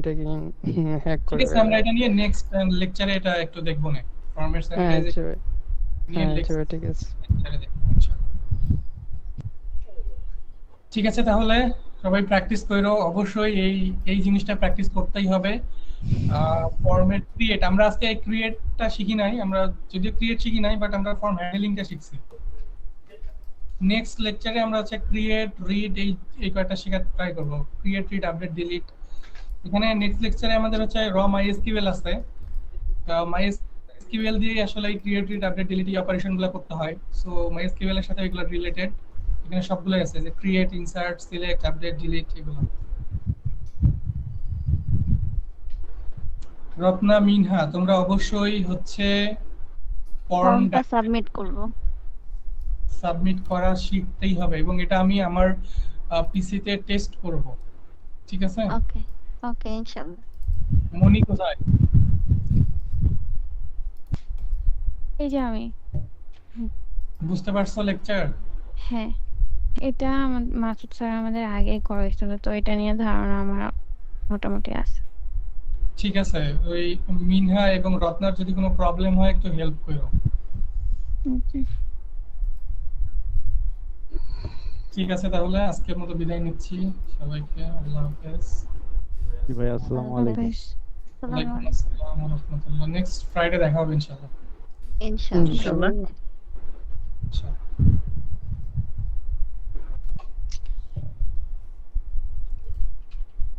হ্যাক ঠিক করে। আছে, আমরা এটা নিয়ে নেক্সট লেকচারে এটা একটু দেখবো না, ফর্মের হ্যাঁ স্যানিটাইজেশন আচ্ছা ভাই, নিয়ে হ্যাঁ আচ্ছা ভাই, ঠিক আছে। লেকচারে দেখবো ইনশাআল্লাহ। ঠিক আছে, তাহলে সবাই প্র্যাকটিস করো অবশ্যই, এই জিনিসটা প্র্যাকটিস করতেই হবে। ফর্মেট ক্রিয়েট, আমরা আজকে ক্রিয়েটটা শিখি নাই, আমরা যদিও ক্রিয়েট শিখি নাই, বাট আমরা ফর্ম হ্যান্ডলিংটা শিখছি। নেক্সট লেকচারে আমরা হচ্ছে ক্রিয়েট, রিড, এই কয়েকটা শেখার ট্রাই করব। Create, read, update, delete. এখানে নেক্সট লেকচারে আমাদের হচ্ছে র মাইএসকিউএল আছে। মাইএসকিউএল দিয়ে আসলে এই ক্রিয়েট, রিড, আপডেট, ডিলিট এই অপারেশনগুলো করতে হয়। সো মাইএসকিউএল এর সাথে এগুলো রিলেটেড। এখানে সবগুলোই আছে, যে create, insert, select, update, delete এগুলো। রত্না, মিনহা, তোমরা অবশ্যই হচ্ছে ফর্মটা সাবমিট করব। সাবমিট করা শিখতেই হবে, এবং এটা আমি আমার পিসিতে টেস্ট করব। ঠিক আছে? ওকে ওকে, ইনশাআল্লাহ। মনি কোথায়? এই যে আমি। বুঝতে পারছো লেকচার? হ্যাঁ, এটা মাসুদ স্যার আমাদের আগে করেছিল, তো এটা নিয়ে ধারণা আমার মোটামুটি আছে। ঠিক আছে, ওই মিনহা এবং রত্নার যদি কোনো প্রবলেম হয় একটু হেল্প করো। Okay. ঠিক আছে, তাহলে আজকের মতো বিদায় নিচ্ছি সবাইকে। আল্লাহ হাফেজ। জি ভাই, আসসালামু আলাইকুম। বেশ। ওয়ালাইকুম আসসালাম ওয়া রাহমাতুল্লাহ। নেক্সট ফ্রাইডে দেখা হবে ইনশাআল্লাহ। ইনশাআল্লাহ। ইনশাআল্লাহ।